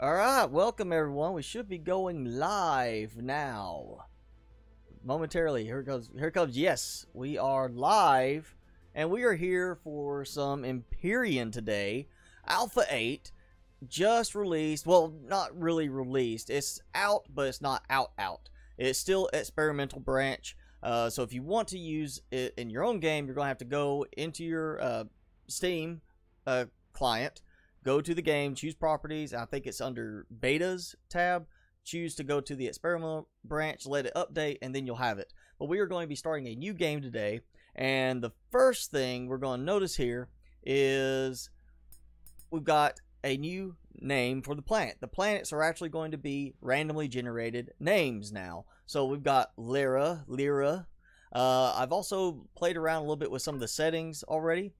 Alright, welcome everyone. We should be going live now. Momentarily. Here it comes. Yes, we are live. And we are here for some Empyrion today. Alpha 8 just released. Well, not really released. It's out, but it's not out. It's still experimental branch. So if you want to use it in your own game, you're going to have to go into your Steam client. Go to the game, choose properties. I think it's under betas tab. Choose to go to the experimental branch, let it update, and then you'll have it. But we are going to be starting a new game today. And the first thing we're going to notice here is we've got a new name for the planet. The planets are actually going to be randomly generated names now. So we've got Lyra. I've also played around a little bit with some of the settings already,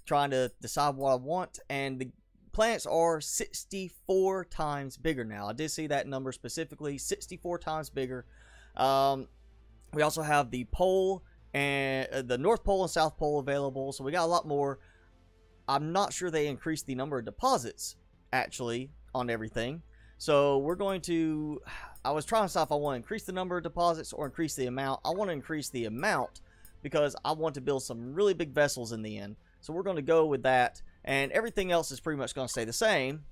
trying to decide what I want, and the planets are 64 times bigger now. I did see that number specifically, 64 times bigger. We also have the pole and the North Pole and South Pole available, so we got a lot more. I'm not sure they increased the number of deposits actually on everything. So we're going to, I was trying to decide if I want to increase the number of deposits or increase the amount. I want to increase the amount because I want to build some really big vessels in the end. So we're going to go with that, and everything else is pretty much going to stay the same.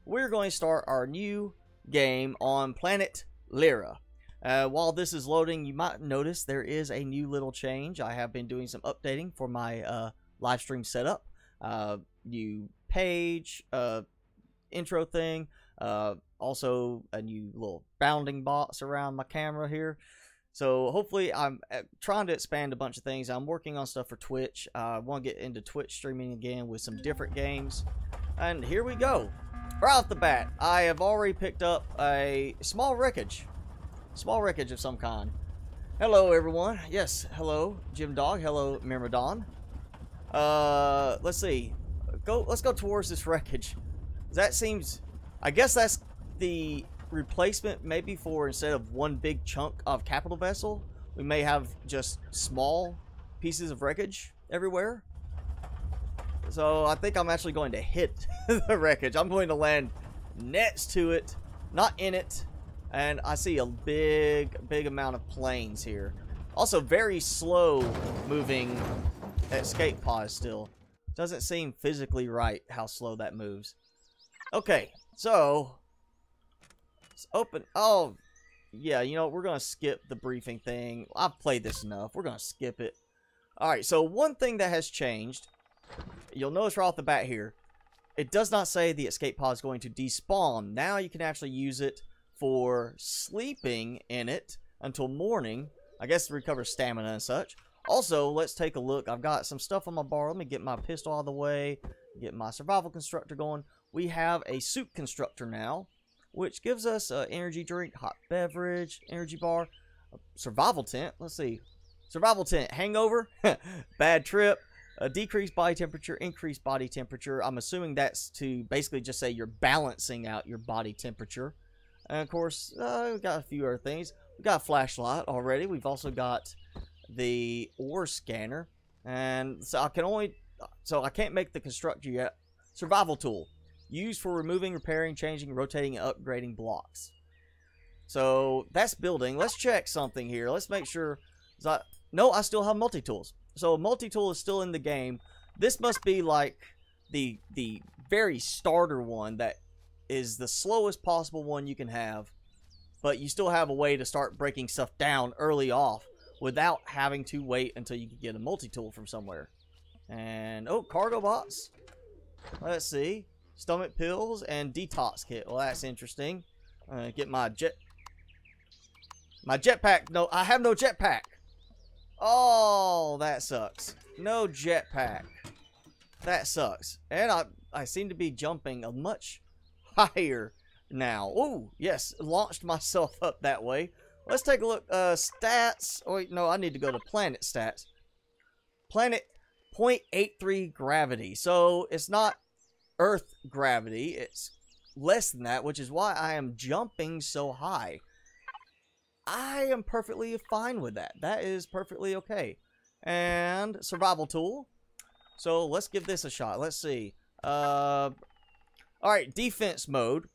We're going to start our new game on planet Lyra. While this is loading, you might notice there is a new little change. I have been doing some updating for my live stream setup. New page, intro thing, also a new little bounding box around my camera here. So hopefully I'm trying to expand a bunch of things. I'm working on stuff for Twitch. I want to get into Twitch streaming again with some different games. And here we go. Right off the bat, I have already picked up a small wreckage. Small wreckage of some kind. Hello everyone. Yes, hello Jim Dog. Hello Myrmidon. Let's see. Let's go towards this wreckage. That seems, I guess that's the replacement maybe for, instead of one big chunk of capital vessel, we may have just small pieces of wreckage everywhere. So I think I'm actually going to hit the wreckage. I'm going to land next to it, not in it. And I see a big amount of planes here. Also very slow moving escape pods still. Doesn't seem physically right how slow that moves. Okay, so let's open. Oh, yeah, you know, we're going to skip the briefing thing. I've played this enough. We're going to skip it. Alright, so one thing that has changed, you'll notice right off the bat here, it does not say the escape pod is going to despawn. Now you can actually use it for sleeping in it until morning. I guess to recover stamina and such. Also, let's take a look. I've got some stuff on my bar. Let me get my pistol out of the way. Get my survival constructor going. We have a soup constructor now, which gives us an energy drink, hot beverage, energy bar, survival tent. Let's see. Survival tent, hangover, bad trip, decreased body temperature, increased body temperature. I'm assuming that's to basically just say you're balancing out your body temperature. And of course, we've got a few other things. We've got a flashlight already. We've also got the ore scanner. And so I can't make the constructor yet. Survival tool. Used for removing, repairing, changing, rotating, and upgrading blocks. So that's building. Let's check something here. Let's make sure. No, I still have multi-tools. So multi-tool is still in the game. This must be like the very starter one that is the slowest possible one you can have. But you still have a way to start breaking stuff down early off without having to wait until you can get a multi-tool from somewhere. And, oh, cargo box. Let's see. Stomach pills and detox kit. Well, that's interesting. Get my jetpack. No, I have no jetpack. Oh, that sucks. No jetpack. That sucks. And I seem to be jumping a much higher now. Oh, yes. Launched myself up that way. Let's take a look. Stats. Oh, wait, no, I need to go to planet stats. Planet 0.83 gravity. So it's not Earth gravity, it's less than that, which is why I am jumping so high. I am perfectly fine with that. That is perfectly okay. And survival tool. So let's give this a shot. Let's see. Alright, defense mode.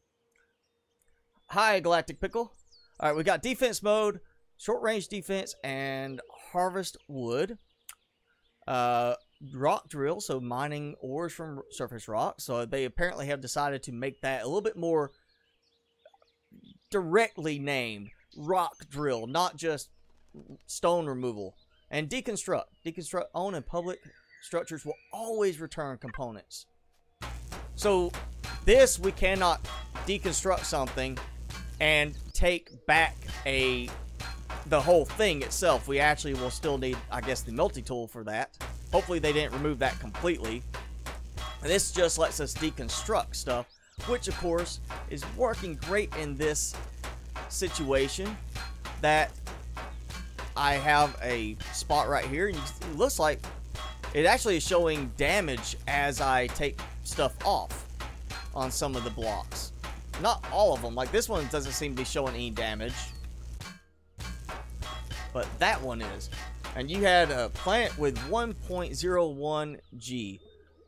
Hi, Galactic Pickle. All right, we got defense mode, short range defense, and harvest wood. Rock drill, so mining ores from surface rock. So they apparently have decided to make that a little bit more directly named rock drill, not just stone removal. And deconstruct. Deconstruct own and public structures will always return components. So this, we cannot deconstruct something and take back the whole thing itself. We actually will still need, I guess, the multi-tool for that. Hopefully they didn't remove that completely. And this just lets us deconstruct stuff, which of course is working great in this situation. That I have a spot right here, and it looks like it actually is showing damage as I take stuff off on some of the blocks. Not all of them. Like this one doesn't seem to be showing any damage, but that one is. And you had a planet with 1.01 G.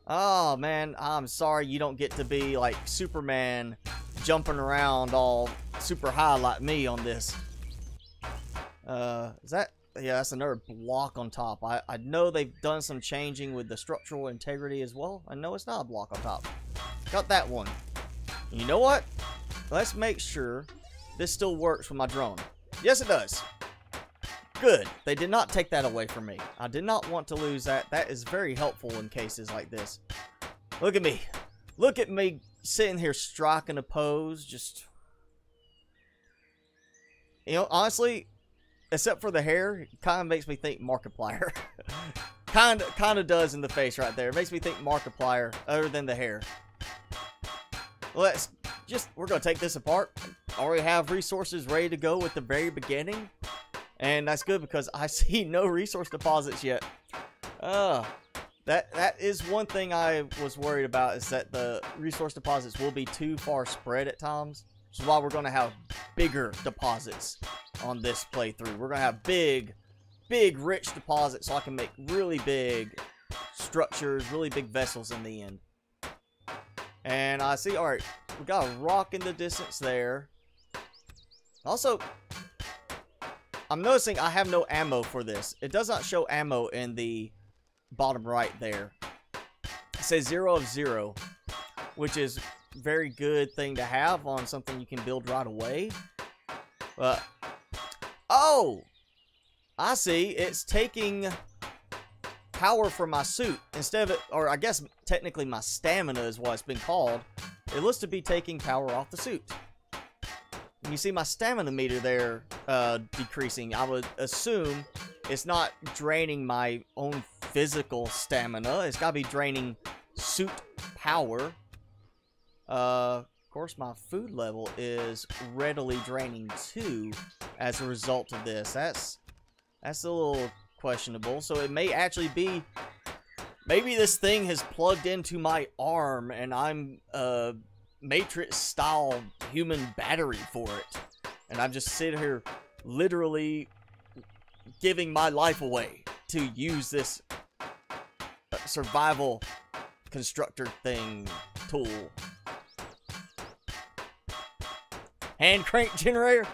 Oh man, I'm sorry you don't get to be like Superman jumping around all super high like me on this. Is that? Yeah, that's another block on top. I know they've done some changing with the structural integrity as well. I know it's not a block on top. Got that one. You know what? Let's make sure this still works with my drone. Yes, it does. Good. They did not take that away from me. I did not want to lose that. That is very helpful in cases like this. Look at me. Look at me sitting here striking a pose. Just, you know, honestly, except for the hair, it kind of makes me think Markiplier. kind of does in the face right there. It makes me think Markiplier, other than the hair. We're going to take this apart. I already have resources ready to go at the very beginning. And that's good because I see no resource deposits yet. That is one thing I was worried about, is that the resource deposits will be too far spread at times. Which is why we're going to have bigger deposits on this playthrough. We're going to have big, rich deposits so I can make really big structures, really big vessels in the end. And I see, alright, we got a rock in the distance there. Also, I'm noticing I have no ammo for this. It does not show ammo in the bottom right there. It says 0 of 0, which is a very good thing to have on something you can build right away. But, oh! I see. It's taking power from my suit instead of it, or I guess technically my stamina is what it's been called. It looks to be taking power off the suit. And you see my stamina meter there decreasing. I would assume it's not draining my own physical stamina. It's got to be draining suit power. Of course, my food level is readily draining too as a result of this. That's a little questionable. So it may actually be, maybe this thing has plugged into my arm and I'm a Matrix style human battery for it, and I'm just sitting here literally giving my life away to use this survival constructor thing tool. Hand crank generator?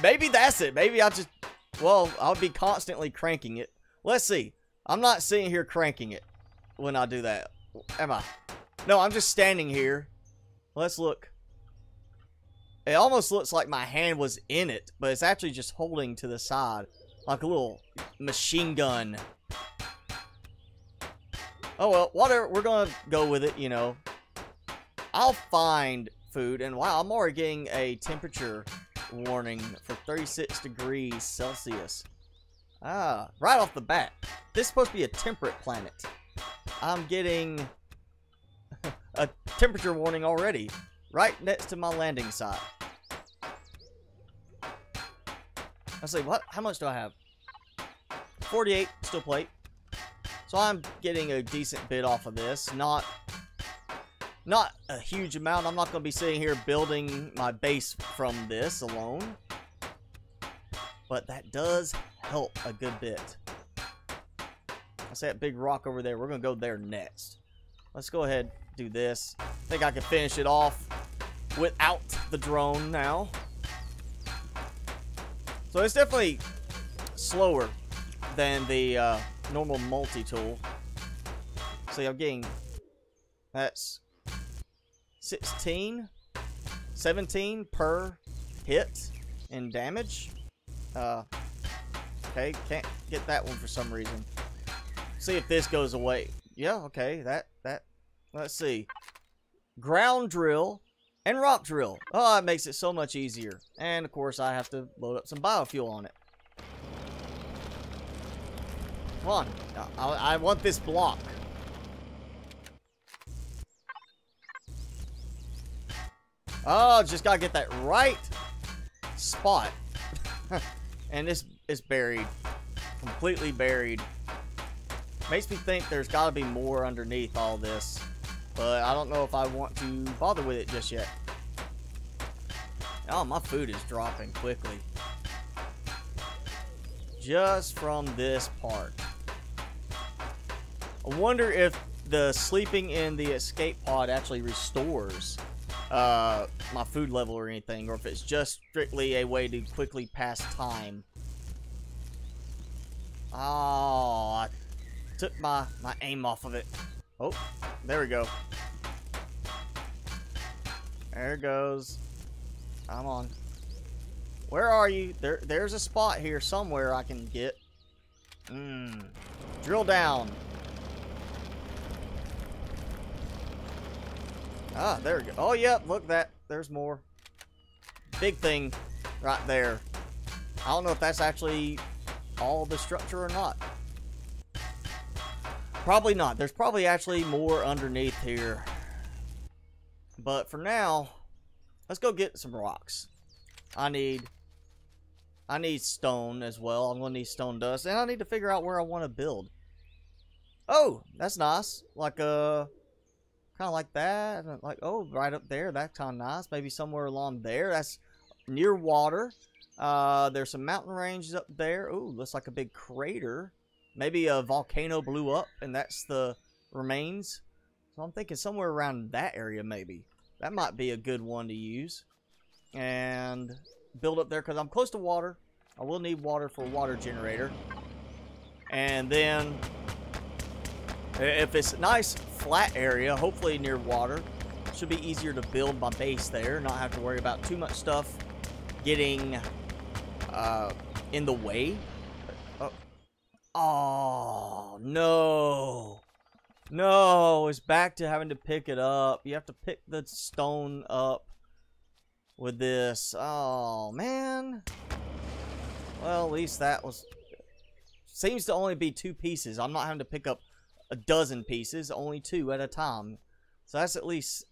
Maybe that's it. Maybe I'll be constantly cranking it. Let's see. I'm not sitting here cranking it when I do that. Am I? No, I'm just standing here. Let's look. It almost looks like my hand was in it, but it's actually just holding to the side. Like a little machine gun. Oh well, whatever. We're gonna go with it, you know. I'll find food, and wow, I'm already getting a temperature warning for 36 degrees Celsius. Ah, right off the bat. This is supposed to be a temperate planet. I'm getting a temperature warning already, right next to my landing site. Let's see, how much do I have? 48 steel plate. So I'm getting a decent bit off of this. Not a huge amount. I'm not going to be sitting here building my base from this alone. But that does help a good bit. I see that big rock over there. We're going to go there next. Let's go ahead and do this. I think I can finish it off without the drone now. So it's definitely slower than the normal multi-tool. See, I'm getting, that's 17 per hit in damage. Okay, can't get that one for some reason. See if this goes away. Yeah, okay, that, let's see. Ground drill and rock drill. Oh, it makes it so much easier. And, of course, I have to load up some biofuel on it. Come on. I want this block. Oh, just gotta get that right spot. And this is buried. Completely buried. Makes me think there's gotta be more underneath all this. But I don't know if I want to bother with it just yet. Oh, my food is dropping quickly. Just from this part. I wonder if the sleeping in the escape pod actually restores my food level or anything, or if it's just strictly a way to quickly pass time. Oh, I took my aim off of it. Oh, there we go. There it goes. Come on. Where are you? There's a spot here somewhere I can get. Drill down. Ah, there we go. Oh, yep, look that. There's more. Big thing right there. I don't know if that's actually all the structure or not. Probably not. There's probably actually more underneath here. But for now, let's go get some rocks. I need stone as well. I'm gonna need stone dust, and I need to figure out where I want to build. Oh, that's nice. Like kind of like that. Like, oh, right up there. That's kind of nice. Maybe somewhere along there. That's near water. There's some mountain ranges up there. Ooh, looks like a big crater. Maybe a volcano blew up, and that's the remains. So I'm thinking somewhere around that area, maybe. That might be a good one to use. And build up there, because I'm close to water. I will need water for a water generator. And then, if it's a nice flat area, hopefully near water, it should be easier to build my base there. Not have to worry about too much stuff getting in the way. Oh, no. No, it's back to having to pick it up. You have to pick the stone up with this. Oh, man. Well, at least that was... Seems to only be 2 pieces. I'm not having to pick up a dozen pieces. Only 2 at a time. So that's at least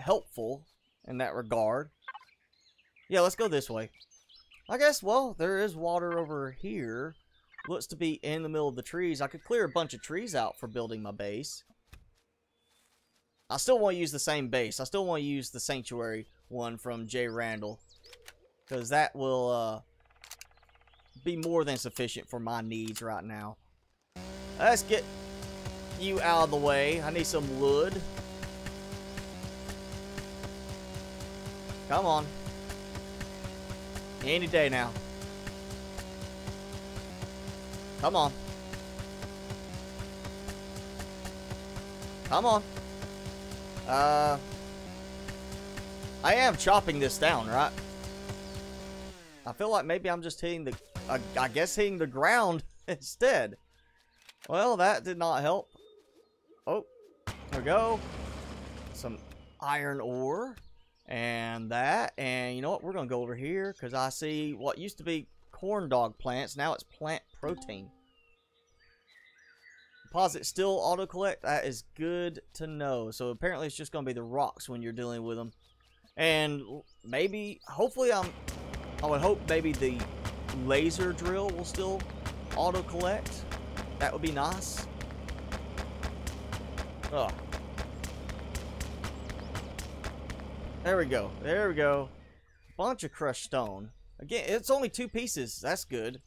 helpful in that regard. Yeah, let's go this way. I guess, well, there is water over here. Looks to be in the middle of the trees. I could clear a bunch of trees out for building my base. I still want to use the same base. I still want to use the sanctuary one from J. Randall, because that will be more than sufficient for my needs right now. Let's get you out of the way. I need some wood. Come on. Any day now. Come on. Come on. I am chopping this down, right? I feel like maybe I'm just hitting the... I guess hitting the ground instead. Well, that did not help. Oh, there we go. Some iron ore. And that. And you know what? We're going to go over here because I see what used to be corn dog plants. Now it's plant protein. Deposit still auto collect. That is good to know. So apparently it's just going to be the rocks when you're dealing with them. And maybe, hopefully I would hope maybe the laser drill will still auto collect. That would be nice. Oh. There we go. There we go. Bunch of crushed stone. Again, it's only 2 pieces. That's good.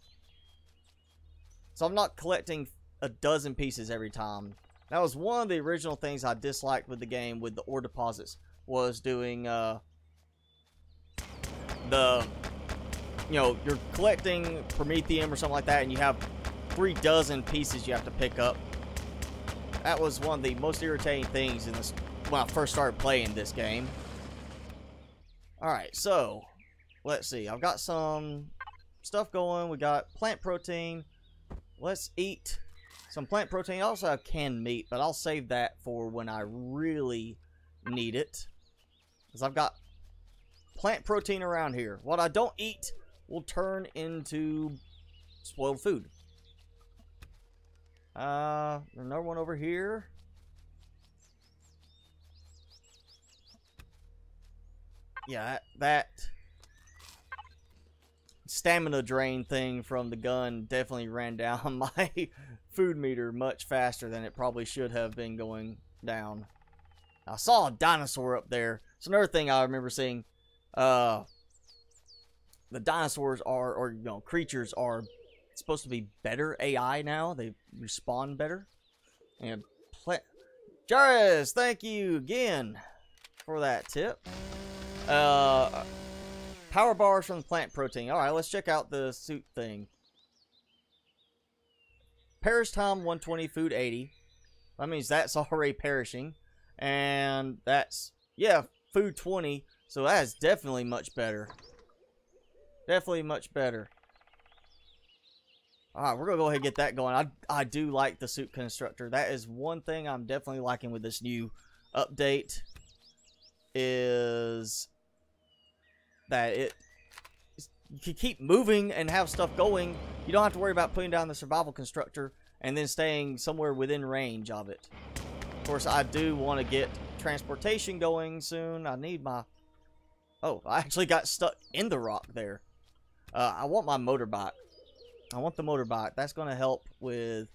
So I'm not collecting a dozen pieces every time. That was one of the original things I disliked with the game with the ore deposits. was doing the, you know, you're collecting Promethium or something like that, and you have 3 dozen pieces you have to pick up. That was one of the most irritating things in this when I first started playing this game. Alright, so let's see. I've got some stuff going. We got plant protein. Let's eat some plant protein. I also have canned meat, but I'll save that for when I really need it. Because I've got plant protein around here. What I don't eat will turn into spoiled food. Another one over here. Yeah, that stamina drain thing from the gun definitely ran down my food meter much faster than it probably should have been going down. I saw a dinosaur up there. It's another thing I remember seeing. The dinosaurs are, or you know, creatures are supposed to be better AI now. They respond better. And Jairus, thank you again for that tip. Power bars from the plant protein. Alright, let's check out the suit thing. Perish time 120, food 80. That means that's already perishing. And that's, yeah, food 20. So that is definitely much better. Definitely much better. Alright, we're going to go ahead and get that going. I do like the suit constructor. That is one thing I'm definitely liking with this new update. Is that you can keep moving and have stuff going. You don't have to worry about putting down the survival constructor and then staying somewhere within range of it. Of course, I do want to get transportation going soon. I need my... Oh, I actually got stuck in the rock there. I want my motorbike. I want the motorbike. That's going to help with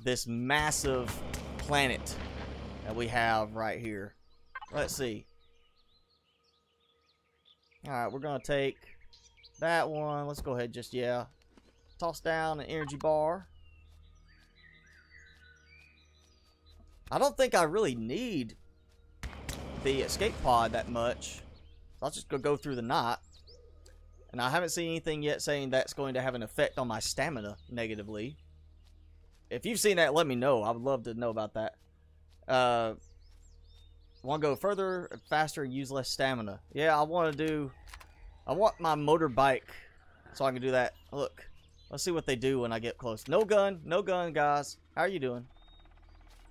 this massive planet that we have right here. Let's see. Alright, we're going to take that one. Let's go ahead and just, yeah, toss down an energy bar. I don't think I really need the escape pod that much. I'll just go through the night. And I haven't seen anything yet saying that's going to have an effect on my stamina negatively. If you've seen that, let me know. I would love to know about that. Want to go further, faster, and use less stamina. Yeah, I want my motorbike so I can do that. Look, let's see what they do when I get close. No gun, guys. How are you doing?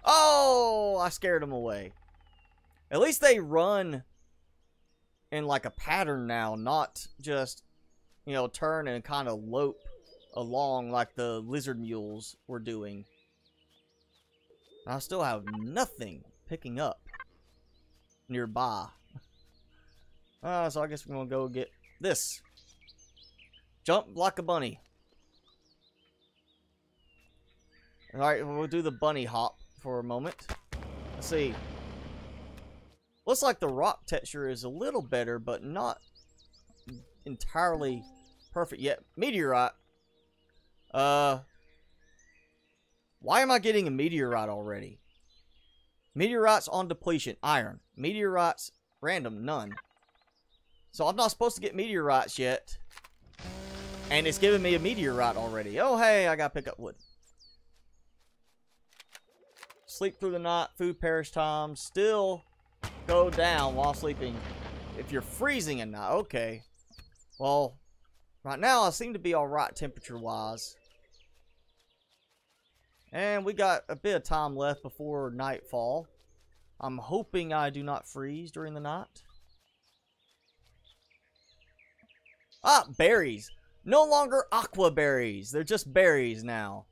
Oh, I scared them away. At least they run in like a pattern now, not just, you know, turn and kind of lope along like the lizard mules were doing. I still have nothing picking up nearby. So I guess we're gonna go get this. Jump like a bunny. Alright, we'll do the bunny hop for a moment. Let's see. Looks like the rock texture is a little better, but not entirely perfect yet. Meteorite. Why am I getting a meteorite already? Meteorites on depletion, iron. Meteorites, random, none. So I'm not supposed to get meteorites yet. And it's giving me a meteorite already. Oh, hey, I gotta pick up wood. Sleep through the night, food perish time. Still go down while sleeping. If you're freezing at night, okay. Well, right now I seem to be alright temperature-wise. And we got a bit of time left before nightfall. I'm hoping I do not freeze during the night. Ah, berries. No longer aqua berries. They're just berries now.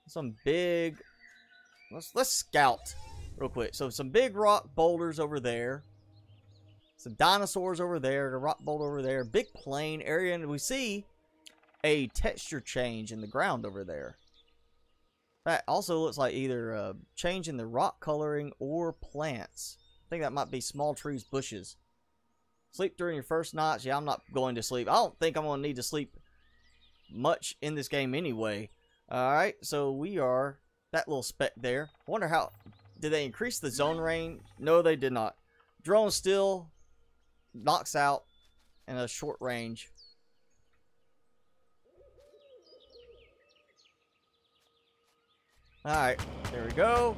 Some big... Let's scout real quick. So some big rock boulders over there. Some dinosaurs over there. A rock boulder over there. Big plain area. And we see a texture change in the ground over there. That also looks like either a change in the rock coloring or plants. I think that might be small trees, bushes. Sleep during your first nights. Yeah, I'm not going to sleep. I don't think I'm going to need to sleep much in this game anyway. Alright, so we are... That little speck there. I wonder how... Did they increase the zone range? No, they did not. Drone still knocks out in a short range. Alright, there we go.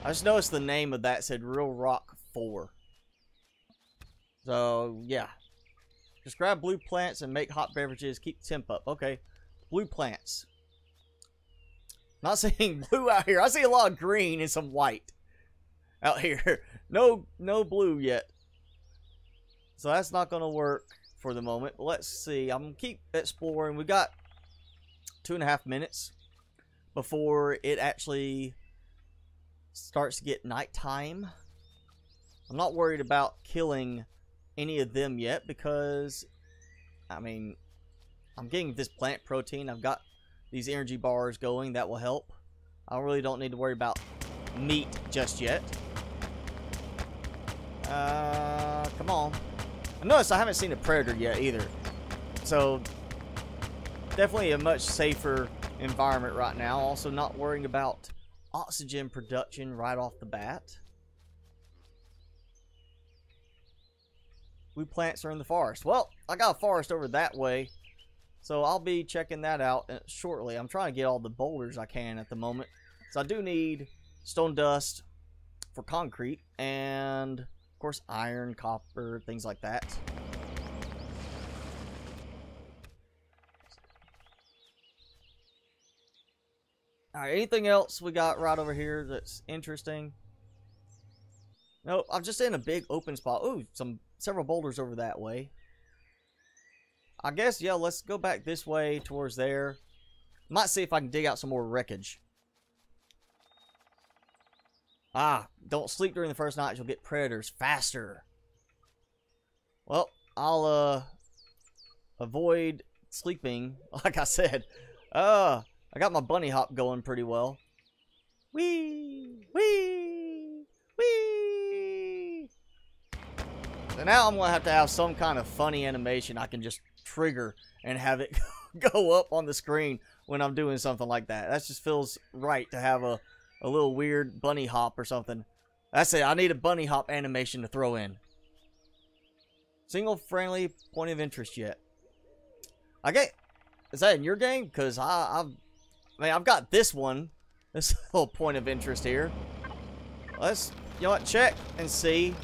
I just noticed the name of that said Real Rock 4. So, yeah. Just grab blue plants and make hot beverages. Keep temp up. Okay. Blue plants. Not seeing blue out here. I see a lot of green and some white out here. No blue yet. So that's not going to work for the moment. Let's see. I'm going to keep exploring. We got 2.5 minutes before it actually starts to get nighttime. I'm not worried about killing any of them yet because, I mean, I'm getting this plant protein. I've got these energy bars going. That will help. I really don't need to worry about meat just yet. Come on. I noticed I haven't seen a predator yet either. So, definitely a much safer environment right now. Also not worrying about oxygen production right off the bat. Blue plants are in the forest. Well, I got a forest over that way, so I'll be checking that out shortly. I'm trying to get all the boulders I can at the moment. So I do need stone dust for concrete and, of course, iron, copper, things like that. Alright, anything else we got right over here that's interesting? Nope, I'm just in a big open spot. Ooh, several boulders over that way. I guess, yeah, let's go back this way towards there. Might see if I can dig out some more wreckage. Ah, don't sleep during the first night. You'll get predators faster. Well, I'll avoid sleeping, like I said. I got my bunny hop going pretty well. Whee! Whee! Whee! So now I'm going to have some kind of funny animation I can just trigger and have it go up on the screen when I'm doing something like that. That just feels right to have a little weird bunny hop or something. That's it. I need a bunny hop animation to throw in. Single friendly point of interest yet. Okay. Is that in your game? Because I've got this one. This little point of interest here. Let's, you know what, check and see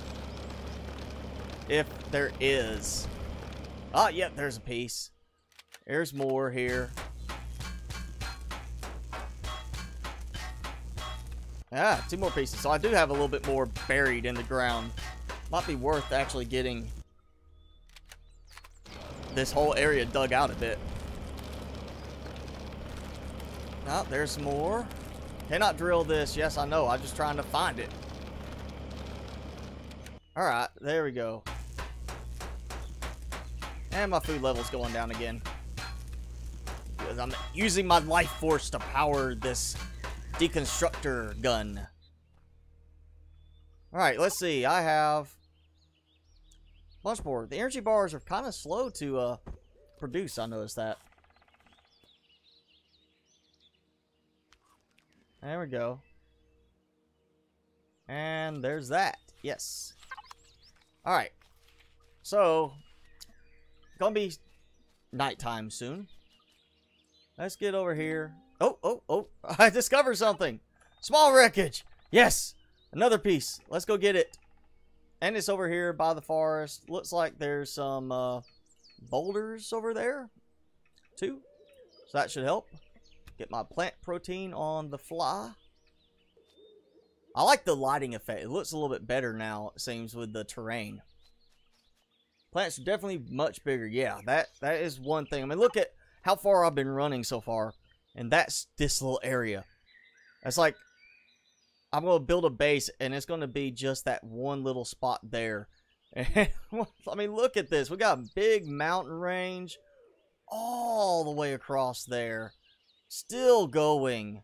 if there is. Ah, yep, there's a piece. There's more here. Ah, 2 more pieces. So I do have a little bit more buried in the ground. Might be worth actually getting this whole area dug out a bit. Oh, there's more. Cannot drill this. Yes, I know. I'm just trying to find it. Alright, there we go. And my food level's going down again. Because I'm using my life force to power this deconstructor gun. Alright, let's see. I have a bunch more. The energy bars are kind of slow to produce. I noticed that. There we go. And there's that. Yes. Alright. So, gonna be nighttime soon. Let's get over here. Oh. I discovered something. Small wreckage. Yes. Another piece. Let's go get it. And it's over here by the forest. Looks like there's some boulders over there, too. So that should help. Get my plant protein on the fly. I like the lighting effect. It looks a little bit better now, it seems, with the terrain. Plants are definitely much bigger. Yeah, that is one thing. I mean, look at how far I've been running so far. And that's this little area. It's like, I'm going to build a base, and it's going to be just that one little spot there. And, I mean, look at this. We got a big mountain range all the way across there. Still going.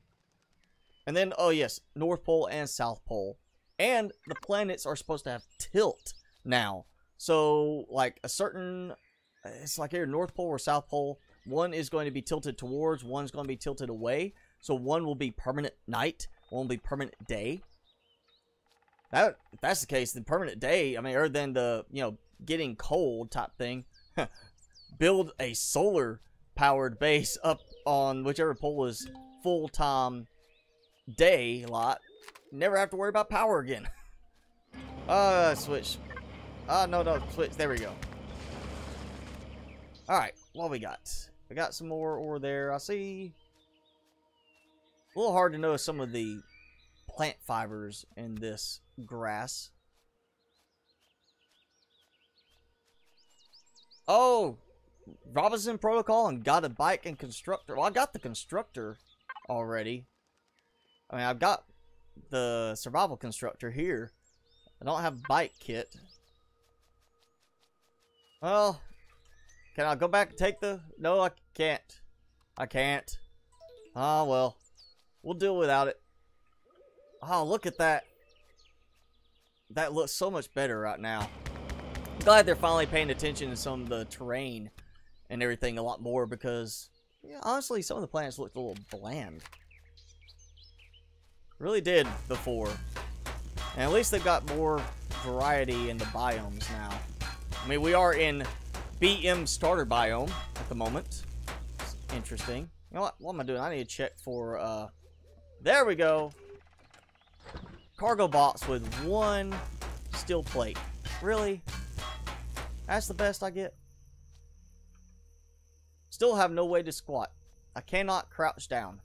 And then, oh yes, North Pole and South Pole. And the planets are supposed to have tilt now. So, like, a certain, it's like here, North Pole or South Pole, one is going to be tilted towards, one's going to be tilted away. So one will be permanent night, one will be permanent day. If that's the case, then permanent day, I mean, or then the, you know, getting cold type thing, build a solar powered base up on whichever pole is full-time day lot. Never have to worry about power again. Switch. No, switch. There we go. Alright, what we got? We got some more ore there. I see. A little hard to know some of the plant fibers in this grass. Oh, Robinson Protocol and got a bike and constructor. Well, I got the constructor already. I mean, I've got the survival constructor here. I don't have bike kit. Well, can I go back and take the... No, I can't. I can't. Oh, well. We'll deal without it. Oh, look at that. That looks so much better right now. I'm glad they're finally paying attention to some of the terrain and everything a lot more because, yeah, honestly, some of the planets looked a little bland. Really did before. And at least they've got more variety in the biomes now. I mean, we are in BM starter biome at the moment. It's interesting. You know what am I doing? I need to check for, there we go. Cargo box with 1 steel plate. Really? That's the best I get? Still have no way to squat. I cannot crouch down.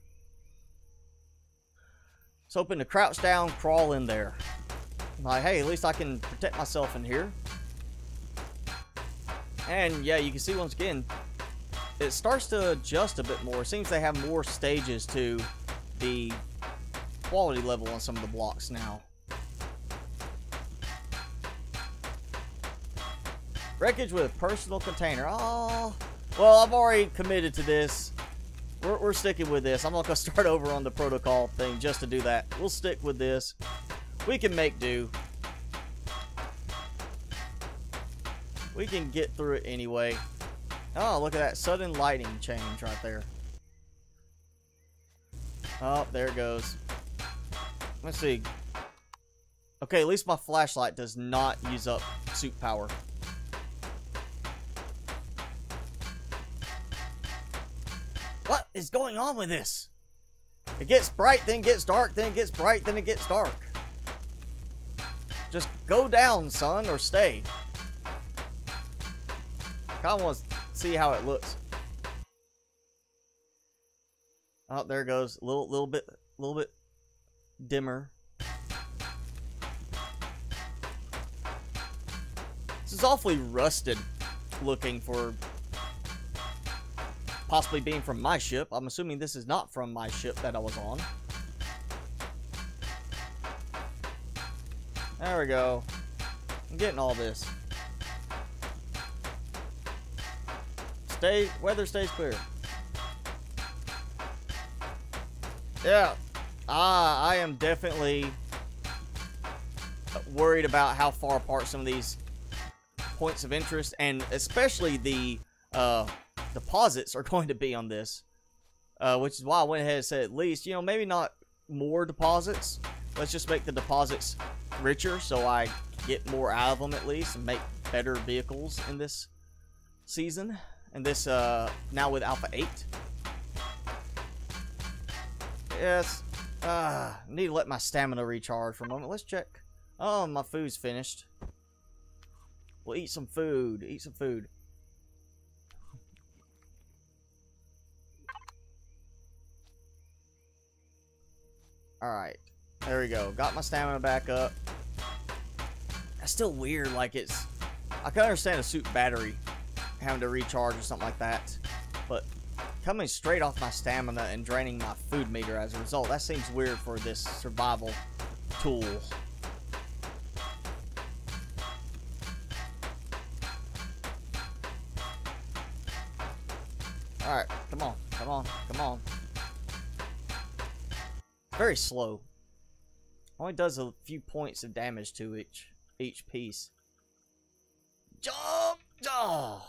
It's hoping to crouch down, crawl in there. Like, hey, at least I can protect myself in here. And yeah, you can see once again, it starts to adjust a bit more. It seems they have more stages to the quality level on some of the blocks now. Wreckage with a personal container. Oh, well, I've already committed to this. We're sticking with this. I'm not going to start over on the protocol thing just to do that. We'll stick with this. We can make do. We can get through it anyway. Oh, look at that sudden lighting change right there. Oh, there it goes. Let's see. Okay, at least my flashlight does not use up suit power. What is going on with this? It gets bright, then gets dark, then it gets bright, then it gets dark. Just go down, son, or stay. Kind of want to see how it looks. Oh, there it goes. A little bit dimmer. This is awfully rusted looking for possibly being from my ship. I'm assuming this is not from my ship that I was on. There we go. I'm getting all this. Weather stays clear. Yeah. I am definitely worried about how far apart some of these points of interest and especially the deposits are going to be on this. Which is why I went ahead and said at least, you know, maybe not more deposits. Let's just make the deposits richer so I get more out of them at least and make better vehicles in this season. And this, now with Alpha 8. Yes. Need to let my stamina recharge for a moment. Let's check. Oh, my food's finished. We'll eat some food. Eat some food. Alright. There we go. Got my stamina back up. That's still weird. Like it's... I can understand a suit battery having to recharge or something like that, but coming straight off my stamina and draining my food meter as a result, that seems weird for this survival tool. Alright, come on, come on, come on. Very slow. Only does a few points of damage to each piece. Jump! Oh!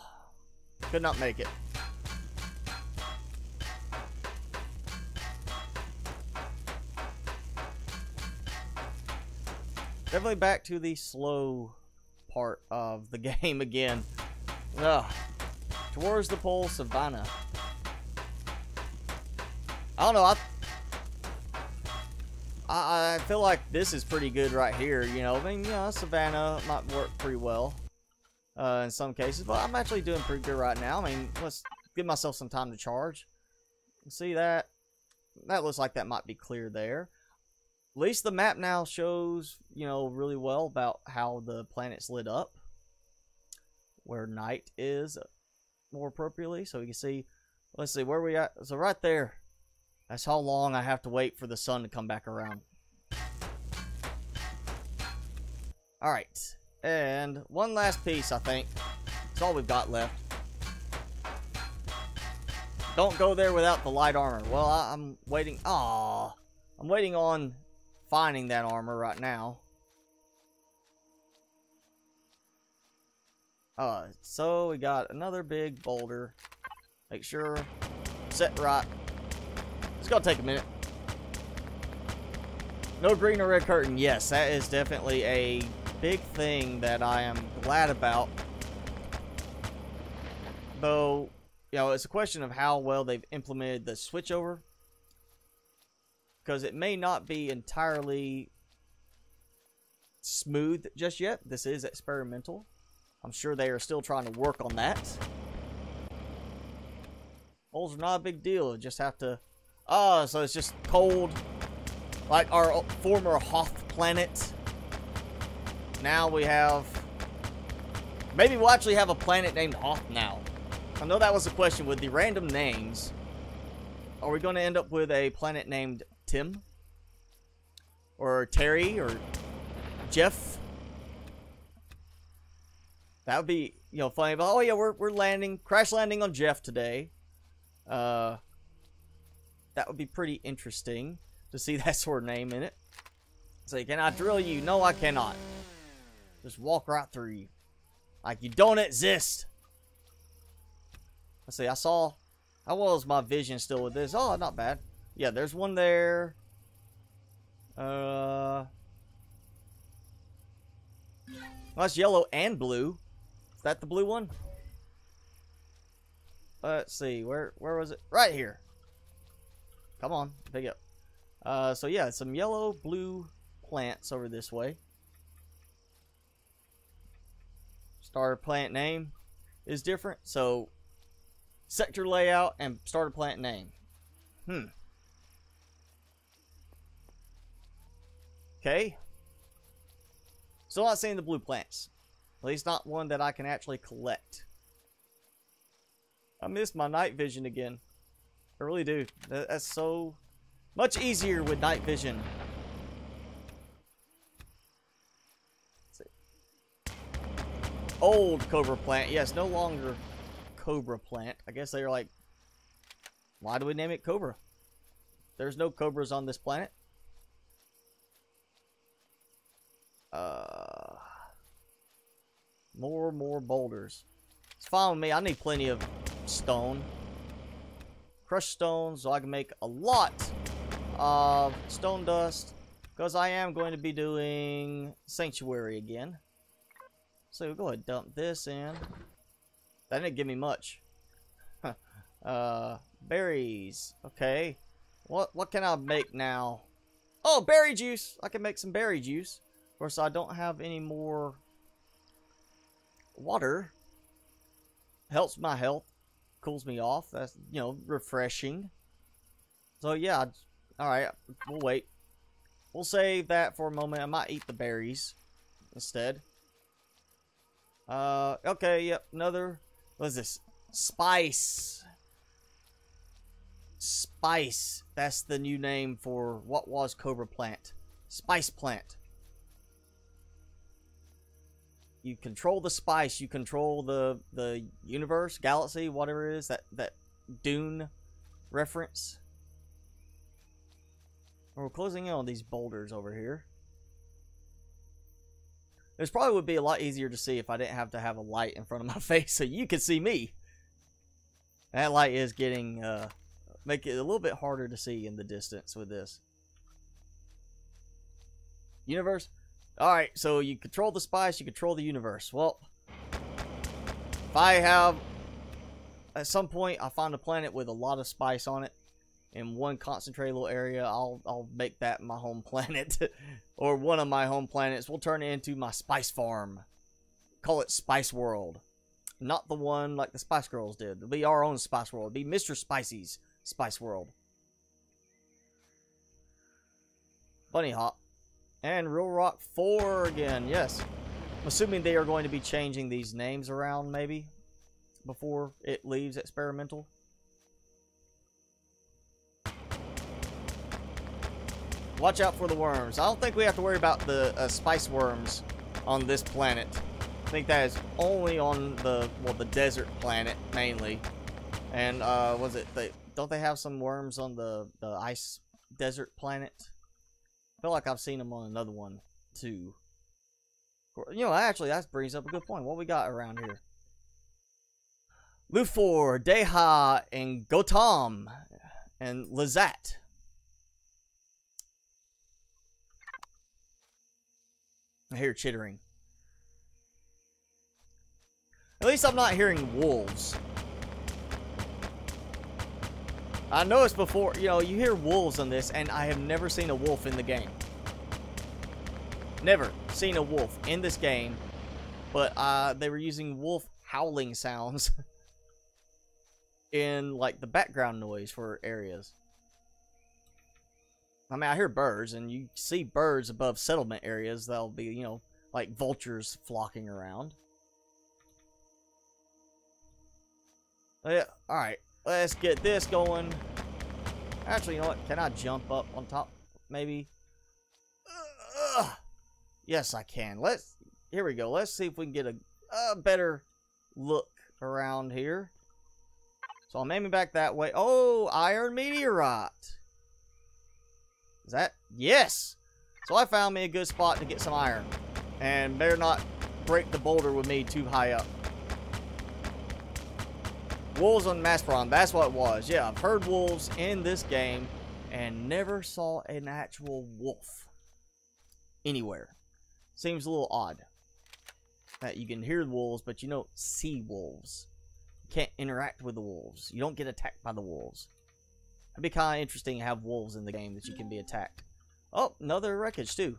Could not make it. Definitely back to the slow part of the game again. Ugh. Towards the pole, Savannah. I don't know. I feel like this is pretty good right here. You know, I mean, you know, Savannah might work pretty well in some cases, but I'm actually doing pretty good right now. I mean, let's give myself some time to charge. See that? That looks like that might be clear there. At least the map now shows, you know, really well about how the planet's lit up, where night is more appropriately. So we can see, let's see, where we at? So right there, that's how long I have to wait for the sun to come back around. Alright, and one last piece, I think. That's all we've got left. Don't go there without the light armor. Well, I'm waiting. Aww. I'm waiting on finding that armor right now. So we got another big boulder. Make sure set right. It's gonna take a minute. No green or red curtain. Yes, that is definitely a big thing that I am glad about. Though, you know, it's a question of how well they've implemented the switchover. Because it may not be entirely smooth just yet. This is experimental. I'm sure they are still trying to work on that. Holes are not a big deal. You just have to... Oh, so it's just cold. Like our former Hoth planet. Now we have... Maybe we'll actually have a planet named Hoth now. I know that was the question with the random names. Are we going to end up with a planet named Tim? Or Terry? Or Jeff? That would be, you know, funny. But, oh yeah, we're landing, crash landing on Jeff today. That would be pretty interesting to see that sort of name in it. So, can I drill you? No, I cannot. Just walk right through you. Like you don't exist. Let's see, I saw... How well is my vision still with this? Oh, not bad. Yeah, there's one there. Well, that's yellow and blue. Is that the blue one? Let's see, where was it? Right here. Come on, pick it up. So yeah, some yellow, blue plants over this way. Starter plant name is different, so sector layout and starter plant name. Okay. Still not seeing the blue plants. At least not one that I can actually collect. I missed my night vision again. I really do. That's so much easier with night vision. Let's see. Old cobra plant. Yes, no longer cobra plant. I guess they're like, why do we name it cobra? There's no cobras on this planet. More boulders. It's fine with me. I need plenty of stone. Crushed stone so I can make a lot of stone dust. Because I am going to be doing Sanctuary again. So we'll go ahead and dump this in. That didn't give me much. Berries. Okay. What can I make now? Oh, berry juice. I can make some berry juice. Of course, I don't have any more water. Helps my health. Cools me off. That's, you know, refreshing. So, yeah. Alright. We'll wait. We'll save that for a moment. I might eat the berries instead. Okay. Yep. Another... What is this? Spice. Spice. That's the new name for what was Cobra Plant. Spice Plant. You control the spice. You control the universe, galaxy, whatever it is. That Dune reference. We're closing in on these boulders over here. This probably would be a lot easier to see if I didn't have to have a light in front of my face so you could see me. That light is getting, make it a little bit harder to see in the distance with this. Universe, Alright, so you control the spice, you control the universe. Well, if I have, at some point, I find a planet with a lot of spice on it in one concentrated little area, I'll make that my home planet. Or one of my home planets. We'll turn it into my spice farm. Call it Spice World. Not the one like the Spice Girls did. It'll be our own Spice World. It'll be Mr. Spicy's Spice World. Bunny Hop. And Real Rock 4 again, yes. I'm assuming they are going to be changing these names around, maybe, before it leaves experimental. Watch out for the worms. I don't think we have to worry about the spice worms on this planet. I think that is only on the, well, the desert planet, mainly. And, was it, don't they have some worms on the ice desert planet? I feel like I've seen them on another one, too. You know, actually, that brings up a good point. What we got around here? Lufor, Deha, and Gotam, and Lazat. I hear chittering. At least I'm not hearing wolves. I noticed before, you know, you hear wolves on this, and I have never seen a wolf in the game. Never seen a wolf in this game, but they were using wolf howling sounds in, like, the background noise for areas. I mean, I hear birds, and you see birds above settlement areas. They'll be, you know, like vultures flocking around. Yeah, alright. Let's get this going. Actually, you know what? Can I jump up on top? Maybe? Yes, I can. Here we go. Let's see if we can get a better look around here. So I'm aiming back that way. Oh, iron meteorite. Is that? Yes! So I found me a good spot to get some iron. And better not break the boulder with me too high up. Wolves on Maspron, that's what it was. Yeah, I've heard wolves in this game and never saw an actual wolf anywhere. Seems a little odd that you can hear wolves, but you don't see wolves. You can't interact with the wolves. You don't get attacked by the wolves. It'd be kind of interesting to have wolves in the game that you can be attacked. Oh, another wreckage too.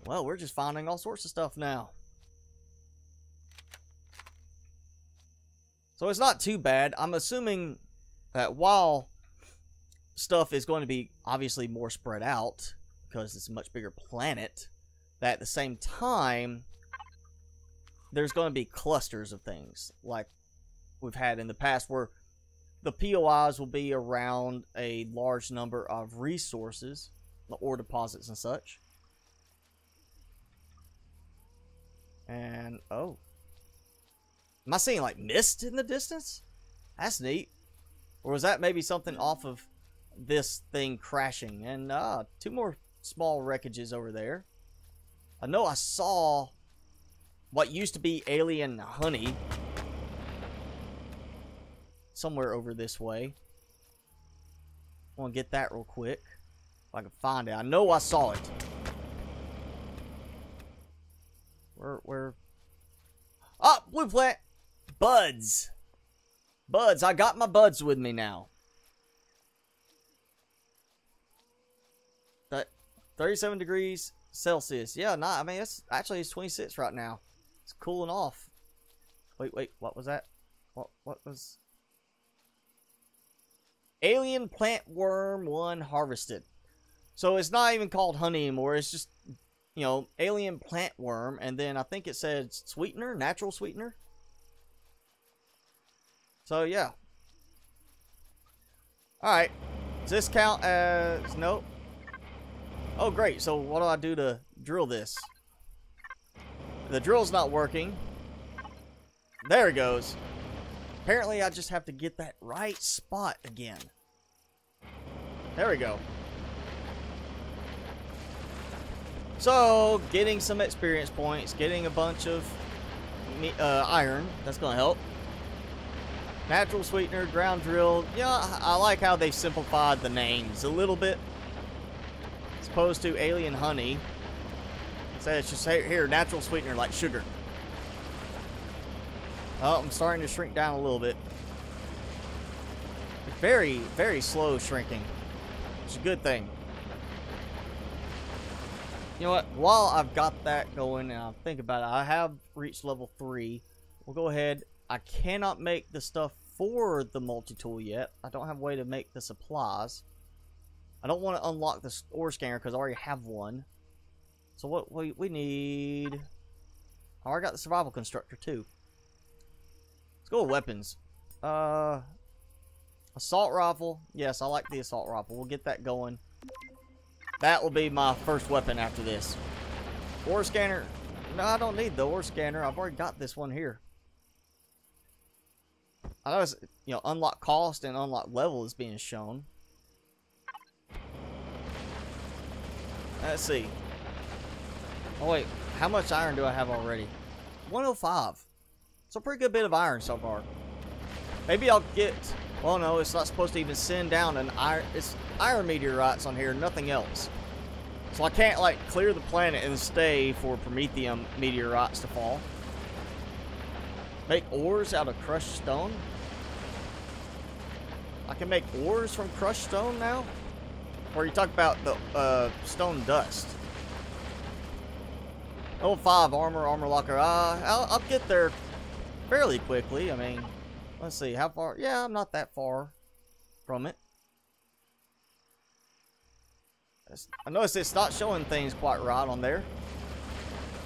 Well, we're just finding all sorts of stuff now. So it's not too bad. I'm assuming that while stuff is going to be obviously more spread out, because it's a much bigger planet, that at the same time, there's going to be clusters of things, like we've had in the past, where the POIs will be around a large number of resources, or deposits and such. And, oh. Am I seeing, like, mist in the distance? That's neat. Or was that maybe something off of this thing crashing? And, two more small wreckages over there. I know I saw what used to be alien honey somewhere over this way. I want to get that real quick. If I can find it. I know I saw it. Where? Ah, blue plant! Buds! Buds, I got my buds with me now. That 37 degrees Celsius. Yeah, I mean, it's 26 right now. It's cooling off. Wait, what was that? What was... Alien plant worm 1 harvested. So it's not even called honey anymore. It's just, you know, alien plant worm. And then I think it said sweetener, natural sweetener. So yeah. Alright. Does this count as... Nope. Oh great. So what do I do to drill this? The drill's not working. There it goes. Apparently, I just have to get that right spot again. There we go. So, getting some experience points, getting a bunch of iron, that's going to help. Natural sweetener, ground drill. Yeah, I like how they simplified the names a little bit. opposed to alien honey. So it's just here, natural sweetener like sugar. Oh, I'm starting to shrink down a little bit. Very, very slow shrinking. It's a good thing. You know what? While I've got that going and I think about it, I have reached level 3. We'll go ahead. I cannot make the stuff for the multi-tool yet. I don't have a way to make the supplies. I don't want to unlock the ore scanner because I already have one. So what we need... Oh, I got the survival constructor too. Let's go with weapons. Assault rifle. Yes, I like the assault rifle. We'll get that going. That will be my first weapon after this. Ore scanner. No, I don't need the ore scanner. I've already got this one here. I know it's, you know, unlock cost and unlock level is being shown. Let's see. Oh wait, how much iron do I have already? 105. It's a pretty good bit of iron so far. Maybe I'll get... Well, no, it's not supposed to even send down an iron... It's iron meteorites on here, nothing else. So I can't, like, clear the planet and stay for Prometheum meteorites to fall. Make ores out of crushed stone? I can make ores from crushed stone now? Or you talk about the stone dust? Level 5 armor locker. I'll get there fairly quickly. I mean, let's see, how far? Yeah, I'm not that far from it. I noticed it's not showing things quite right on there.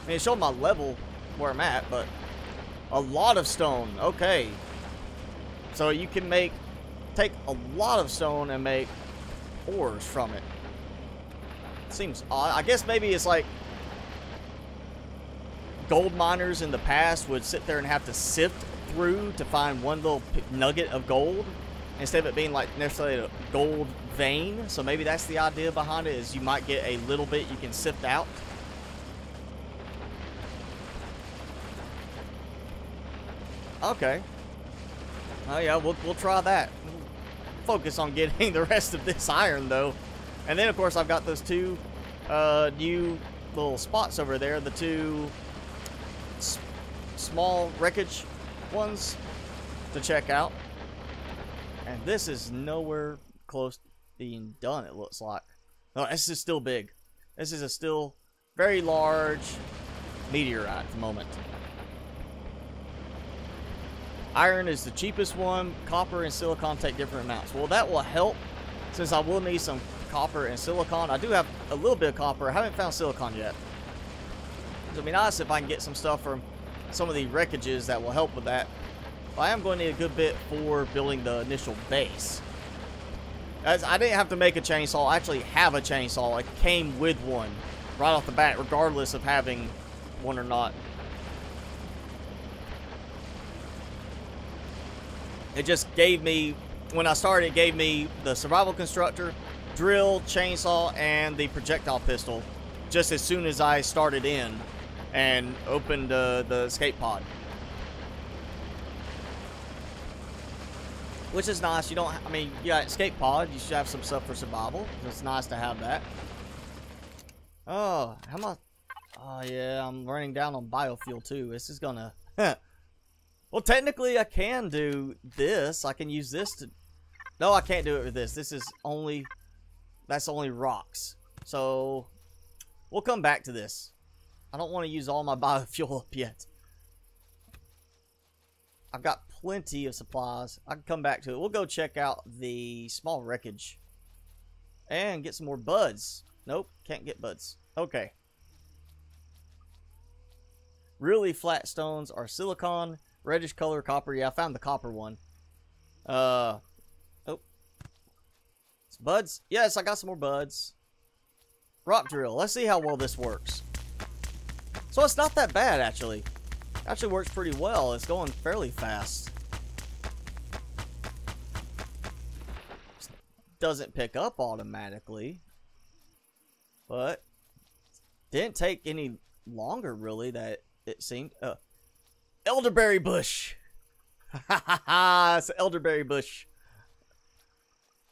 I mean, it showed my level where I'm at, but a lot of stone. Okay. So you can take a lot of stone and make ores from it. Seems odd. I guess maybe it's like gold miners in the past would sit there and have to sift through to find one little nugget of gold instead of it being like necessarily a gold vein. So maybe that's the idea behind it, is you might get a little bit you can sift out. Okay. Oh yeah, we'll try that. Focus on getting the rest of this iron though. And then of course I've got those two new little spots over there, the two small wreckage ones to check out. And this is nowhere close to being done, it looks like. No, this is still big. This is a still very large meteorite at the moment. Iron is the cheapest one. Copper and silicon take different amounts. Well, that will help since I will need some copper and silicon. I do have a little bit of copper. I haven't found silicon yet. It'll be nice if I can get some stuff from some of the wreckages that will help with that. But I am going to need a good bit for building the initial base. As I didn't have to make a chainsaw. I actually have a chainsaw. It came with one right off the bat, regardless of having one or not. It just gave me, when I started, it gave me the survival constructor, drill, chainsaw, and the projectile pistol just as soon as I started in and opened the escape pod. Which is nice. You don't, I mean, you got escape pod, you should have some stuff for survival. It's nice to have that. Oh, how much? Oh yeah, I'm running down on biofuel too. This is gonna... Well, technically, I can do this. I can use this to... No, I can't do it with this. This is only... That's only rocks. So, we'll come back to this. I don't want to use all my biofuel up yet. I've got plenty of supplies. I can come back to it. We'll go check out the small wreckage. And get some more buds. Nope, can't get buds. Okay. Really flat stones are silicon. Reddish color, copper. Yeah, I found the copper one. Oh. It's buds. Yes, I got some more buds. Rock drill. Let's see how well this works. So it's not that bad, actually. It actually works pretty well. It's going fairly fast. Doesn't pick up automatically. But didn't take any longer, really, that it seemed. Elderberry bush. Ha ha ha! It's an elderberry bush.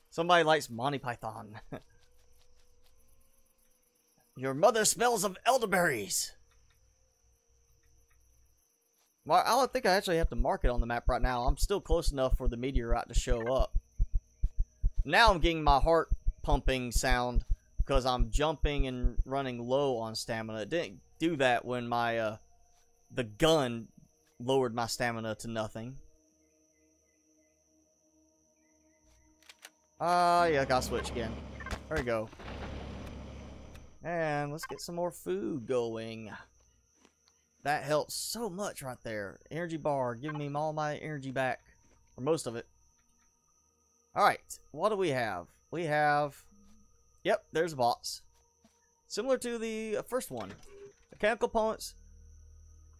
Somebody likes Monty Python. Your mother smells of elderberries. Well, I don't think I actually have to mark it on the map right now. I'm still close enough for the meteorite to show up. Now I'm getting my heart pumping sound because I'm jumping and running low on stamina. It didn't do that when my the gun lowered my stamina to nothing. Yeah, I gotta switch again. There we go. And let's get some more food going. That helps so much right there. Energy bar, giving me all my energy back. Or most of it. Alright, what do we have? We have... Yep, there's a box. Similar to the first one. Mechanical components.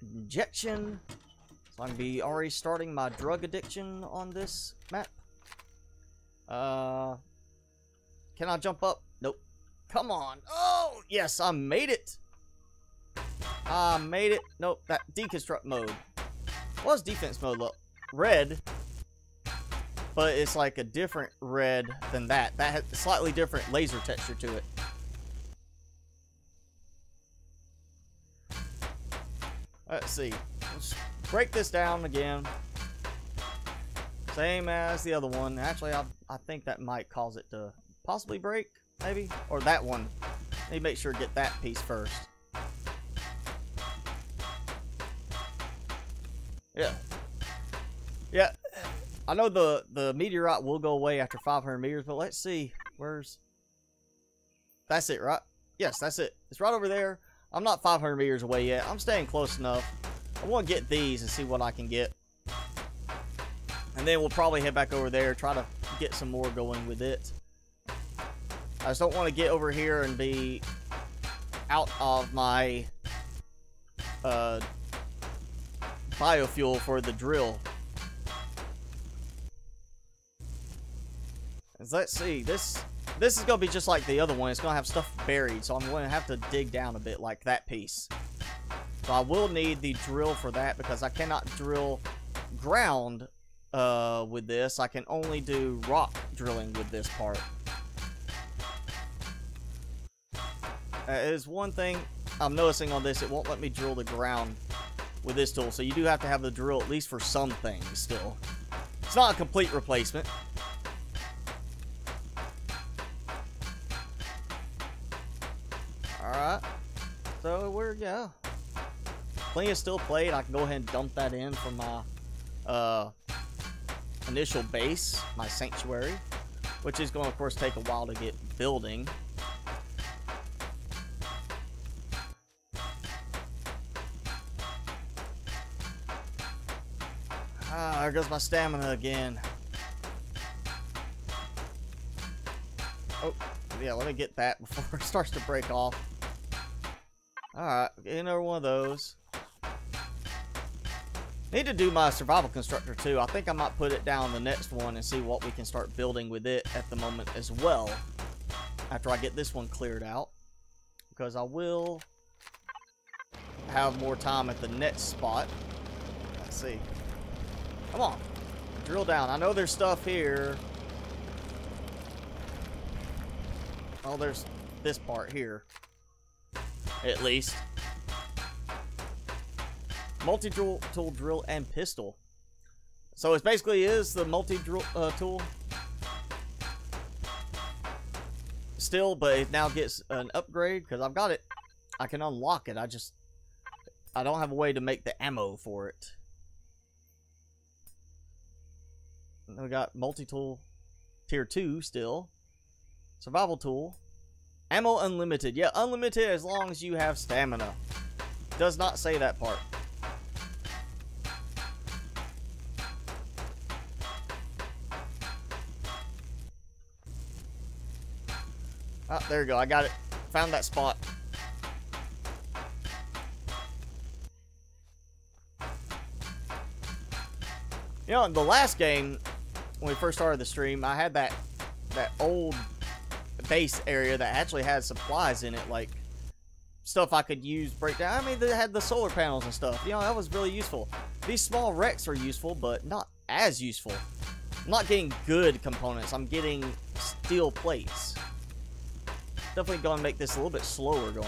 Injection. So I'm going to be already starting my drug addiction on this map. Can I jump up? Nope. Come on. Oh, yes, I made it. I made it. Nope, that deconstruct mode. What does defense mode look? Red. But it's like a different red than that. That has a slightly different laser texture to it. Let's see. Let's break this down again. Same as the other one. Actually, I think that might cause it to possibly break, maybe? Or that one. Need to make sure to get that piece first. Yeah. Yeah. I know the meteorite will go away after 500 meters, but let's see. Where's... That's it, right? Yes, that's it. It's right over there. I'm not 500 meters away yet. I'm staying close enough. I want to get these and see what I can get. And then we'll probably head back over there, try to get some more going with it. I just don't want to get over here and be out of my biofuel for the drill. Let's see, this is going to be just like the other one. It's going to have stuff buried, so I'm going to have to dig down a bit like that piece. So I will need the drill for that because I cannot drill ground with this. I can only do rock drilling with this part. Is one thing I'm noticing on this, it won't let me drill the ground with this tool, so you do have to have the drill at least for some things still. It's not a complete replacement. Alright, so we're, yeah, plenty of steel plate. I can go ahead and dump that in from my initial base, my sanctuary, which is going to, of course, take a while to get building. Ah, there goes my stamina again. Oh, yeah, let me get that before it starts to break off. Alright, get another one of those. Need to do my survival constructor too. I think I might put it down the next one and see what we can start building with it at the moment as well. After I get this one cleared out. Because I will have more time at the next spot. Let's see. Come on. Drill down. I know there's stuff here. Oh, there's this part here. At least. Multi-tool drill and pistol. So it basically is the multi-drill tool. Still, but it now gets an upgrade because I've got it. I can unlock it. I don't have a way to make the ammo for it. And we got multi-tool tier 2 still. Survival tool. Ammo unlimited. Yeah, unlimited as long as you have stamina. Does not say that part. Oh, there you go. I got it. Found that spot. You know, in the last game, when we first started the stream, I had that old base area that actually had supplies in it, like stuff I could use, break down. I mean, they had the solar panels and stuff. You know, that was really useful. These small wrecks are useful, but not as useful. I'm not getting good components. I'm getting steel plates. definitely going to make this a little bit slower going.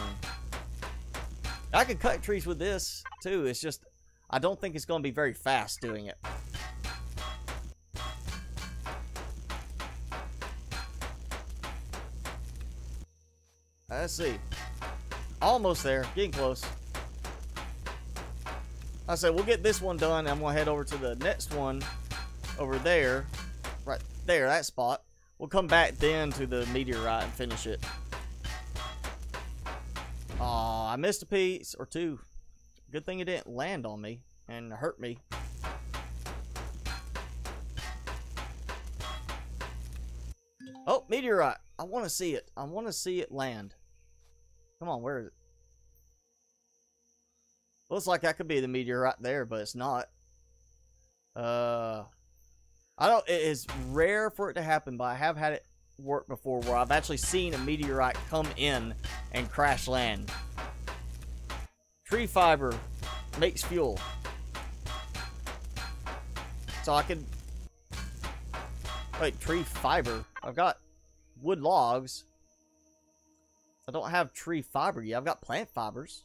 I can cut trees with this, too. It's just, I don't think it's going to be very fast doing it. Let's see. Almost there. Getting close. I said we'll get this one done. I'm going to head over to the next one over there. Right there, that spot. We'll come back then to the meteorite and finish it. Aw, I missed a piece or two. Good thing it didn't land on me and hurt me. Oh, meteorite. I want to see it. I want to see it land. Come on, where is it? Looks like that could be the meteorite there, but it's not. I don't. It is rare for it to happen, but I have had it work before where I've actually seen a meteorite come in and crash land. Tree fiber makes fuel, so I could. Wait, tree fiber. I've got wood logs. I don't have tree fiber yet. I've got plant fibers.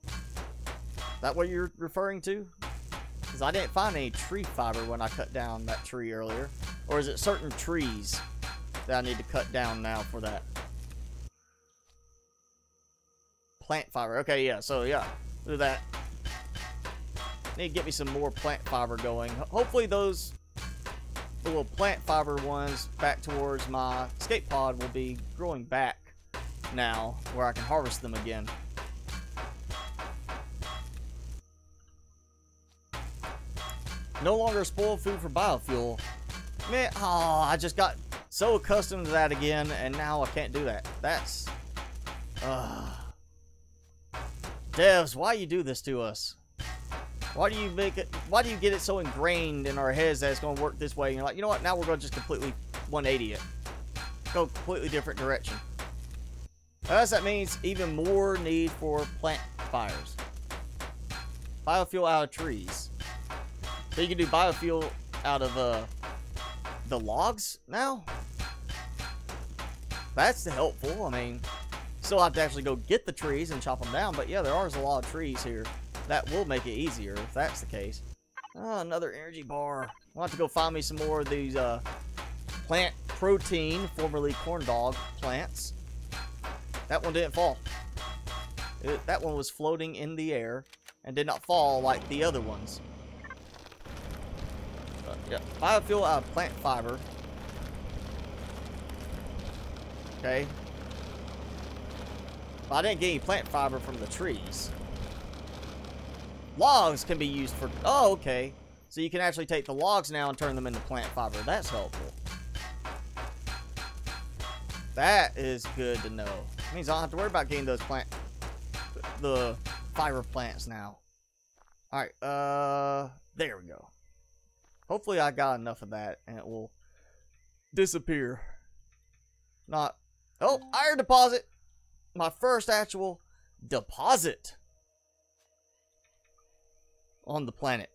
Is that what you're referring to? Because I didn't find any tree fiber when I cut down that tree earlier. Or is it certain trees that I need to cut down now for that? Plant fiber. Okay, yeah. So, yeah. Do that. Need to get me some more plant fiber going. Hopefully those little plant fiber ones back towards my escape pod will be growing back now, where I can harvest them again. No longer spoiled food for biofuel. Man, oh, I just got so accustomed to that again, and now I can't do that. That's... Devs, why you do this to us? Why do you make it... Why do you get it so ingrained in our heads that it's going to work this way? And you're like, you know what? Now we're going to just completely 180 it. Go completely different direction. Thus, that means even more need for plant fires. Biofuel out of trees. So you can do biofuel out of the logs now? That's helpful. I mean, still have to actually go get the trees and chop them down. But yeah, there are a lot of trees here. That will make it easier if that's the case. Oh, another energy bar. I'll have to go find me some more of these plant protein, formerly corn dog plants. That one didn't fall. That one was floating in the air and did not fall like the other ones. But, yeah, biofuel out of plant fiber. Okay. But I didn't get any plant fiber from the trees. Logs can be used for... Oh, okay. So you can actually take the logs now and turn them into plant fiber. That's helpful. That is good to know. Means I don't have to worry about getting those the fiber plants now. Alright, there we go. Hopefully I got enough of that and it will disappear. Not... Oh, iron deposit! My first actual deposit on the planet.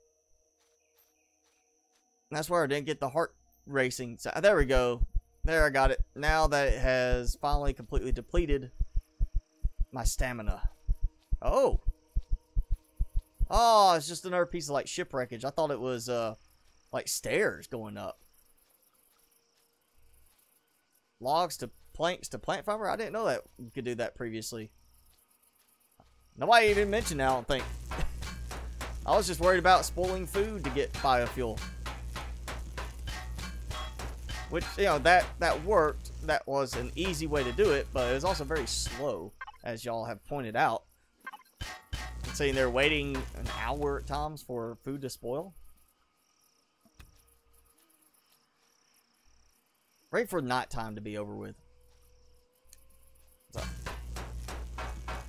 And that's where I didn't get the heart racing. So, there we go. There, I got it. Now that it has finally completely depleted my stamina. Oh. Oh, it's just another piece of, like, shipwreckage. I thought it was, like, stairs going up. Logs to planks to plant fiber? I didn't know that you could do that previously. Nobody even mentioned that, I don't think. I was just worried about spoiling food to get biofuel. Which, you know, that worked. That was an easy way to do it, but it was also very slow, as y'all have pointed out. Saying they're waiting an hour at times for food to spoil. Ready for nighttime to be over with. So,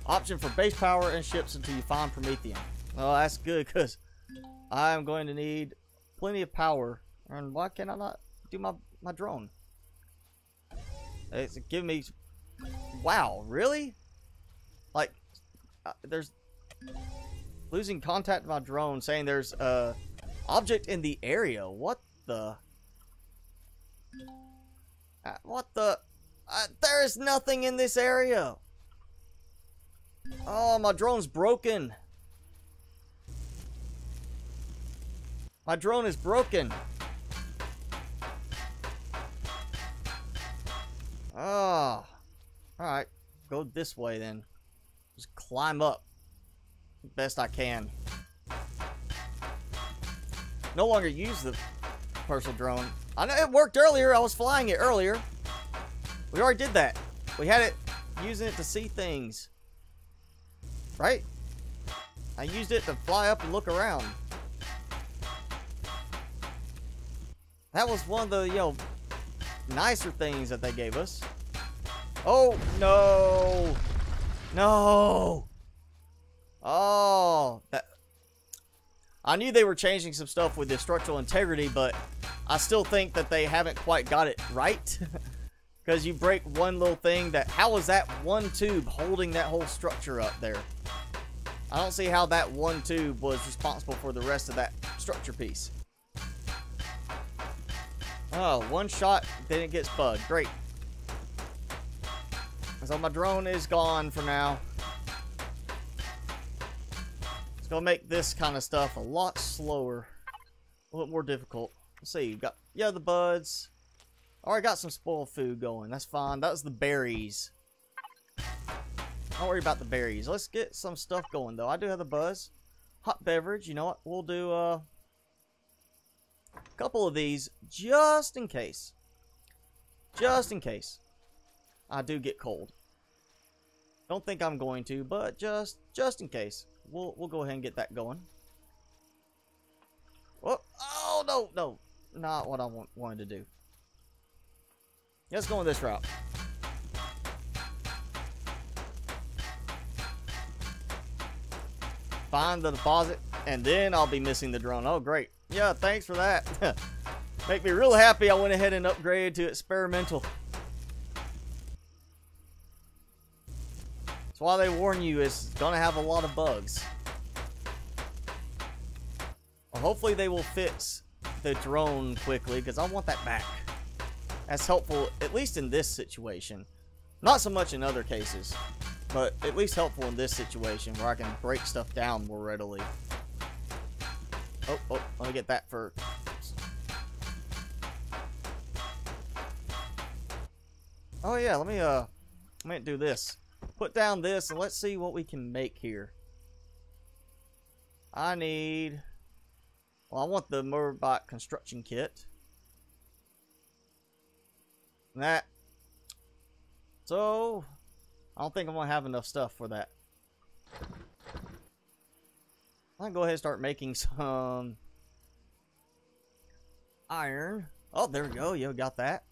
option for base power and ships until you find Promethean. Oh, that's good, because I'm going to need plenty of power. And why can I not do my drone? It's giving me... Wow, really? Like, there's... Losing contact with my drone, saying there's a object in the area. What the... What the... There is nothing in this area. Oh, my drone's broken. My drone is broken. Oh. Alright. Go this way then. Just climb up. Best I can. No longer use the personal drone. I know it worked earlier. I was flying it earlier. We already did that. We had it using it to see things. Right? I used it to fly up and look around. That was one of the, you know, nicer things that they gave us. Oh, no. No. Oh. I knew they were changing some stuff with the structural integrity, but I still think that they haven't quite got it right. Because you break one little thing how is that one tube holding that whole structure up there? I don't see how that one tube was responsible for the rest of that structure piece. Oh, one shot, then it gets bugged. Great. So my drone is gone for now. It's gonna make this kind of stuff a lot slower, a little more difficult. Let's see, you got the buds. Already got some spoiled food going. That's fine. That was the berries. Don't worry about the berries. Let's get some stuff going though. I do have the buzz. Hot beverage. You know what? We'll do a couple of these just in case. Just in case I do get cold. Don't think I'm going to, but just in case. We'll go ahead and get that going. Oh no. Not what I wanted to do. Let's go on this route. Find the deposit, and then I'll be missing the drone. Oh, great. Yeah, thanks for that. Make me real happy I went ahead and upgraded to experimental. That's why they warn you it's gonna have a lot of bugs. Well, hopefully they will fix the drone quickly, because I want that back. That's helpful, at least in this situation. Not so much in other cases, but at least helpful in this situation where I can break stuff down more readily. Oh, let me get that first. Oh yeah, let me do this. Put down this and let's see what we can make here. I want the Murbot construction kit. That. So, I don't think I'm going to have enough stuff for that. I'll go ahead and start making some iron. Oh, there we go. You got that.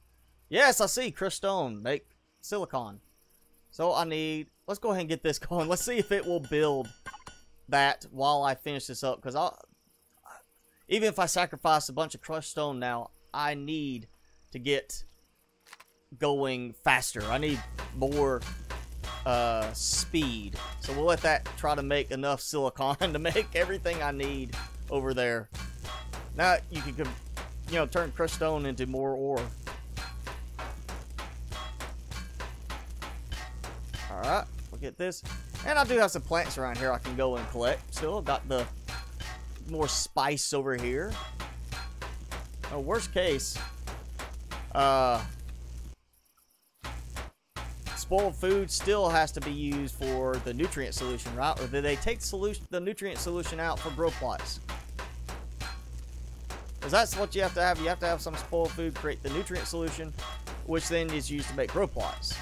Yes, I see. Crushed stone. Make silicon. So, let's go ahead and get this going. Let's see if it will build that while I finish this up. Because even if I sacrifice a bunch of crushed stone now, I need to get going faster. I need more speed. So we'll let that try to make enough silicon to make everything I need over there. Now you can, turn crushed stone into more ore. Alright, we'll get this. And I do have some plants around here I can go and collect. Still got the more spice over here. Oh, worst case, spoiled food still has to be used for the nutrient solution, right? Or do they take the nutrient solution out for grow plots? Because that's what you have to have. You have to have some spoiled food create the nutrient solution, which then is used to make grow plots.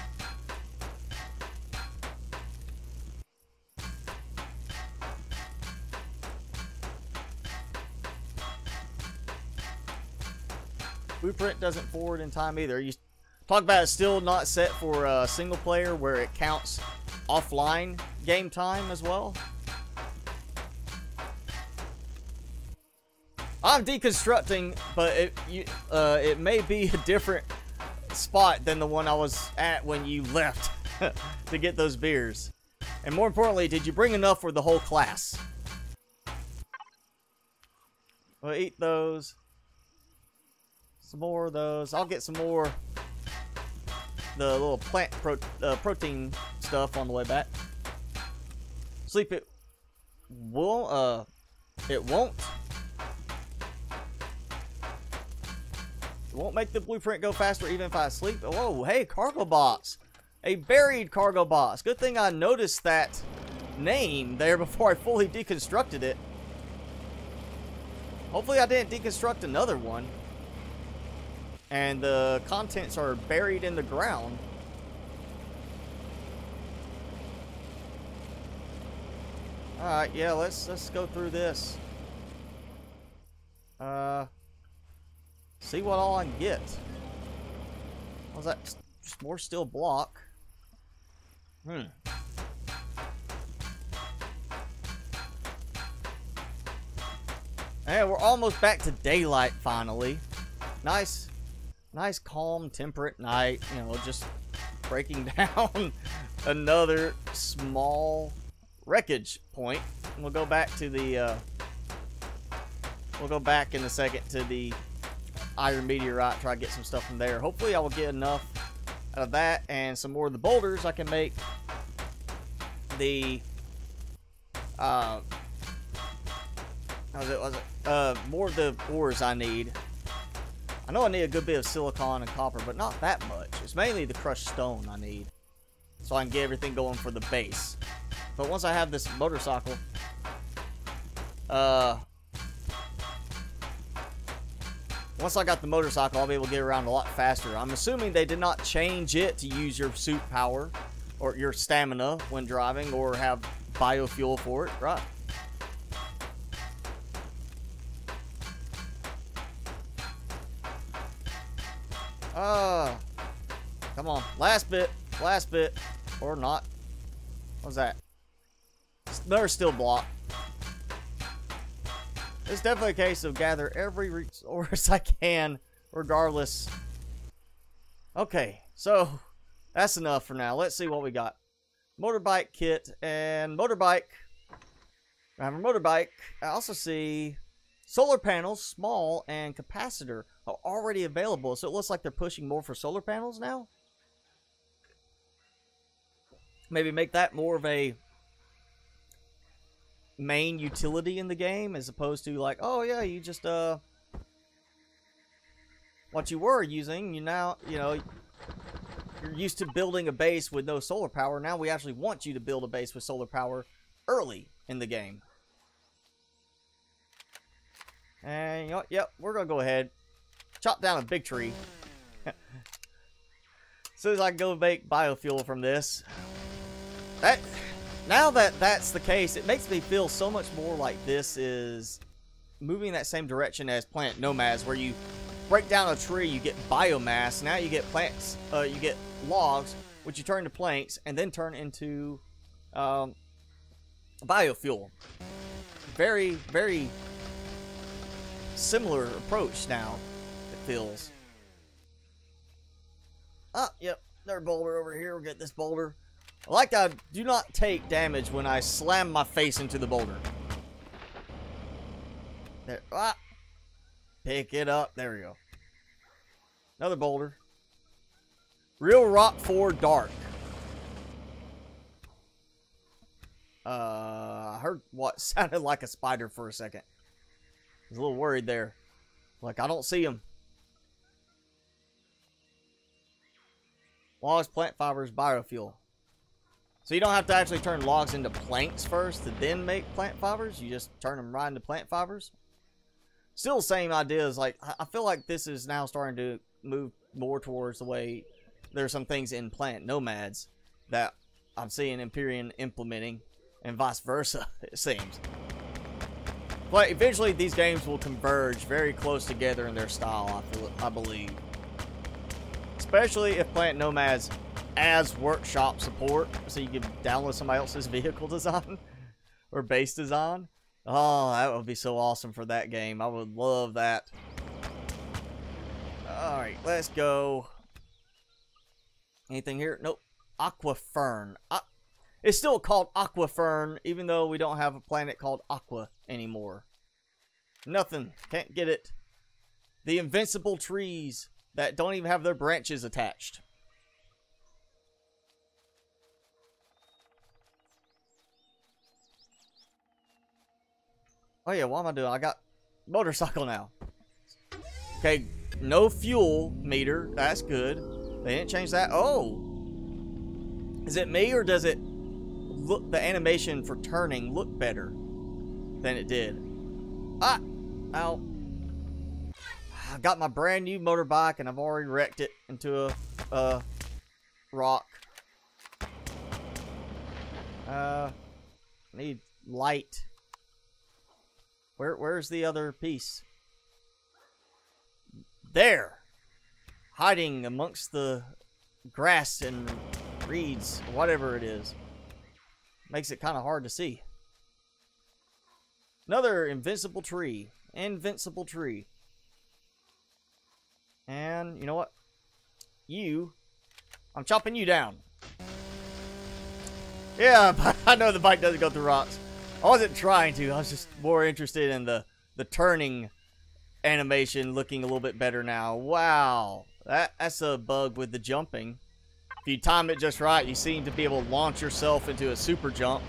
Blueprint doesn't forward in time either. You talk about it still not set for a single player where it counts offline game time as well. I'm deconstructing, but it may be a different spot than the one I was at when you left to get those beers. And more importantly, did you bring enough for the whole class? We'll eat those. Some more of those. I'll get some more the little plant protein stuff on the way back. Sleep it will it won't make the blueprint go faster even if I sleep. Whoa, hey, cargo box. A buried cargo box. Good thing I noticed that name there before I fully deconstructed it. Hopefully I didn't deconstruct another one. And the contents are buried in the ground. Alright, yeah, let's go through this. See what all I can get. What was that? Just more steel block. And we're almost back to daylight finally. Nice, calm, temperate night. You know, just breaking down another small wreckage point. And we'll go back to the. We'll go back in a second to the iron meteorite. Try to get some stuff from there. Hopefully, I will get enough out of that and some more of the boulders. I can make the. More of the ores I need. I know I need a good bit of silicon and copper, but not that much. It's mainly the crushed stone I need, so I can get everything going for the base. But once I have this motorcycle, once I got the motorcycle, I'll be able to get around a lot faster. I'm assuming they did not change it to use your suit power or your stamina when driving, or have biofuel for it, right? Come on, last bit, or not. What's that? Another steel block. It's definitely a case of gather every resource I can, regardless. Okay, so that's enough for now. Let's see what we got. Motorbike kit and motorbike. I have a motorbike. I also see solar panels, small, and capacitor are already available. So it looks like they're pushing more for solar panels now. Maybe make that more of a main utility in the game, as opposed to like, oh yeah, you just what you were using, you know, you're used to building a base with no solar power. Now we actually want you to build a base with solar power early in the game. And you know, yep, we're gonna go ahead, chop down a big tree. As soon as I can go make biofuel from this. Now that that's the case, it makes me feel so much more like this is moving that same direction as Plant Nomads, where you break down a tree, you get biomass. Now you get plants, you get logs, which you turn into planks, and then turn into biofuel. Very, very similar approach now, it feels. Ah, yep, another boulder over here. We'll get this boulder. Like I do not take damage when I slam my face into the boulder. There, ah, pick it up. There we go. Another boulder. Real rock 4 dark. I heard what sounded like a spider for a second. I was a little worried there. Like, I don't see him. Logs, plant fibers, biofuel. So you don't have to actually turn logs into planks first to then make plant fibers. You just turn them right into plant fibers. Still the same ideas. Like, I feel like this is now starting to move more towards the way there's some things in Plant Nomads that I'm seeing Empyrion implementing, and vice versa, it seems. But eventually these games will converge very close together in their style, I believe. Especially if Plant Nomads as workshop support, so you can download somebody else's vehicle design or base design. Oh, that would be so awesome for that game. I would love that. Alright, let's go. Anything here? Nope. Aquafern. It's still called Aquafern, even though we don't have a planet called Aqua anymore. Nothing. Can't get it. The invincible trees that don't even have their branches attached. Oh yeah, what am I doing? I got motorcycle now. Okay, no fuel meter. That's good. They didn't change that. Oh. Is it me or does it look, the animation for turning look better than it did? Ah! Ow. I got my brand new motorbike and I've already wrecked it into a rock. Need light. Where's the other piece? There! Hiding amongst the grass and reeds, or whatever it is. Makes it kind of hard to see. Another invincible tree. Invincible tree. And, you know what? I'm chopping you down. Yeah, I know the bike doesn't go through rocks. I wasn't trying to. I was just more interested in the turning animation looking a little bit better now. Wow. That's a bug with the jumping. If you time it just right, you seem to be able to launch yourself into a super jump.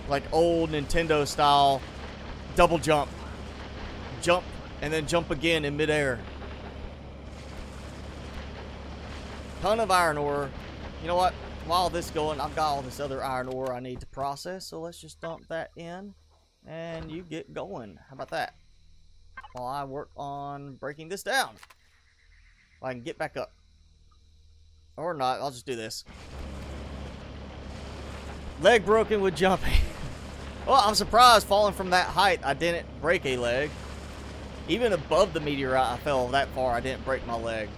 Like old Nintendo style double jump. Jump and then jump again in midair. Ton of iron ore. You know what? While this is going, I've got all this other iron ore I need to process, so let's just dump that in and you get going. How about that? While I work on breaking this down. If I can get back up. Or not, I'll just do this. Leg broken with jumping. Well, I'm surprised falling from that height I didn't break a leg. Even above the meteorite I fell that far, I didn't break my leg.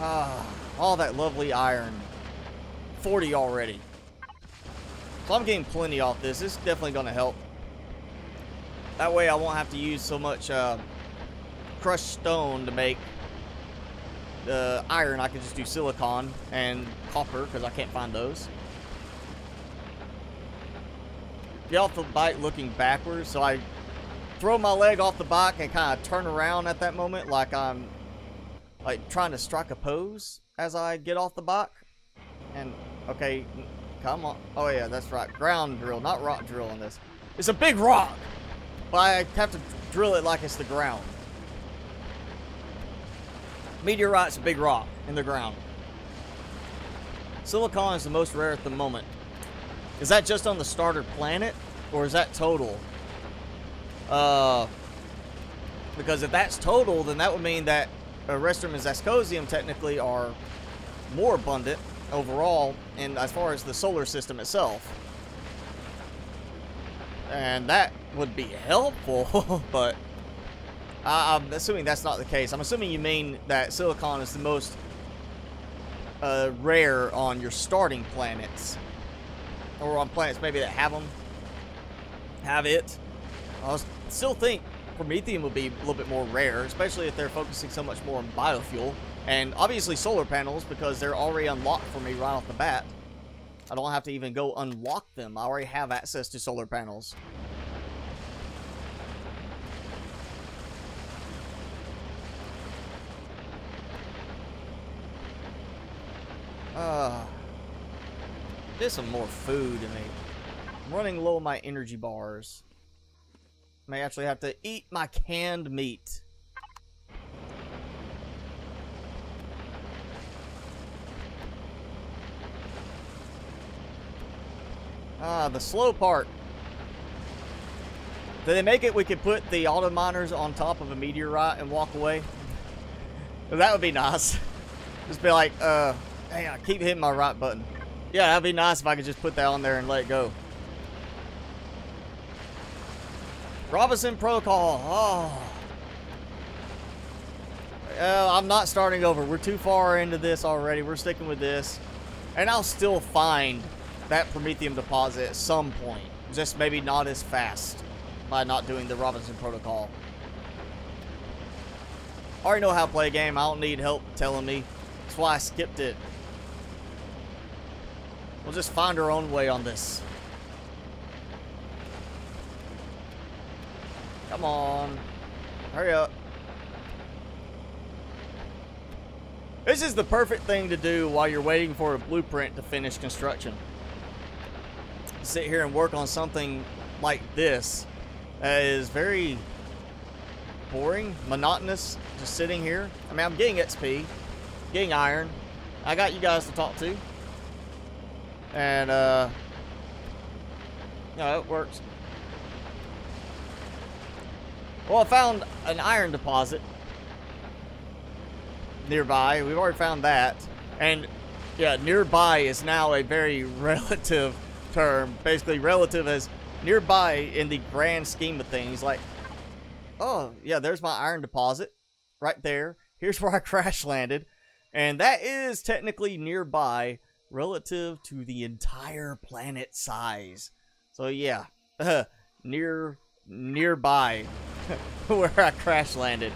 Ah, all that lovely iron. 40 already. So I'm getting plenty off this. This is definitely going to help. That way I won't have to use so much crushed stone to make the iron. I can just do silicon and copper because I can't find those. Get off the bike looking backwards. So I throw my leg off the bike and kind of turn around at that moment like I'm like trying to strike a pose as I get off the bike. And okay, come on. Oh yeah, that's right. Ground drill, not rock drill on this. It's a big rock, but I have to drill it like it's the ground. Meteorite's a big rock in the ground. Silicon is the most rare at the moment. Is that just on the starter planet, or is that total? Because if that's total, then that would mean that Restrum and Zascosium technically are more abundant overall, and as far as the solar system itself. And that would be helpful, but I'm assuming that's not the case. I'm assuming you mean that silicon is the most rare on your starting planets, or on planets maybe that have it. I still think Promethium would be a little bit more rare, especially if they're focusing so much more on biofuel. And obviously solar panels, because they're already unlocked for me right off the bat. I don't have to even go unlock them. I already have access to solar panels. There's some more food in me. I'm running low on my energy bars. May actually have to eat my canned meat. The slow part. Did they make it we could put the auto miners on top of a meteorite and walk away? That would be nice. Just be like, hey, I keep hitting my right button. Yeah, that'd be nice if I could just put that on there and let it go. Robinson Protocol. Oh. I'm not starting over. We're too far into this already. We're sticking with this. And I'll still find that Promethium deposit at some point. Just maybe not as fast by not doing the Robinson Protocol. I already know how to play a game. I don't need help telling me. That's why I skipped it. We'll just find our own way on this. Come on. Hurry up. This is the perfect thing to do while you're waiting for a blueprint to finish construction. sit here and work on something like this is very boring, monotonous, just sitting here. I mean, I'm getting XP, getting iron. I got you guys to talk to. And, it works. Well, I found an iron deposit nearby. We've already found that. And, yeah, nearby is now a very relative term. Basically, relative as nearby in the grand scheme of things. Like, oh, yeah, there's my iron deposit right there. Here's where I crash landed. And that is technically nearby relative to the entire planet size. So, yeah, nearby where I crash landed.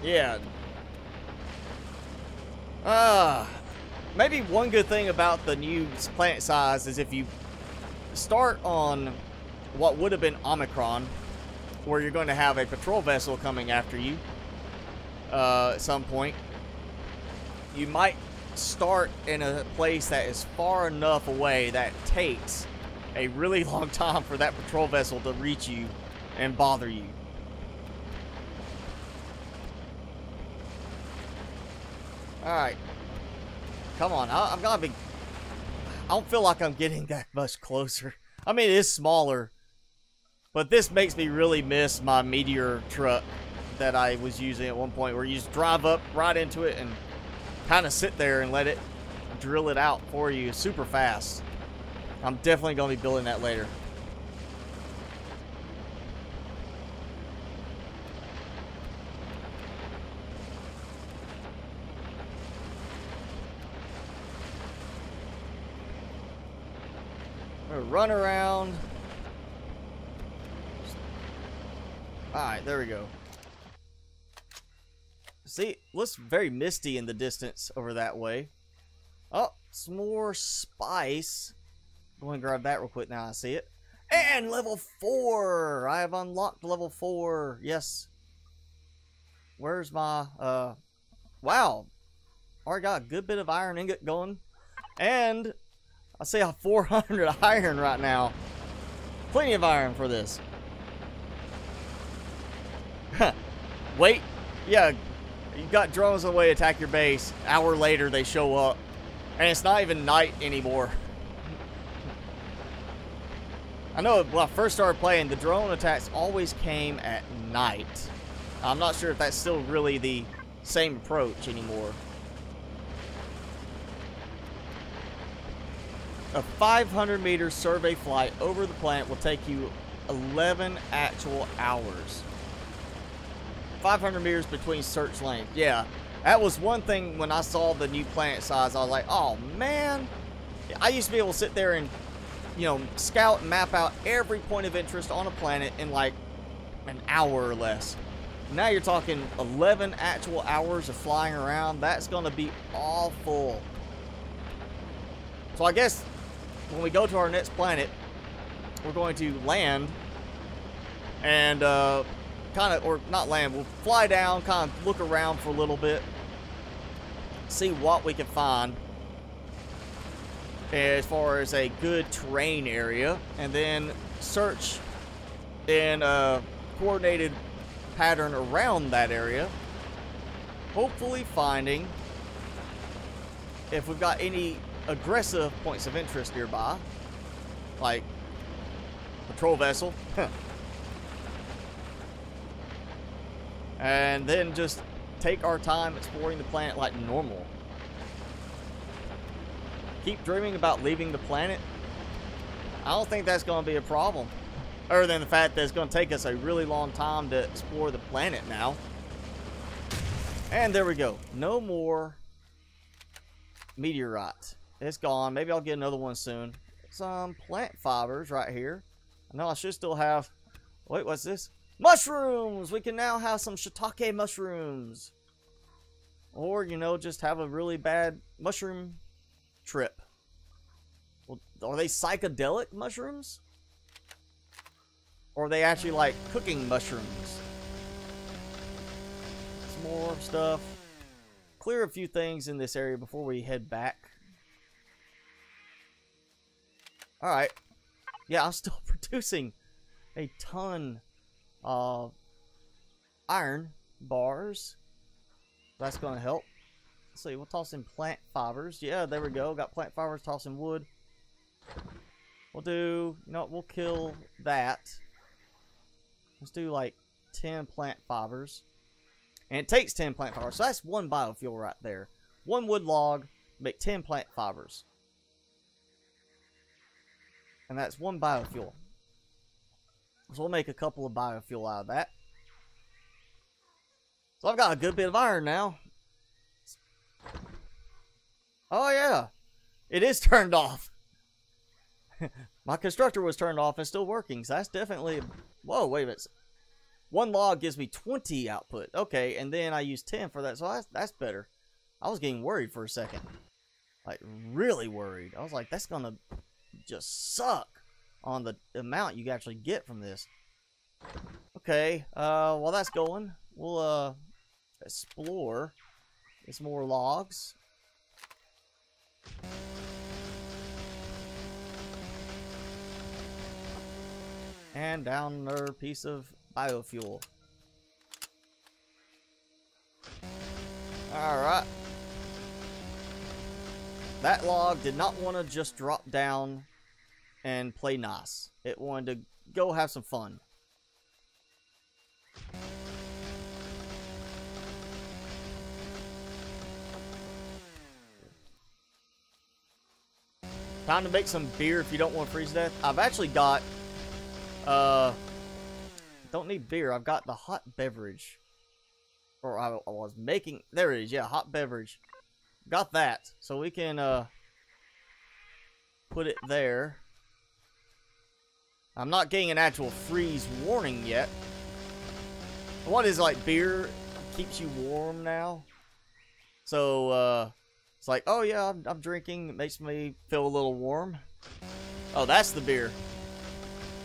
Yeah. Maybe one good thing about the new planet size is if you start on what would have been Omicron, where you're going to have a patrol vessel coming after you at some point, you might start in a place that is far enough away that it takes a really long time for that patrol vessel to reach you and bother you. Alright. Come on. I'm gonna be... I don't feel like I'm getting that much closer. I mean, it is smaller. But this makes me really miss my meteor truck that I was using at one point, where you just drive up right into it and kind of sit there and let it drill it out for you super fast. I'm definitely going to be building that later. I'm gonna run around. Alright, there we go. See, it looks very misty in the distance over that way. Oh, some more spice. Go and grab that real quick now I see it. And level 4! I have unlocked level 4. Yes. Where's my, wow. Already got a good bit of iron ingot going. And I see I have 400 iron right now. Plenty of iron for this. Wait. Yeah. You got drones on the way to attack your base. An hour later, they show up. And it's not even night anymore. I know when I first started playing, the drone attacks always came at night. I'm not sure if that's still really the same approach anymore. A 500-meter survey flight over the planet will take you 11 actual hours. 500 meters between search lanes. Yeah, that was one thing when I saw the new planet size. I was like, oh man. I used to be able to sit there and, you know, scout and map out every point of interest on a planet in like an hour or less. Now you're talking 11 actual hours of flying around. That's going to be awful. So I guess when we go to our next planet, we're going to land and kind of, or not land, we'll fly down, kind of look around for a little bit, see what we can find as far as a good terrain area, and then search in a coordinated pattern around that area, hopefully finding if we've got any aggressive points of interest nearby, like patrol vessel. And then just take our time exploring the planet like normal. Keep dreaming about leaving the planet. I don't think that's going to be a problem. Other than the fact that it's going to take us a really long time to explore the planet now. And there we go. No more meteorite. It's gone. Maybe I'll get another one soon. Some plant fibers right here. I know I should still have... Wait, what's this? Mushrooms! We can now have some shiitake mushrooms. Or, you know, just have a really bad mushroom trip. Well, are they psychedelic mushrooms? Or are they actually like cooking mushrooms? Some more stuff. clear a few things in this area before we head back. Alright. Yeah, I'm still producing a ton of iron bars. That's going to help. Let's see, we'll toss in plant fibers. Yeah, there we go. Got plant fibers, toss in wood. We'll do, you know, we'll kill that. Let's do like 10 plant fibers. And it takes 10 plant fibers. So that's one biofuel right there. One wood log, make 10 plant fibers. And that's one biofuel. So we'll make a couple of biofuel out of that. So I've got a good bit of iron now. Oh yeah. It is turned off. My constructor was turned off and still working. So that's definitely... Whoa, wait a minute. One log gives me 20 output. Okay, and then I use 10 for that. So that's better. I was getting worried for a second. Like, really worried. I was like, that's going to just suck on the amount you actually get from this. Okay, while that's going, we'll explore. Get some more logs. And down another piece of biofuel. Alright. That log did not want to just drop down and play nice. It wanted to go have some fun. Time to make some beer if you don't want to freeze to death. I've actually got don't need beer. I've got the hot beverage. Or I was making, there it is, yeah, hot beverage. Got that. So we can put it there. I'm not getting an actual freeze warning yet. What is like beer keeps you warm now? So it's like, oh yeah, I'm drinking, it makes me feel a little warm. Oh, that's the beer.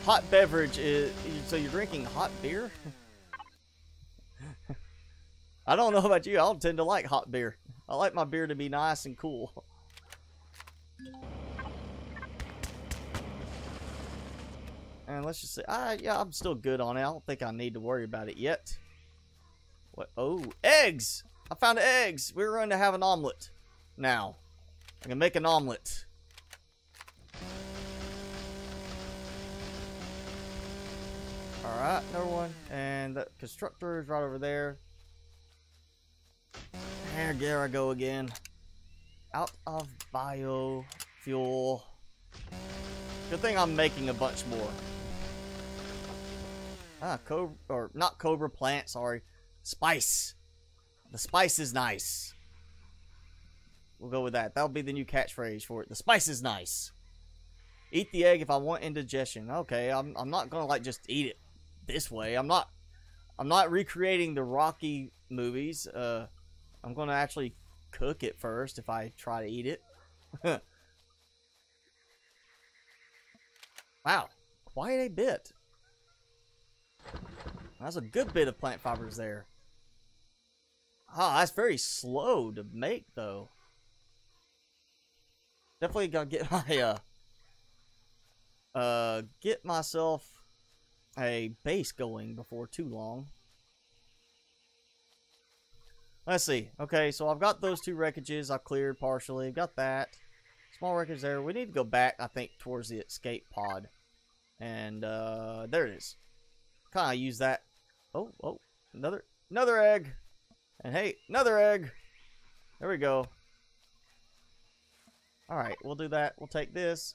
Hot beverage is, so you're drinking hot beer? I don't know about you, I don't tend to like hot beer. I like my beer to be nice and cool. And let's just say, yeah, I'm still good on it. I don't think I need to worry about it yet. What? Oh, eggs! I found eggs! We're going to have an omelet now. I can make an omelet. Alright, another one. And the constructor is right over there. And there I go again. Out of biofuel. Good thing I'm making a bunch more. Cobra, or not cobra plant, sorry. Spice. The spice is nice. We'll go with that. That'll be the new catchphrase for it. The spice is nice. Eat the egg if I want indigestion. Okay, I'm not gonna like just eat it this way. I'm not recreating the Rocky movies. I'm gonna actually cook it first if I try to eat it. Wow, quite a bit. That's a good bit of plant fibers there. Ah, that's very slow to make though. Definitely gotta get my get myself a base going before too long. Let's see. Okay, so I've got those two wreckages I cleared partially. Got that. Small wreckage there. We need to go back, I think, towards the escape pod. And there it is. Kind of use that. Oh, another egg. And hey, another egg. There we go. Alright, we'll do that. We'll take this.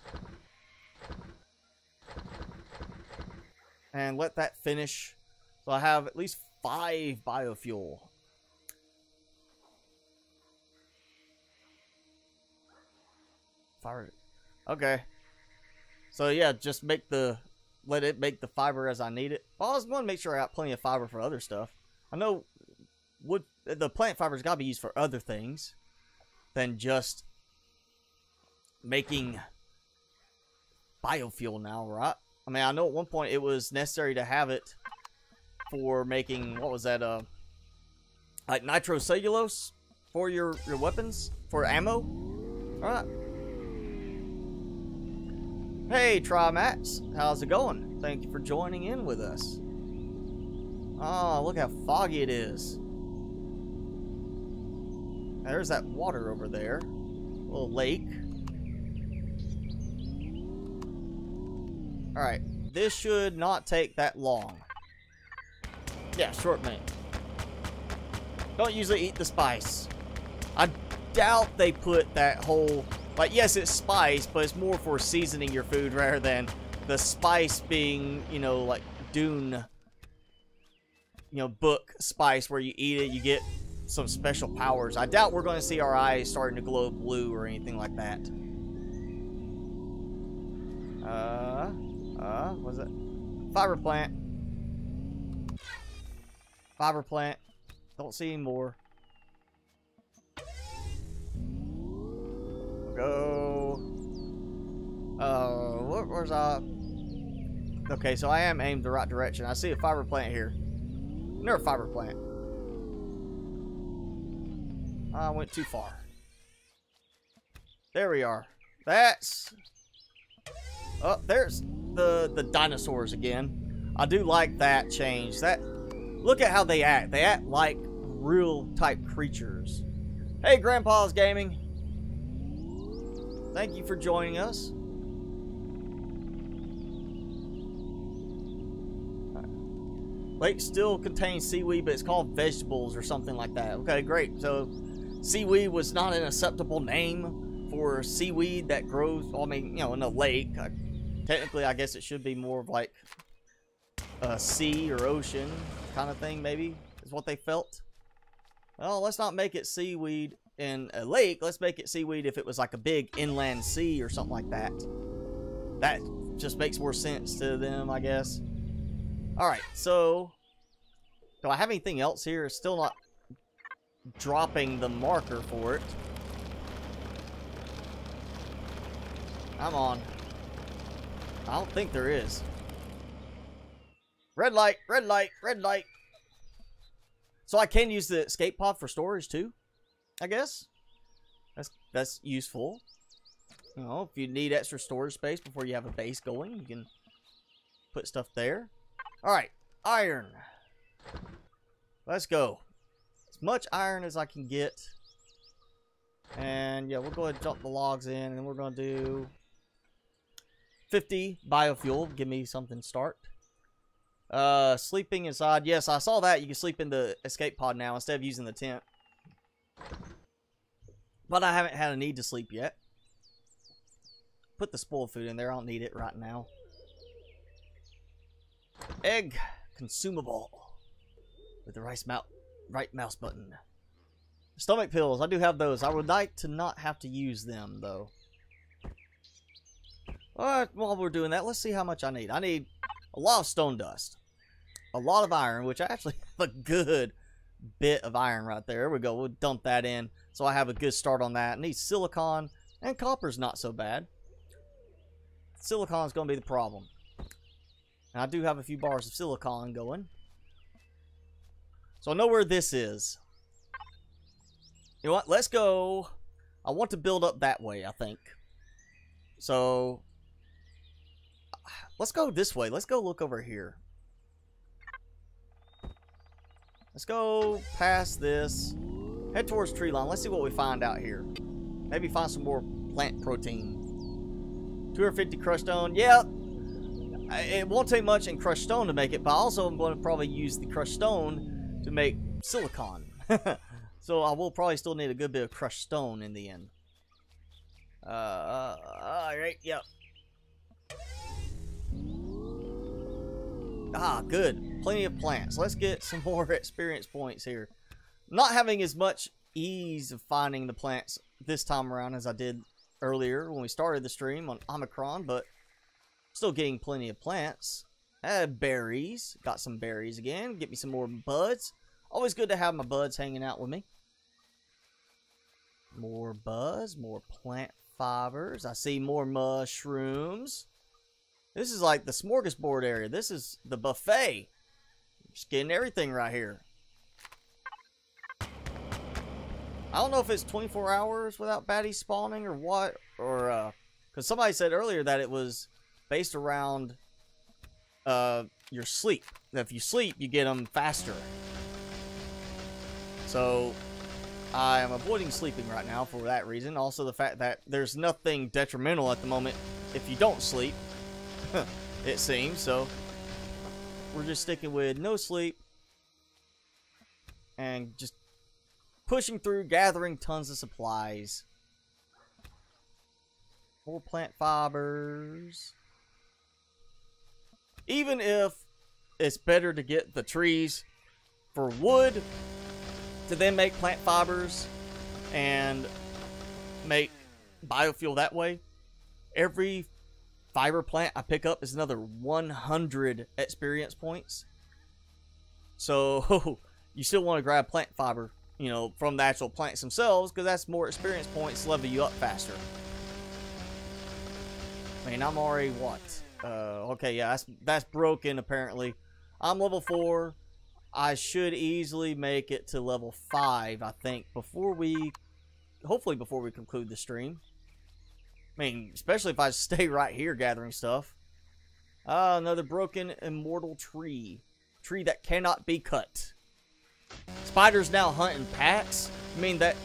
And let that finish. So I have at least 5 biofuel. Fire. Okay. So yeah, just make the, let it make the fiber as I need it. Well, I was going to make sure I got plenty of fiber for other stuff. I know wood, the plant fiber's got to be used for other things than just making biofuel now, right? I mean, I know at one point it was necessary to have it for making, what was that, like nitrocellulose? for your weapons? For ammo? Alright. Hey, Trimats. How's it going? Thank you for joining in with us. Oh, look how foggy it is. There's that water over there. A little lake. Alright. This should not take that long. Yeah, short minute. Don't usually eat the spice. I doubt they put that whole... Like, yes, it's spice, but it's more for seasoning your food rather than the spice being, you know, like Dune, you know, book spice where you eat it, you get some special powers. I doubt we're going to see our eyes starting to glow blue or anything like that. Was it? Fiber plant. Fiber plant. Don't see any more. Go. Where's okay, so I am aimed the right direction. I see a fiber plant here. Another fiber plant. I went too far. There we are. That's... Oh, there's the dinosaurs again. I do like that change. That... Look at how they act. They act like real type creatures. Hey, Grandpa's Gaming. Thank you for joining us. Lake still contains seaweed, but it's called vegetables or something like that. Okay, great. So, seaweed was not an acceptable name for seaweed that grows, I mean, you know, in a lake. Technically, I guess it should be more of like a sea or ocean kind of thing, maybe, is what they felt. Well, let's not make it seaweed in a lake. Let's make it seaweed if it was like a big inland sea or something like that. That just makes more sense to them, I guess. Alright, so do I have anything else here? It's still not dropping the marker for it. Come on. I don't think there is. Red light, red light, red light. So I can use the escape pod for storage too, I guess. That's useful. You know, if you need extra storage space before you have a base going, you can put stuff there. Alright, iron. Let's go. As much iron as I can get. And yeah, we'll go ahead and dump the logs in, and then we're going to do 50 biofuel. Give me something to start. Sleeping inside. Yes, I saw that. You can sleep in the escape pod now instead of using the tent. But I haven't had a need to sleep yet. Put the spoiled food in there. I don't need it right now. Egg. Consumable. With the right mouse button. Stomach pills. I do have those. I would like to not have to use them, though. Alright, while we're doing that, let's see how much I need. I need a lot of stone dust. A lot of iron, which I actually have a good bit of iron right there. There we go. We'll dump that in so I have a good start on that. I need silicon, and copper's not so bad. Silicon's going to be the problem. And I do have a few bars of silicon going. So I know where this is. You know what? Let's go. I want to build up that way, I think. So let's go this way. Let's go look over here. Let's go past this. Head towards tree line. Let's see what we find out here. Maybe find some more plant protein. 250 crushed stone. Yeah. It won't take much in crushed stone to make it, but I also am going to probably use the crushed stone to make silicon. So I will probably still need a good bit of crushed stone in the end. Alright, yep. Ah, good. Plenty of plants. Let's get some more experience points here. Not having as much ease of finding the plants this time around as I did earlier when we started the stream on Omicron, but still getting plenty of plants. Berries. Got some berries again. Get me some more buds. Always good to have my buds hanging out with me. More buds. More plant fibers. I see more mushrooms. This is like the smorgasbord area. This is the buffet. Just getting everything right here. I don't know if it's 24 hours without baddies spawning or what, or because somebody said earlier that it was based around your sleep. If you sleep, you get them faster. So I am avoiding sleeping right now for that reason. Also the fact that there's nothing detrimental at the moment if you don't sleep, it seems. So we're just sticking with no sleep and just pushing through, gathering tons of supplies. More plant fibers. Even if it's better to get the trees for wood to then make plant fibers and make biofuel that way, every fiber plant I pick up is another 100 experience points. So you still want to grab plant fiber, you know, from the actual plants themselves, because that's more experience points to level you up faster. I mean, I'm already what? Okay, yeah, that's broken apparently. I'm level 4. I should easily make it to level 5, I think, hopefully before we conclude the stream. I mean, especially if I stay right here gathering stuff. Another broken immortal tree. Tree that cannot be cut. Spiders now hunt in packs. I mean, that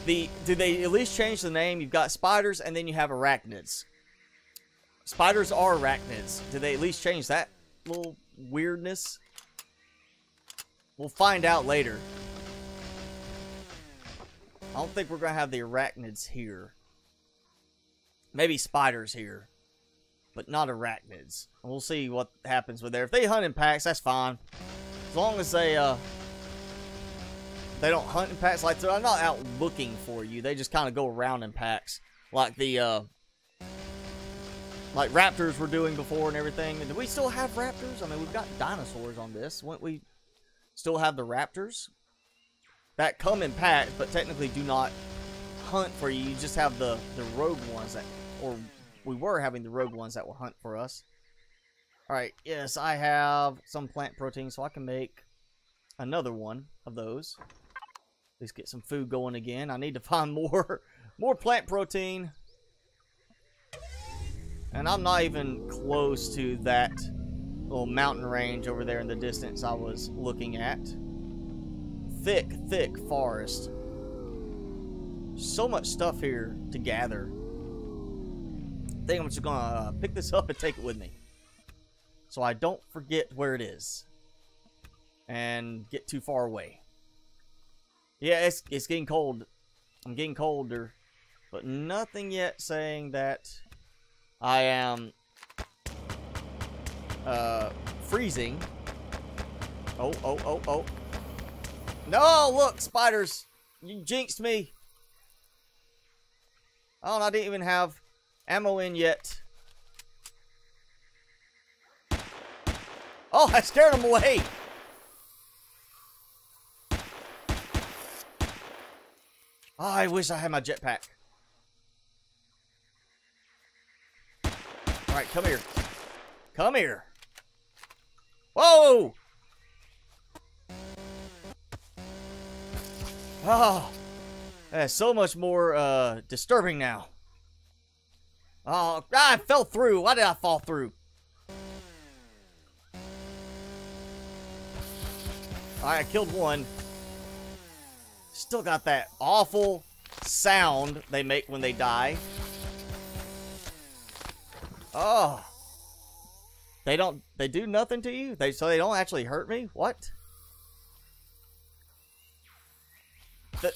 do they at least change the name? You've got spiders and then you have arachnids. Spiders are arachnids. Did they at least change that little weirdness? We'll find out later. I don't think we're going to have the arachnids here. Maybe spiders here, but not arachnids. We'll see what happens with there. If they hunt in packs, that's fine. As long as they don't hunt in packs. Like, they're not out looking for you. They just kind of go around in packs. Like the like raptors were doing before and everything. Do we still have raptors? I mean, we've got dinosaurs on this. Wouldn't we still have the raptors that come in packs, but technically do not hunt for you? You just have the rogue ones that, or we were having the rogue ones that will hunt for us. Alright, yes, I have some plant protein, so I can make another one of those. At least get some food going again. I need to find more plant protein. And I'm not even close to that little mountain range over there in the distance I was looking at. Thick, thick forest. So much stuff here to gather. I think I'm just gonna pick this up and take it with me, so I don't forget where it is and get too far away. Yeah, it's getting cold. I'm getting colder, but nothing yet saying that I am freezing. Oh. No, look, spiders. You jinxed me. Oh, and I didn't even have ammo in yet. Oh, I scared them away. Oh, I wish I had my jetpack. Alright, come here. Come here. Whoa! Oh, that's so much more disturbing now. Oh, I fell through. Why did I fall through? Alright, I killed one. Still got that awful sound they make when they die. Oh. They do nothing to you? So they don't actually hurt me? What?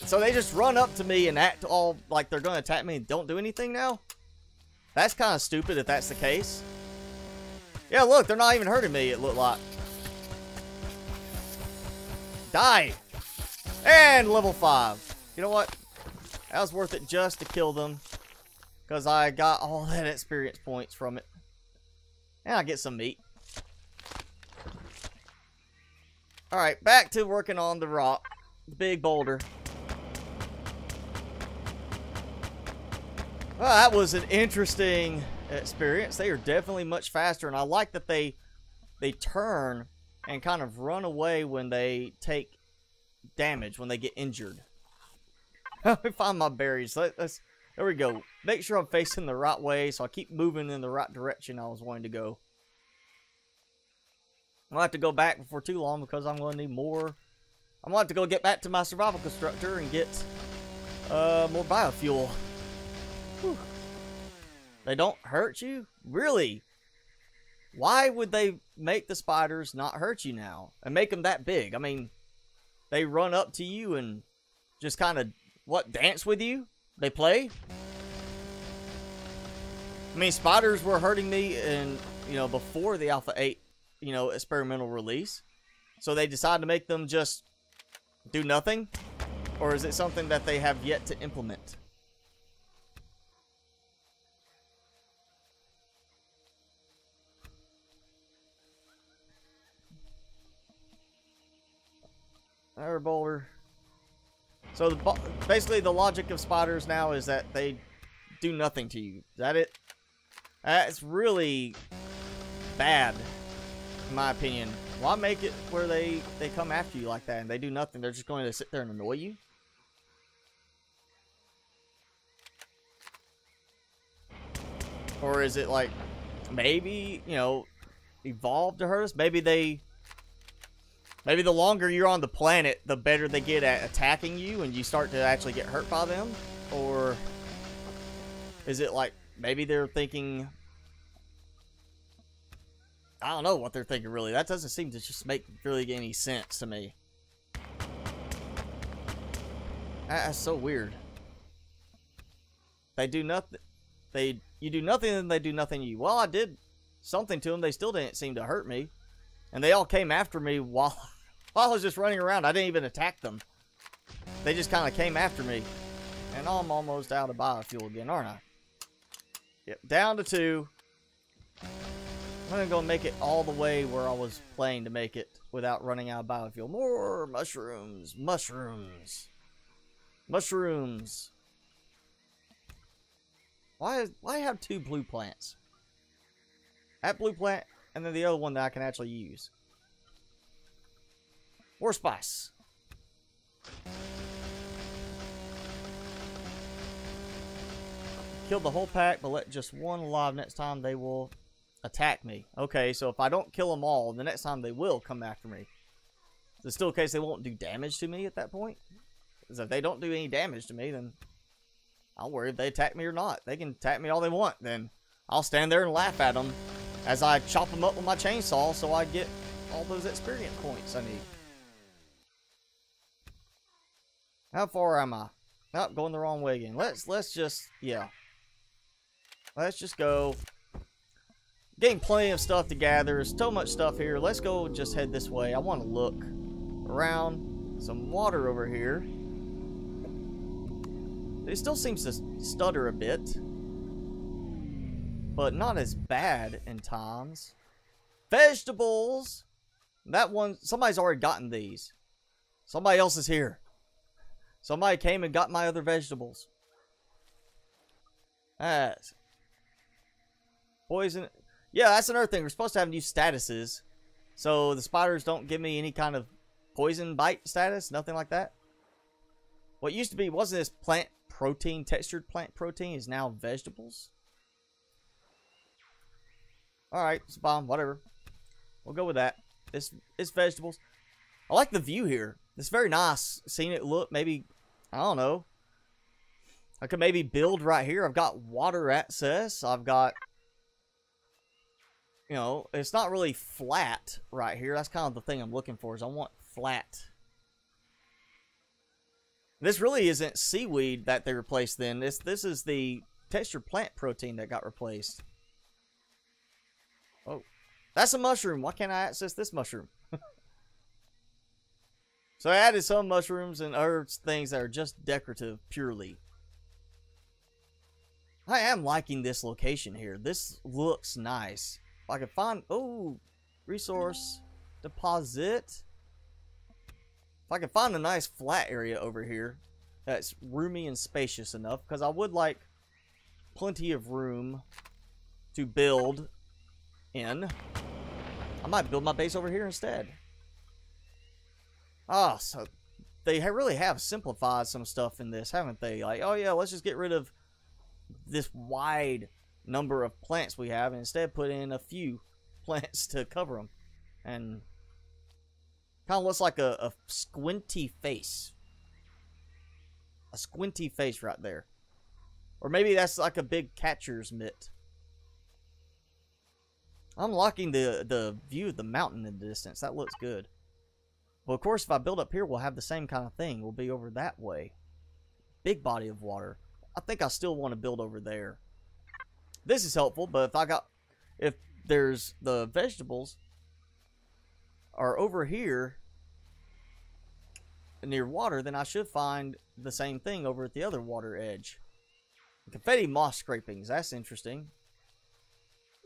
So they just run up to me and act all like they're going to attack me and don't do anything now? That's kind of stupid if that's the case. Yeah, look, they're not even hurting me, it looked like. Die! And level 5. You know what? That was worth it just to kill them, because I got all that experience points from it. And I get some meat. Alright, back to working on the rock. The big boulder. Well, that was an interesting experience. They are definitely much faster, and I like that they turn and kind of run away when they take damage, when they get injured. Let me find my berries. Let's. There we go. Make sure I'm facing the right way, so I keep moving in the right direction I was wanting to go. I'll have to go back before too long because I'm going to need more. I'm going to have to go get back to my survival constructor and get more biofuel. Whew. They don't hurt you? Really? Why would they make the spiders not hurt you now and make them that big? I mean, they run up to you and just kind of, what, dance with you? They play? I mean, spiders were hurting me in, before the Alpha 8, experimental release. So they decided to make them just do nothing? Or is it something that they have yet to implement? Air boulder. So basically the logic of spiders now is that they do nothing to you. Is that it? That's really bad, in my opinion. Why make it where they come after you like that and they do nothing? They're just going to sit there and annoy you? Or is it like, maybe, evolved to hurt us? Maybe the longer you're on the planet, the better they get at attacking you and you start to actually get hurt by them? Or is it like, maybe they're thinking, I don't know what they're thinking really. That doesn't seem to just make really any sense to me. That's so weird. They do nothing. You do nothing and they do nothing to you. Well, I did something to them. They still didn't seem to hurt me. And they all came after me while I was just running around. I didn't even attack them. They just kind of came after me. And I'm almost out of biofuel again, aren't I? Yep, down to 2. I'm going to go make it all the way where I was playing to make it without running out of biofuel. More mushrooms. Mushrooms. Mushrooms. Why have 2 blue plants? That blue plant and then the other one that I can actually use. More spice. Killed the whole pack, but let just one alive. Next time they will attack me. Okay, so if I don't kill them all, the next time they will come after me. Is it still the case they won't do damage to me at that point? Because if they don't do any damage to me, then I'll worry if they attack me or not. They can attack me all they want, then I'll stand there and laugh at them as I chop them up with my chainsaw so I get all those experience points I need. How far am I? Nope, going the wrong way again. Let's just, yeah. Let's just go. Getting plenty of stuff to gather. There's so much stuff here. Let's go just head this way. I want to look around. Some water over here. It still seems to stutter a bit. But not as bad in times. Vegetables! That one, somebody's already gotten these. Somebody else is here. Somebody came and got my other vegetables. That's poison. Yeah, that's another thing. We're supposed to have new statuses. So the spiders don't give me any kind of poison bite status. Nothing like that. What used to be, wasn't this plant protein, textured plant protein, is now vegetables. Alright, it's bomb, whatever. We'll go with that. It's vegetables. I like the view here. It's very nice. Seeing it look, maybe, I don't know. I could maybe build right here. I've got water access. I've got, it's not really flat right here. That's kind of the thing I'm looking for, is I want flat. This really isn't seaweed that they replaced then. This is the textured plant protein that got replaced. Oh, that's a mushroom. Why can't I access this mushroom? So I added some mushrooms and other things that are just decorative purely. I am liking this location here. This looks nice. If I can find, oh, resource deposit. If I can find a nice flat area over here that's roomy and spacious enough, because I would like plenty of room to build in. I might build my base over here instead. Ah, so really have simplified some stuff in this, haven't they? Like, oh yeah, let's just get rid of this wide number of plants we have and instead put in a few plants to cover them. And kind of looks like a squinty face. A squinty face right there. Or maybe that's like a big catcher's mitt. I'm liking the view of the mountain in the distance. That looks good. Well, of course, if I build up here, we'll have the same kind of thing. We'll be over that way. Big body of water. I think I still want to build over there. This is helpful, but if there's the vegetables are over here near water, then I should find the same thing over at the other water edge. Confetti moss scrapings. That's interesting.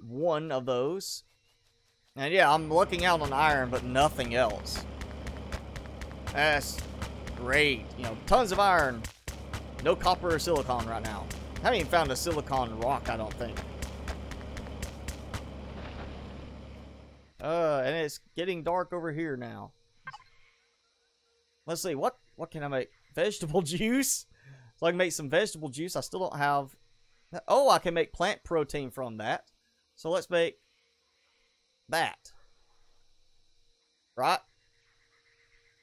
One of those. And yeah, I'm looking out on iron, but nothing else. That's great. You know, tons of iron. No copper or silicon right now. Haven't even found a silicon rock, I don't think. And it's getting dark over here now. Let's see, what can I make? Vegetable juice? So I can make some vegetable juice. I still don't have... Oh, I can make plant protein from that. So let's make that. Right?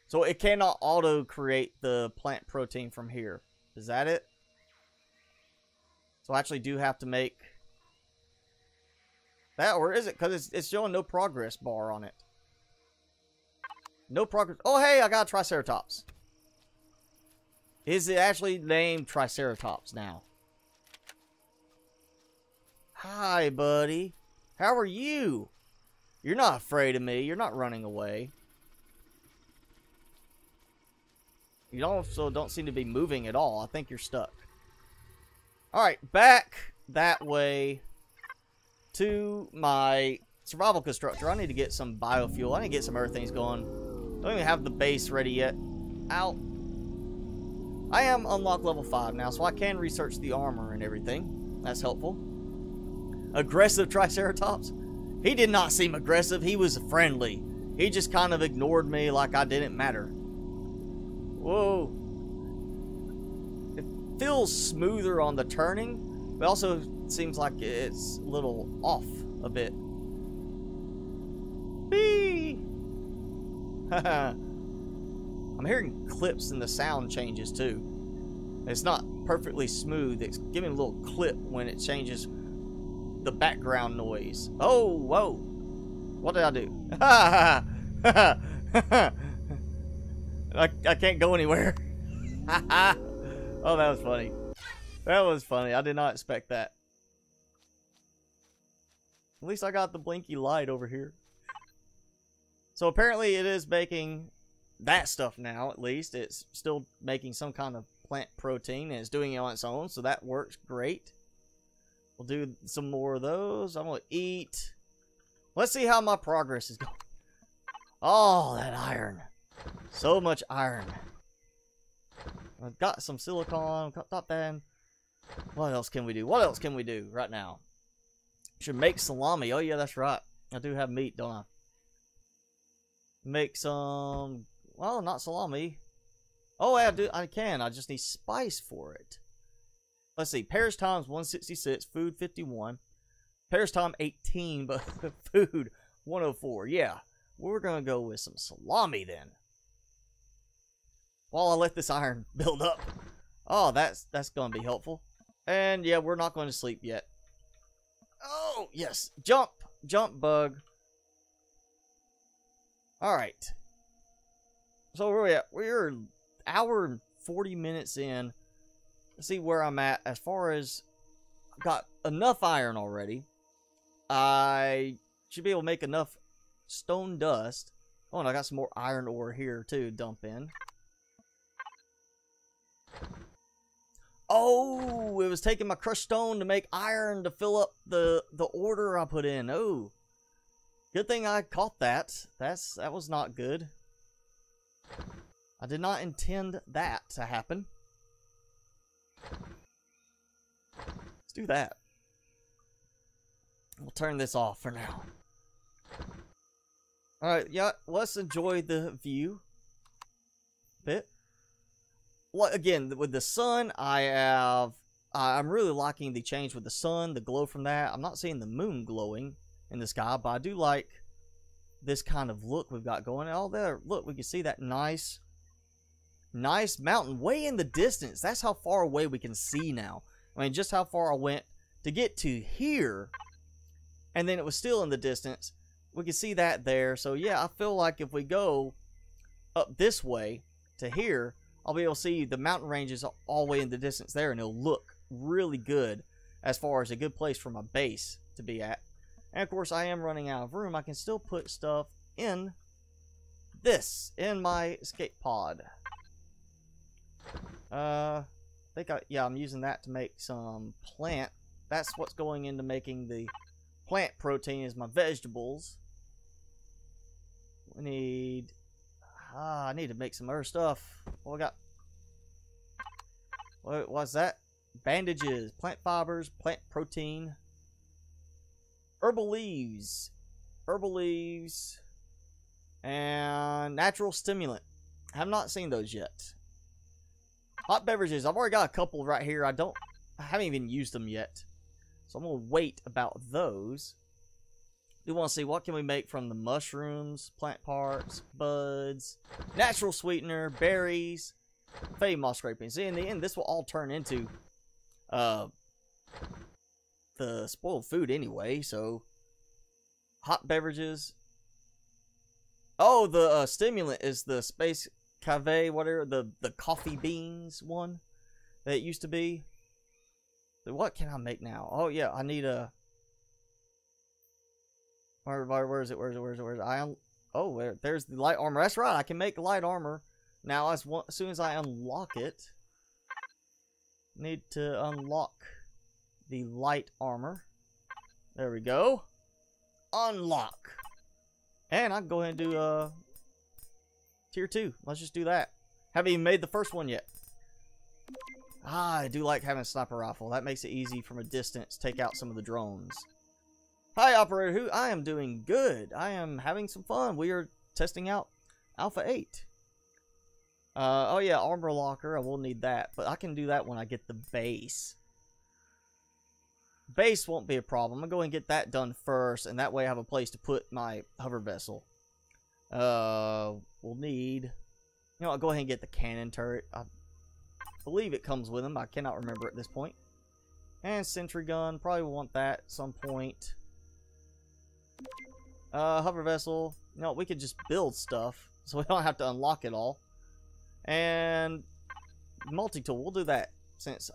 So it cannot auto-create the plant protein from here. Is that it? So I actually do have to make that, or is it? Because it's showing no progress bar on it. No progress. Oh, hey, I got a Triceratops. Is it actually named Triceratops now? Hi, buddy. How are you? You're not afraid of me. You're not running away. You also don't seem to be moving at all. I think you're stuck. Alright, back that way to my survival constructor. I need to get some biofuel. I need to get some other things going. Don't even have the base ready yet. Ow. I am unlocked level 5 now, so I can research the armor and everything. That's helpful. Aggressive Triceratops? He did not seem aggressive. He was friendly. He just kind of ignored me like I didn't matter. Whoa. It feels smoother on the turning, but also seems like it's a little off a bit. Whee! I'm hearing clips and the sound changes too. It's not perfectly smooth. It's giving a little clip when it changes the background noise. Oh, whoa. What did I do? I can't go anywhere. Oh, that was funny. That was funny. I did not expect that. At least I got the blinky light over here. So apparently it is making that stuff now, at least. It's still making some kind of plant protein, and it's doing it on its own, so that works great. We'll do some more of those. I'm going to eat. Let's see how my progress is going. Oh, that iron. So much iron. I've got some silicon. Got that. What else can we do? What else can we do right now? Should make salami. Oh, yeah, that's right. I do have meat, don't I? Make some... Well, not salami. Oh, I can. I just need spice for it. Let's see. Pairs times 166. Food 51. Pairs time 18, but food 104. Yeah. We're going to go with some salami then. While I let this iron build up. Oh, that's going to be helpful. And yeah, we're not going to sleep yet. Oh, yes. Jump. Jump, bug. Alright. So where are we at? We're an hour and 40 minutes in. Let's see where I'm at as far as... I've got enough iron already. I should be able to make enough stone dust. Oh, and I got some more iron ore here too, dump in. Oh, it was taking my crushed stone to make iron to fill up the order I put in. Oh, good thing I caught that. That was not good. I did not intend that to happen. Let's do that. We'll turn this off for now. Alright, yeah, let's enjoy the view a bit. well, again, with the sun, I'm really liking the change with the sun, the glow from that. I'm not seeing the moon glowing in the sky, but I do like this kind of look we've got going. Oh, there, look, we can see that nice mountain way in the distance. That's how far away we can see now. I mean, just how far I went to get to here, and then it was still in the distance. We can see that there. So yeah, I feel like if we go up this way to here, I'll be able to see the mountain ranges all the way in the distance there, and it'll look really good as far as a good place for my base to be at. And of course, I am running out of room. I can still put stuff in in my escape pod. I'm using that to make some plant. That's what's going into making the plant protein, is my vegetables. We need... I need to make some other stuff. What we got? What's that? Bandages, plant fibers, plant protein, herbal leaves, and natural stimulant. I have not seen those yet. Hot beverages. I've already got a couple right here. I haven't even used them yet, so I'm gonna wait about those. We want to see what can we make from the mushrooms, plant parts, buds, natural sweetener, berries, fey moss scraping. See, in the end, this will all turn into the spoiled food anyway. So, hot beverages. Oh, the stimulant is the space cave, whatever, the coffee beans one that it used to be. What can I make now? Oh yeah, I need a... Where is it? There's the light armor. That's right, I can make light armor. Now, as soon as I unlock it, need to unlock the light armor. There we go. Unlock. And I can go ahead and do tier 2. Let's just do that. Haven't even made the first one yet. I do like having a sniper rifle. That makes it easy from a distance. Take out some of the drones. Hi, Operator Who. I am doing good. I am having some fun. We are testing out Alpha 8. Oh yeah, armor locker. I will need that, but I can do that when I get the base. Base won't be a problem. I'm gonna go ahead and get that done first, and that way I have a place to put my hover vessel. We'll need... You know, I'll go ahead and get the cannon turret. I believe it comes with them. I cannot remember at this point. And sentry gun. Probably want that at some point. Hover vessel. No, we could just build stuff, so we don't have to unlock it all. And multi-tool, we'll do that, since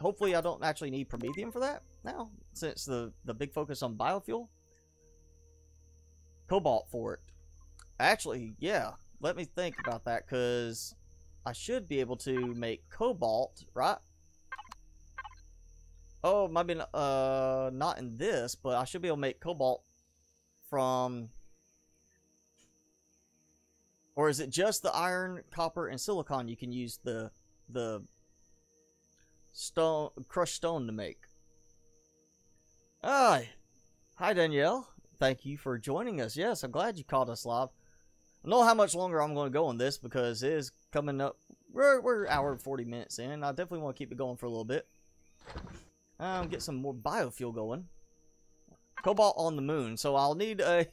hopefully I don't actually need Promethium for that now, since the big focus on biofuel. Cobalt for it. Actually, yeah, let me think about that, because I should be able to make cobalt, right? Oh, maybe not in this, but I should be able to make cobalt from... Or is it just the iron, copper, and silicon you can use the stone, crushed stone to make? Hi, Danielle. Thank you for joining us. Yes, I'm glad you caught us live. I don't know how much longer I'm going to go on this, because it is coming up. We're an hour and 40 minutes in. I definitely want to keep it going for a little bit. Get some more biofuel going. Cobalt on the moon. So I'll need a...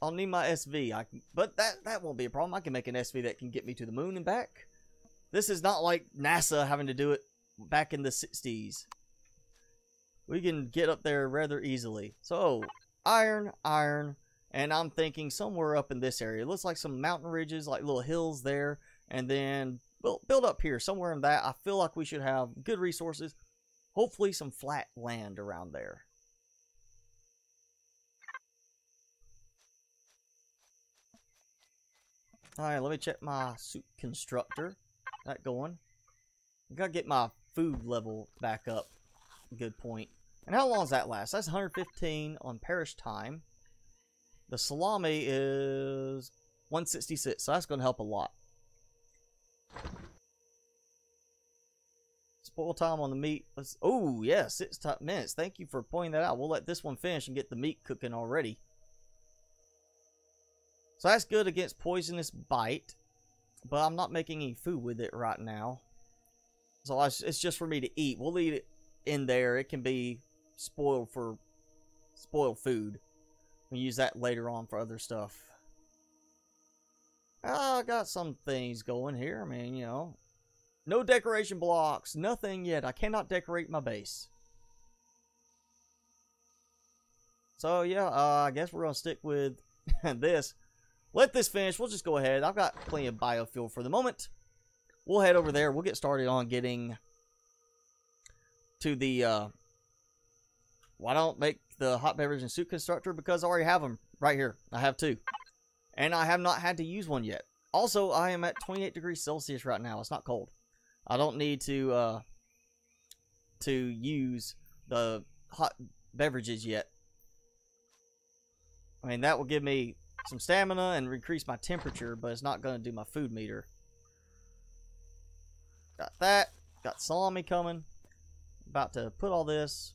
I'll need my SV. But that won't be a problem. I can make an SV that can get me to the moon and back. This is not like NASA having to do it back in the 60s. We can get up there rather easily. So, iron, and I'm thinking somewhere up in this area. It looks like some mountain ridges, like little hills there, and then build up here, somewhere in that. I feel like we should have good resources. Hopefully some flat land around there. Alright, let me check my suit constructor. That going. I gotta get my food level back up. Good point. And how long does that last? That's 115 on perish time. The salami is 166, so that's gonna help a lot. Spoil time on the meat. Oh, yeah, 6 minutes. Thank you for pointing that out. We'll let this one finish and get the meat cooking already. So that's good against poisonous bite. but I'm not making any food with it right now. So it's just for me to eat. We'll leave it in there. It can be spoiled food. We use that later on for other stuff. I got some things going here. I mean, you know, no decoration blocks, nothing yet. I cannot decorate my base. So yeah, I guess we're gonna stick with this. Let this finish. We'll just go ahead. I've got plenty of biofuel for the moment. We'll head over there. We'll get started on getting to the, well, I don't make the hot beverage and soup constructor because I already have them right here. I have 2. And I have not had to use one yet. Also, I am at 28 degrees Celsius right now. It's not cold. I don't need to use the hot beverages yet. I mean, that will give me some stamina and increase my temperature, but it's not going to do my food meter. Got that. Got salami coming. About to put all this.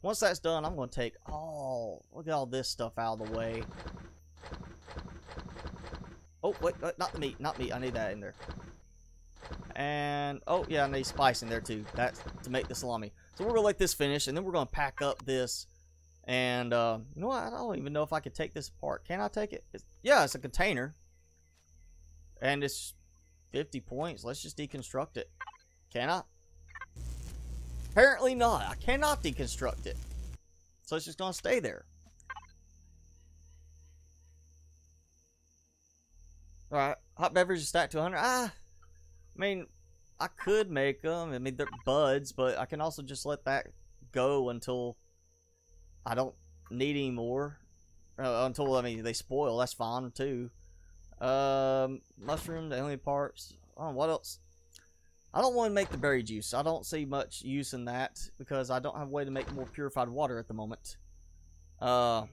Once that's done, I'm going to take look at all this stuff out of the way. Oh, wait, not the meat. Not meat. I need that in there. And, oh, yeah, I need spice in there, too. That's to make the salami. So we're going to let this finish, and then we're going to pack up this. And, you know what? I don't even know if I could take this apart. Can I take it? Yeah, it's a container. And it's 50 points. Let's just deconstruct it. Can I? Apparently not. I cannot deconstruct it. So it's just going to stay there. Alright. Hot beverages stacked to 100. I mean, I could make them. I mean, they're buds, but I can also just let that go until I don't need any more. Until, I mean, they spoil. That's fine, too. Mushroom, the only parts. Oh, what else? I don't want to make the berry juice. I don't see much use in that because I don't have a way to make more purified water at the moment. No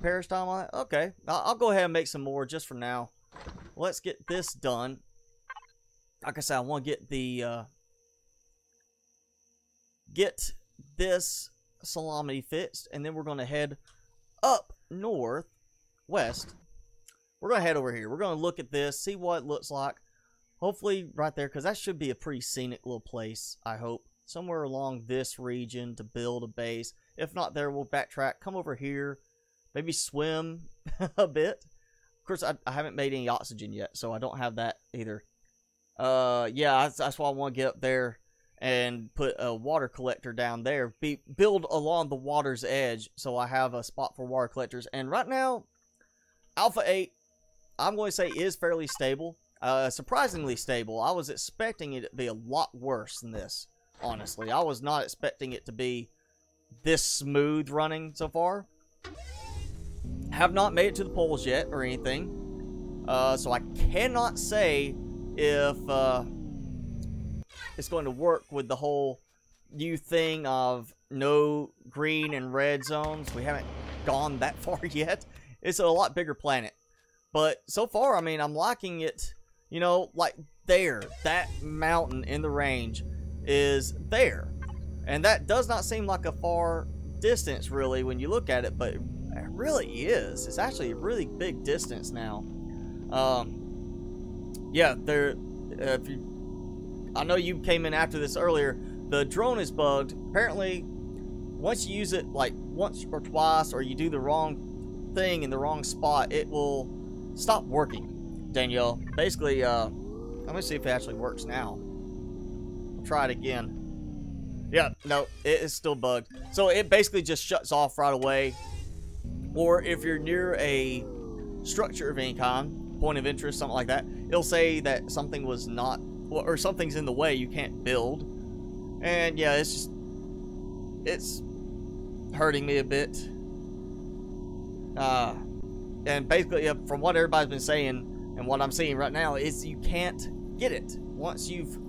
perish time on it? Okay. I'll go ahead and make some more just for now. Let's get this done. Like I said, I want to get the get this salami fixed, and then we're going to head up northwest. We're going to head over here. We're going to look at this, see what it looks like. Hopefully right there, because that should be a pretty scenic little place, I hope. Somewhere along this region to build a base. If not there, we'll backtrack, come over here, maybe swim a bit. Of course, I haven't made any oxygen yet, so I don't have that either. Yeah, that's why I want to get up there and put a water collector down there. Build along the water's edge, so I have a spot for water collectors. And right now, Alpha 8, I'm going to say, is fairly stable. Surprisingly stable. I was expecting it to be a lot worse than this, honestly. I was not expecting it to be this smooth running so far. Have not made it to the polls yet or anything. So I cannot say if it's going to work with the whole new thing of no green and red zones. We haven't gone that far yet. It's a lot bigger planet. But so far, I mean, I'm liking it. You know, like there, that mountain in the range is there. And that does not seem like a far distance, really, when you look at it, but it really is. It's actually a really big distance now. Yeah, I know you came in after this earlier. The drone is bugged. Apparently, once you use it like once or twice, or you do the wrong thing in the wrong spot, it will stop working. Danielle, basically, let me see if it actually works now. I'll try it again. Yeah, no, it is still bugged. So it basically just shuts off right away. Or if you're near a structure of any kind, point of interest, something like that, it'll say that something was not, or something's in the way, you can't build. And yeah, it's hurting me a bit. And basically, yeah, from what everybody's been saying, and what I'm seeing right now, is you can't get it. Once you've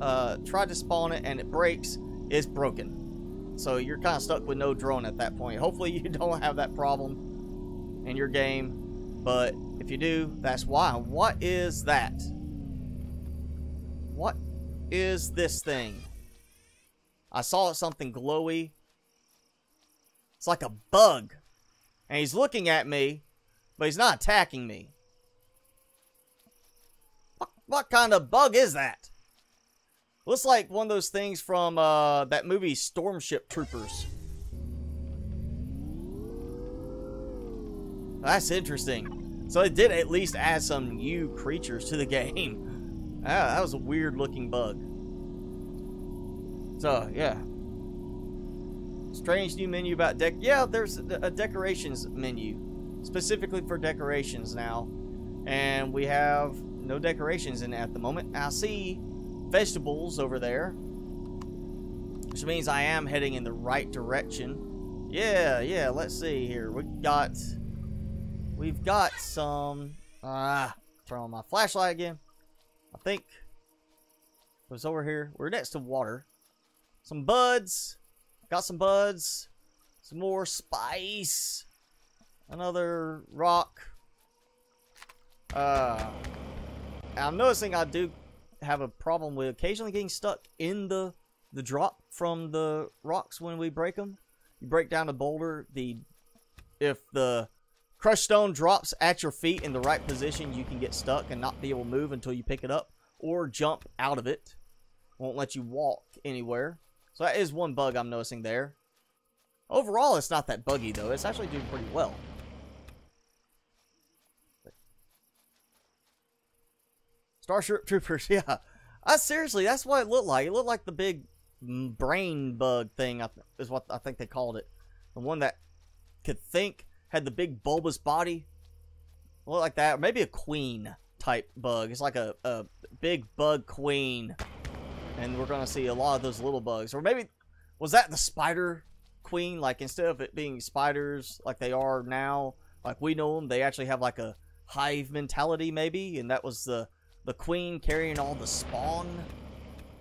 tried to spawn it and it breaks, it's broken. So you're kind of stuck with no drone at that point. Hopefully you don't have that problem in your game. But if you do, that's why. What is that? What is this thing? I saw something glowy. It's like a bug. And he's looking at me, but he's not attacking me. What kind of bug is that? Looks like one of those things from that movie Starship Troopers. That's interesting. So it did at least add some new creatures to the game. That was a weird looking bug. So, yeah. Strange new menu about yeah, there's a decorations menu. Specifically for decorations now. And we have no decorations in it at the moment. I see vegetables over there. Which means I am heading in the right direction. Yeah, let's see here. We've got some... turn on my flashlight again. I think it was over here. We're next to water. Some buds. Got some buds. Some more spice. Another rock. I'm noticing I do have a problem with occasionally getting stuck in the drop from the rocks when we break them. You break down a boulder. If the crushed stone drops at your feet in the right position, you can get stuck and not be able to move until you pick it up or jump out of it. Won't let you walk anywhere. So that is one bug I'm noticing there. Overall, it's not that buggy though. It's actually doing pretty well. Starship Troopers, yeah. Seriously, that's what it looked like. It looked like the big brain bug thing, is what I think they called it. The one that could think, had the big bulbous body. Looked like that. Or maybe a queen type bug. It's like a big bug queen. And we're going to see a lot of those little bugs. Or maybe, was that the spider queen? Like, instead of it being spiders like they are now, like we know them, they actually have like a hive mentality maybe. And that was the queen carrying all the spawn.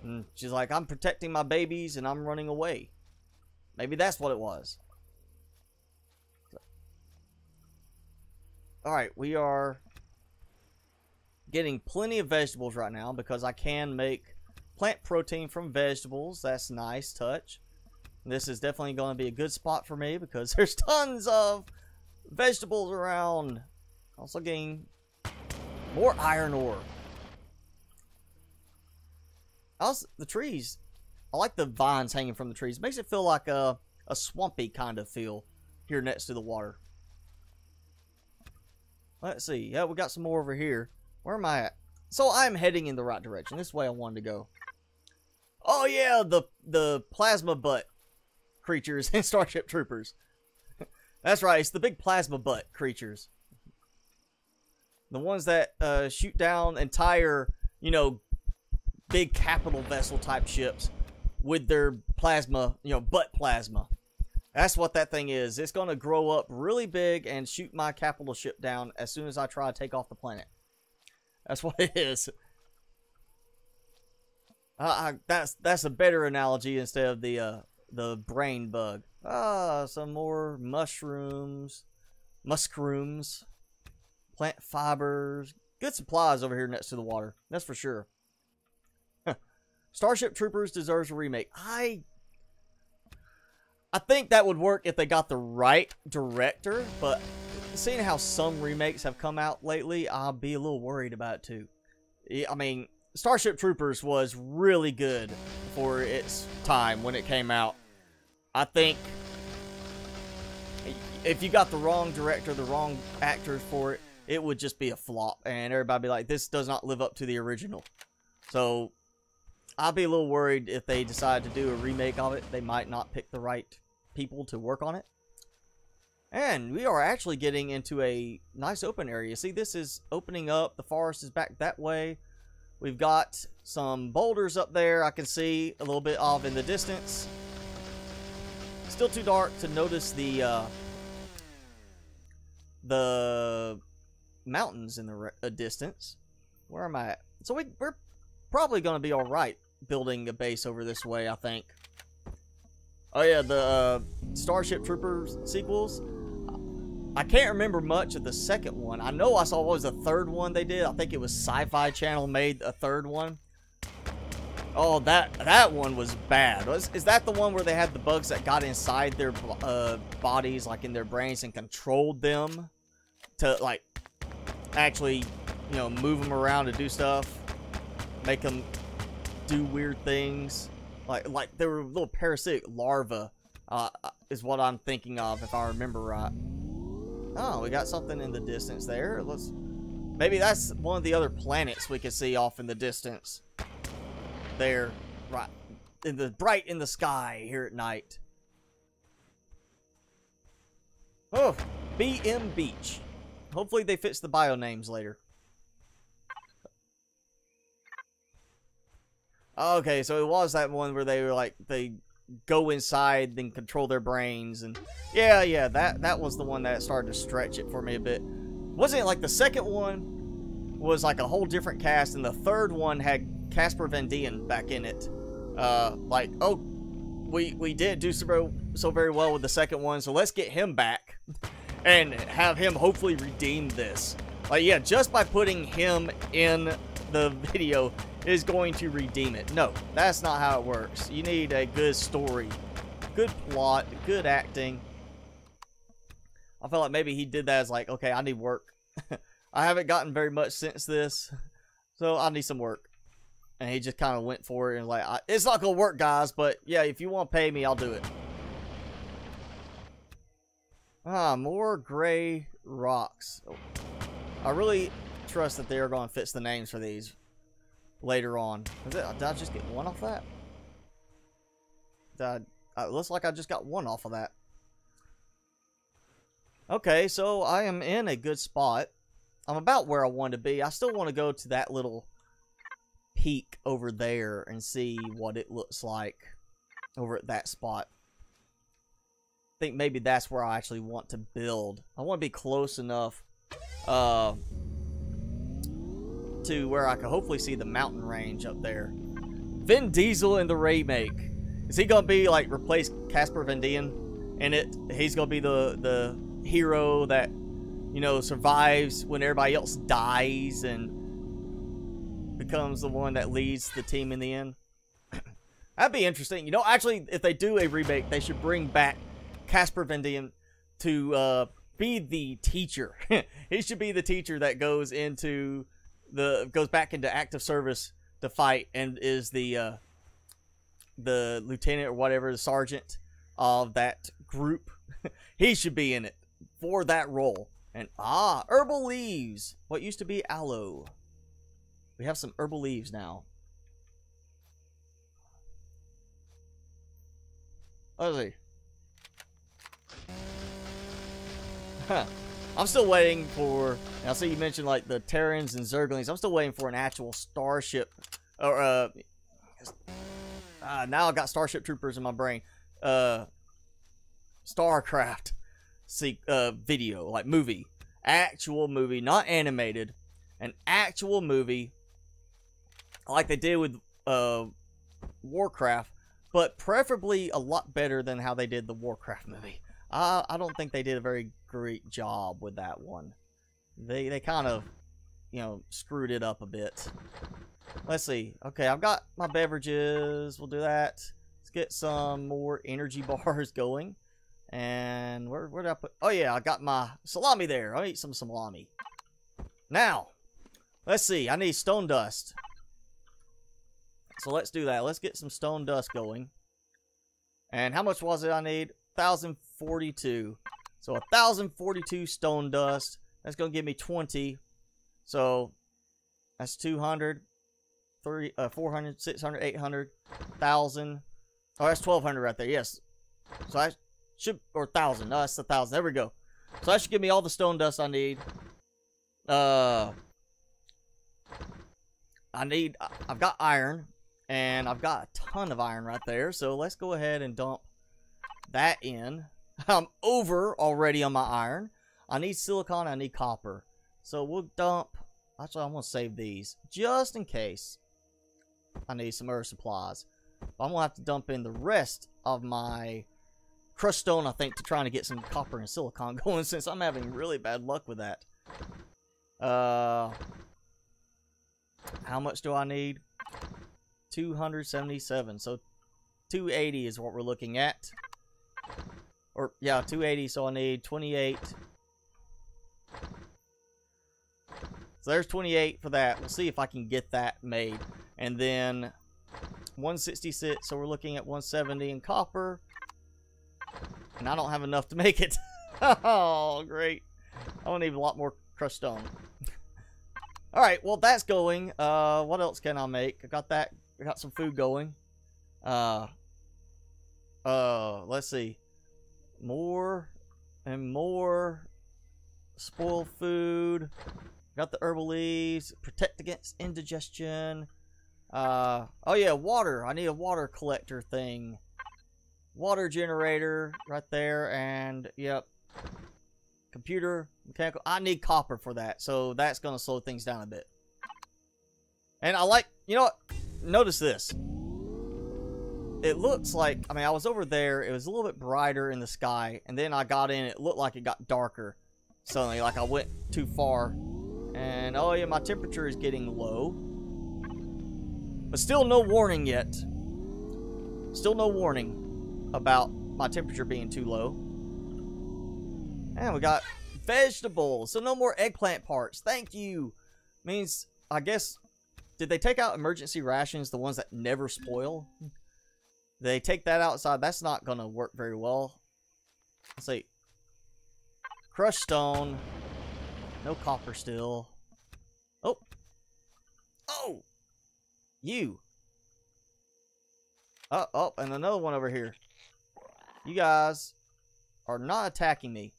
And she's like, I'm protecting my babies and I'm running away. Maybe that's what it was. Alright, we are getting plenty of vegetables right now because I can make plant protein from vegetables. That's a nice touch. This is definitely going to be a good spot for me because there's tons of vegetables around. Also getting more iron ore. Also, the trees. I like the vines hanging from the trees. It makes it feel like a swampy kind of feel here next to the water. Let's see. Yeah, we got some more over here. Where am I at? So I'm heading in the right direction. This way I wanted to go. Oh yeah, the plasma butt creatures in Starship Troopers. That's right, it's the big plasma butt creatures. The ones that shoot down entire, you know, big capital vessel type ships with their plasma, you know, butt plasma. That's what that thing is. It's going to grow up really big and shoot my capital ship down as soon as I try to take off the planet. That's what it is. That's a better analogy instead of the brain bug. Some more mushrooms, plant fibers. Good supplies over here next to the water. That's for sure. Starship Troopers deserves a remake. I think that would work if they got the right director, but seeing how some remakes have come out lately, I'll be a little worried about it too. I mean, Starship Troopers was really good for its time when it came out. I think if you got the wrong director, the wrong actors for it, it would just be a flop, and everybody be like, this does not live up to the original. So I'll be a little worried if they decide to do a remake of it. They might not pick the right people to work on it. And we are actually getting into a nice open area. See, this is opening up. The forest is back that way. We've got some boulders up there I can see a little bit of in the distance. Still too dark to notice the mountains in the distance. Where am I at? So we're probably going to be alright building a base over this way, I think. Oh yeah, the Starship Troopers sequels. I can't remember much of the second one. I know I saw what was the third one they did. I think it was Sci-Fi Channel made a third one. Oh, that one was bad. Is that the one where they had the bugs that got inside their bodies, like in their brains, and controlled them to, like, actually, you know, move them around to do stuff? make them do weird things. Like they were little parasitic larvae, is what I'm thinking of, if I remember right. Oh, we got something in the distance there. Maybe that's one of the other planets we can see off in the distance. There, right, bright in the sky here at night. Oh, BM Beach. Hopefully they fix the bio names later. Okay, so it was that one where they were like, they go inside, then control their brains, and yeah, that was the one that started to stretch it for me a bit. Wasn't it like the second one was like a whole different cast, and the third one had Casper Van Dien back in it? Like, oh, we did do so very well with the second one, so let's get him back and have him hopefully redeem this. Like, yeah, just by putting him in the video is going to redeem it. No, that's not how it works. You need a good story, good plot, good acting. I felt like maybe he did that as like, okay, I need work. I haven't gotten very much since this, so I need some work. And he just kind of went for it and like, it's not gonna work, guys, but yeah, if you want to pay me, I'll do it. More gray rocks. I really trust that they are going to fix the names for these later on. Did I just get one off that? Looks like I just got one off of that. Okay, so I am in a good spot. I'm about where I want to be. I still want to go to that little peak over there and see what it looks like over at that spot. I think maybe that's where I actually want to build. I want to be close enough to where I can hopefully see the mountain range up there. Vin Diesel in the remake. Is he going to be like replace Casper Van Dien in it? He's going to be the hero that, you know, survives when everybody else dies and becomes the one that leads the team in the end. That'd be interesting. You know, actually, if they do a remake, they should bring back Casper Van Dien to be the teacher. He should be the teacher that goes back into active service to fight and is the lieutenant or whatever, the sergeant of that group. He should be in it for that role. And herbal leaves. What used to be aloe. We have some herbal leaves now. Let's see. I'm still waiting for. I see you mentioned like the Terrans and Zerglings. I'm still waiting for an actual starship. Or now I got Starship Troopers in my brain. StarCraft video, like movie, actual movie, not animated, an actual movie, like they did with Warcraft, but preferably a lot better than how they did the Warcraft movie. I don't think they did a very great job with that one. They kind of, you know, screwed it up a bit. Let's see. Okay, I've got my beverages. We'll do that. Let's get some more energy bars going. And where did I put? Oh yeah, I got my salami there. I'll eat some salami. Now, let's see. I need stone dust. So let's do that. Let's get some stone dust going. And how much was it I need? 1,042. So 1,042 stone dust. That's going to give me 20. So that's 200, 400, 600, 800, 1,000. Oh, that's 1,200 right there. Yes. So I should, or 1,000. No, that's 1,000. There we go. So that should give me all the stone dust I need. I've got iron. And I've got a ton of iron right there. So let's go ahead and dump that in. I'm over already on my iron. I need silicon. I need copper. So we'll dump. Actually, I'm going to save these just in case I need some earth supplies. I'm going to have to dump in the rest of my crushed stone, I think, to trying to get some copper and silicon going, since I'm having really bad luck with that. How much do I need? 277. So 280 is what we're looking at. Or yeah, 280. So I need 28. So there's 28 for that. We'll see if I can get that made. And then 166, so we're looking at 170 in copper. And I don't have enough to make it. Oh, great. I want to need a lot more crushed stone. Alright, well, that's going. What else can I make? I got that. I got some food going. Let's see. More and more spoiled food. Got the herbal leaves. Protect against indigestion. Oh yeah, water. I need a water collector thing. Water generator right there, and yep. Computer, mechanical. I need copper for that, so that's gonna slow things down a bit. And I like, you know what? Notice this. It looks like, I mean, I was over there, it was a little bit brighter in the sky, and then I got in, it looked like it got darker suddenly, like I went too far. And oh yeah, my temperature is getting low. But still no warning yet. Still no warning about my temperature being too low. And we got vegetables, so no more eggplant parts. Thank you. Means, I guess, did they take out emergency rations, the ones that never spoil? They take that outside. That's not going to work very well. Let's see. Crushed stone. No copper still. Oh. Oh. You. Oh, and another one over here. You guys are not attacking me.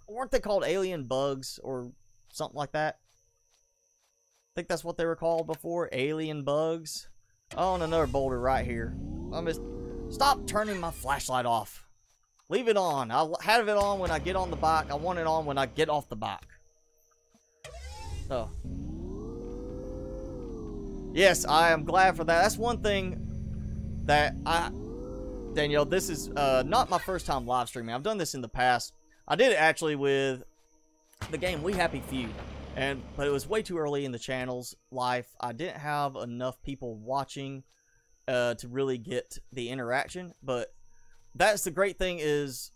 Weren't they called alien bugs or something like that? I think that's what they were called before. Alien bugs. Oh, and another boulder right here. Stop turning my flashlight off. Leave it on. I'll have it on when I get on the bike. I want it on when I get off the bike. So. Yes, I am glad for that. That's one thing that Danielle, this is not my first time live streaming. I've done this in the past. I did it actually with the game We Happy Few. But it was way too early in the channel's life. I didn't have enough people watching to really get the interaction. But that's the great thing is,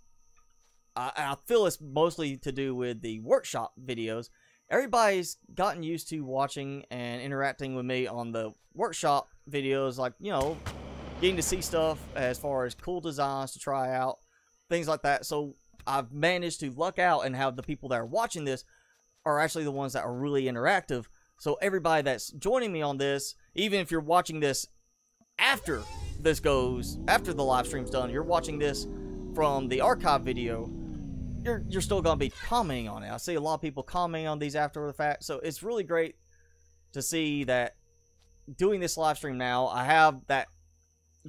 I feel it's mostly to do with the workshop videos. Everybody's gotten used to watching and interacting with me on the workshop videos, like, you know, getting to see stuff as far as cool designs to try out, things like that. So I've managed to luck out and have the people that are watching this are actually the ones that are really interactive. So everybody that's joining me on this, even if you're watching this after this goes, after the live stream's done, you're watching this from the archive video, you're still going to be commenting on it. I see a lot of people commenting on these after the fact. So it's really great to see that doing this live stream now, I have that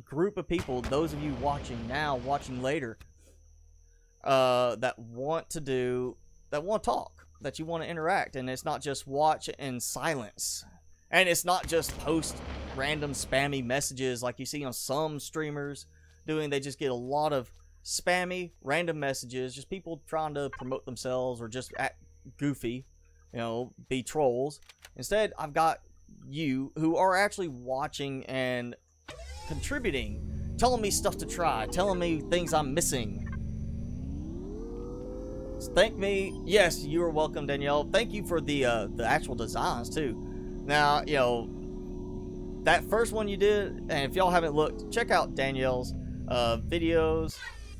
group of people, those of you watching now, watching later, that want to talk, that you want to interact, and it's not just watch and silence, and it's not just post random spammy messages like you see on some streamers doing. They just get a lot of spammy random messages, just people trying to promote themselves or just act goofy, you know, be trolls. Instead, I've got you who are actually watching and contributing, telling me stuff to try, telling me things I'm missing. Thank me. Yes, you are welcome, Danielle. Thank you for the actual designs too. Now, you know, that first one you did, and if y'all haven't looked, check out Danielle's videos.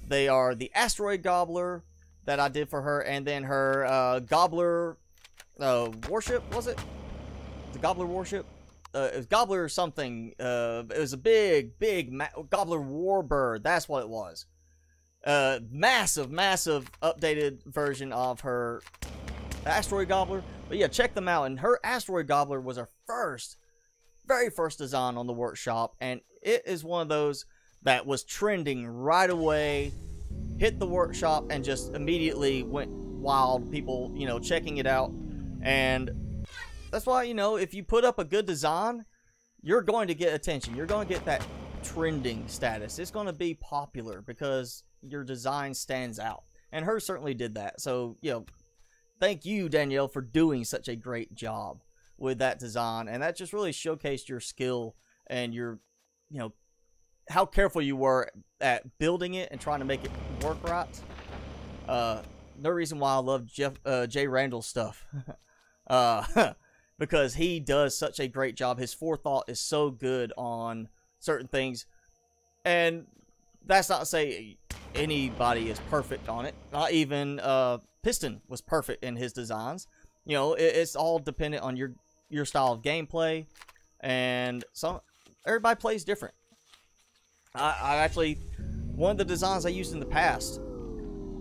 They are the asteroid gobbler that I did for her, and then her gobbler warship, was it? The gobbler warship? It was gobbler something. It was a big gobbler warbird. That's what it was. Massive updated version of her asteroid gobbler. But yeah, check them out. And her asteroid gobbler was her very first design on the workshop, and it is one of those that was trending right away, hit the workshop, and just immediately went wild. People, you know, checking it out. And that's why, you know, if you put up a good design, you're going to get attention. You're going to get that trending status. It's going to be popular because your design stands out. And hers certainly did that. So, you know, thank you, Danielle, for doing such a great job with that design. And that just really showcased your skill and your, you know, how careful you were at building it and trying to make it work right. No reason why I love Jay Randall's stuff. because he does such a great job. His forethought is so good on certain things. And that's not to say anybody is perfect on it. Not even Piston was perfect in his designs. You know, it's all dependent on your style of gameplay, and everybody plays different. I actually, one of the designs I used in the past,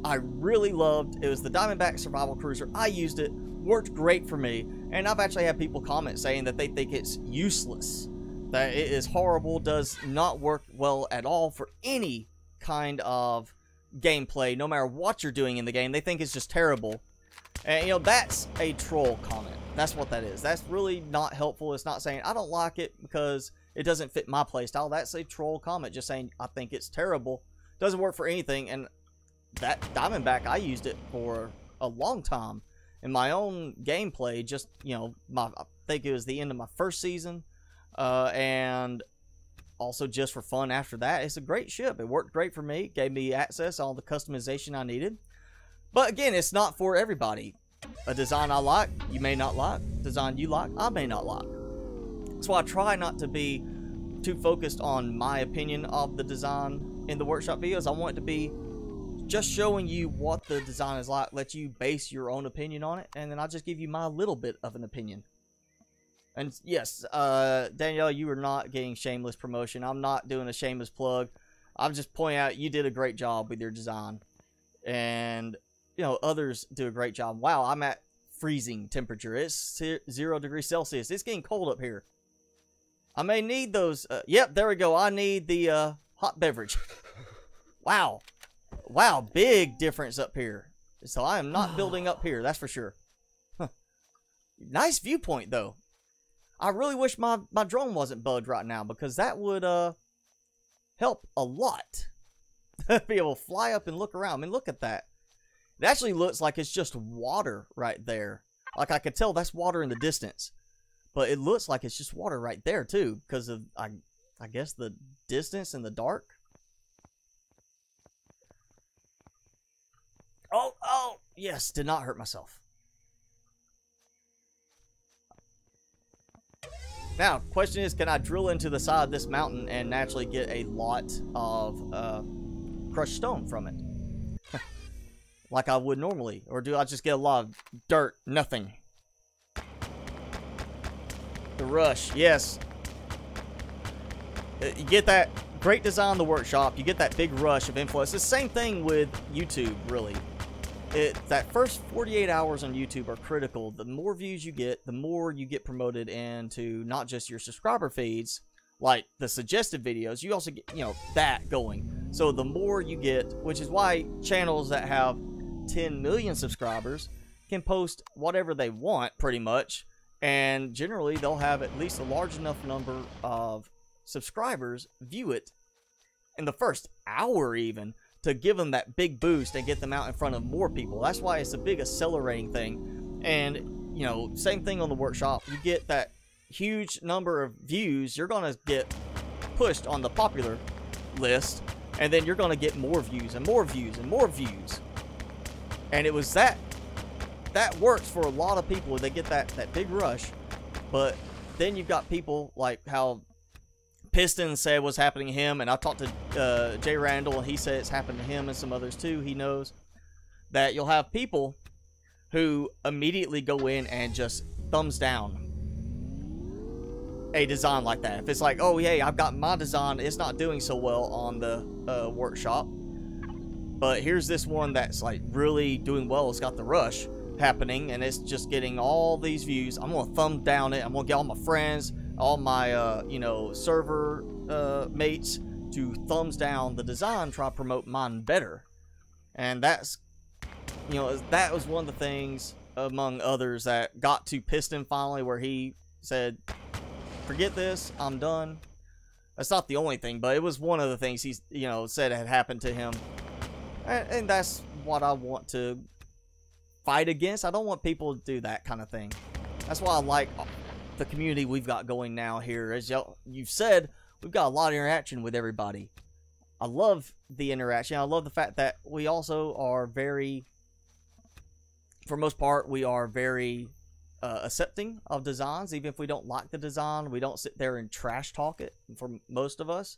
I really loved. It was the Diamondback Survival Cruiser. I used it, worked great for me, and I've actually had people comment saying that they think it's useless, that it is horrible, does not work well at all for any kind of gameplay, no matter what you're doing in the game. They think it's just terrible. And, you know, that's a troll comment. That's what that is. That's really not helpful. It's not saying, I don't like it because it doesn't fit my playstyle. That's a troll comment, just saying, I think it's terrible. Doesn't work for anything. And that Diamondback, I used it for a long time in my own gameplay. Just, you know, I think it was the end of my first season. And also just for fun after that. It's a great ship. It worked great for me. Gave me access to all the customization I needed. But again, it's not for everybody. A design I like, you may not like. Design you like, I may not like. So I try not to be too focused on my opinion of the design in the workshop videos. I want it to be just showing you what the design is like, let you base your own opinion on it, and then I'll just give you my little bit of an opinion. And yes, Danielle, you are not getting shameless promotion. I'm not doing a shameless plug. I'm just pointing out you did a great job with your design. And, you know, others do a great job. Wow, I'm at freezing temperature. It's 0 degrees Celsius. It's getting cold up here. I may need those. Yep, there we go. I need the hot beverage. Wow. Wow, big difference up here. So I am not building up here, that's for sure. Huh. Nice viewpoint, though. I really wish my drone wasn't bugged right now, because that would help a lot. Be able to fly up and look around. I mean, look at that. It actually looks like it's just water right there. Like, I could tell that's water in the distance. But it looks like it's just water right there, too. Because of, I guess, the distance in the dark. Oh, yes. Did not hurt myself. Now, question is, can I drill into the side of this mountain and naturally get a lot of crushed stone from it? Like I would normally. Or do I just get a lot of dirt? Nothing. The rush, yes. You get that great design in the workshop. You get that big rush of inflow. It's the same thing with YouTube, really. That first 48 hours on YouTube are critical. The more views you get, the more you get promoted into not just your subscriber feeds, like the suggested videos, you also get, you know, that going. So the more you get, which is why channels that have 10 million subscribers can post whatever they want, pretty much, and generally they'll have at least a large enough number of subscribers view it in the first hour even, to give them that big boost and get them out in front of more people. That's why it's a big accelerating thing. And, you know, same thing on the workshop. You get that huge number of views, you're going to get pushed on the popular list, and then you're going to get more views and more views and more views. And it was that works for a lot of people. They get that big rush. But then you've got people like how Piston said what's happening to him, and I talked to Jay Randall, and he said it's happened to him and some others too. He knows that you'll have people who immediately go in and just thumbs down a design like that. If it's like, oh, hey, I've got my design, it's not doing so well on the workshop, but here's this one that's like really doing well. It's got the rush happening, and it's just getting all these views. I'm gonna thumb down it. I'm gonna get all my friends, all my you know, server mates to thumbs down the design, try to promote mine better. And that's, you know, that was one of the things among others that got to Piston finally, where he said, forget this, I'm done. That's not the only thing, but it was one of the things he's, you know, said had happened to him. And that's what I want to fight against. I don't want people to do that kind of thing. That's why I like the community we've got going now here. As you've said, we've got a lot of interaction with everybody. I love the interaction. I love the fact that we also are very, for most part, we are very accepting of designs. Even if we don't like the design, we don't sit there and trash talk it. For most of us,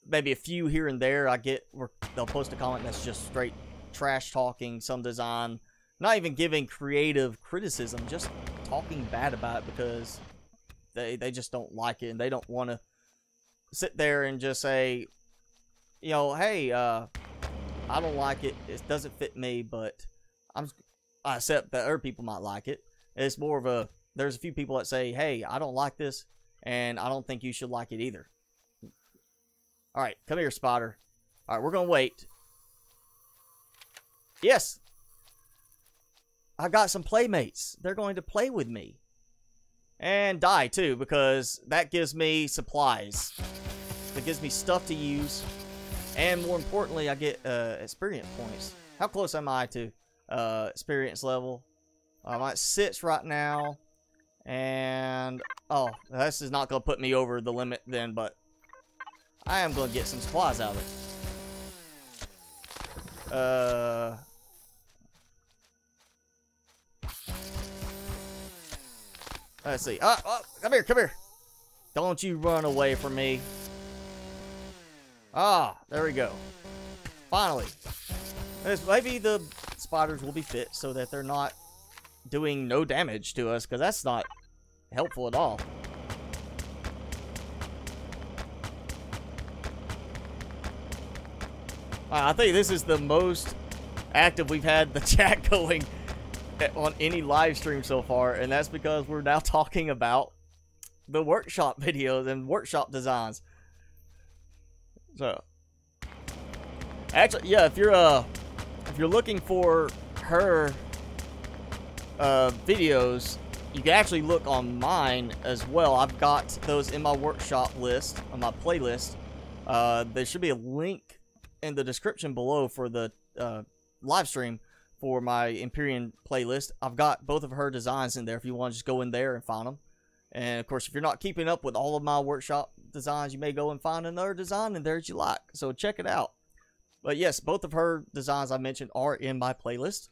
maybe a few here and there, I get where they'll post a comment that's just straight trash talking some design, not even giving creative criticism, just talking bad about it because they just don't like it, and they don't want to sit there and just say, you know, hey, I don't like it, it doesn't fit me, but I accept that other people might like it. It's more of a, there's a few people that say, hey, I don't like this, and I don't think you should like it either. Alright, come here, Spider. Alright, we're gonna wait. Yes! I got some playmates. They're going to play with me. And die, too, because that gives me supplies. It gives me stuff to use. And more importantly, I get experience points. How close am I to experience level? I'm at 6 right now. And, oh, this is not going to put me over the limit then, but I am going to get some supplies out of it. Let's see. Oh, come here, come here. Don't you run away from me. Ah, there we go. Finally. Maybe the spiders will be fit so that they're not doing no damage to us, because that's not helpful at all. I think this is the most active we've had the chat going on any live stream so far, and that's because we're now talking about the workshop videos and workshop designs. So, actually, yeah, if you're looking for her videos, you can actually look on mine as well. I've got those in my workshop list, on my playlist. There should be a link in the description below for the live stream for my Empyrion playlist. I've got both of her designs in there if you want to just go in there and find them. And of course, if you're not keeping up with all of my workshop designs, you may go and find another design in there that you like. So check it out. But yes, both of her designs I mentioned are in my playlist.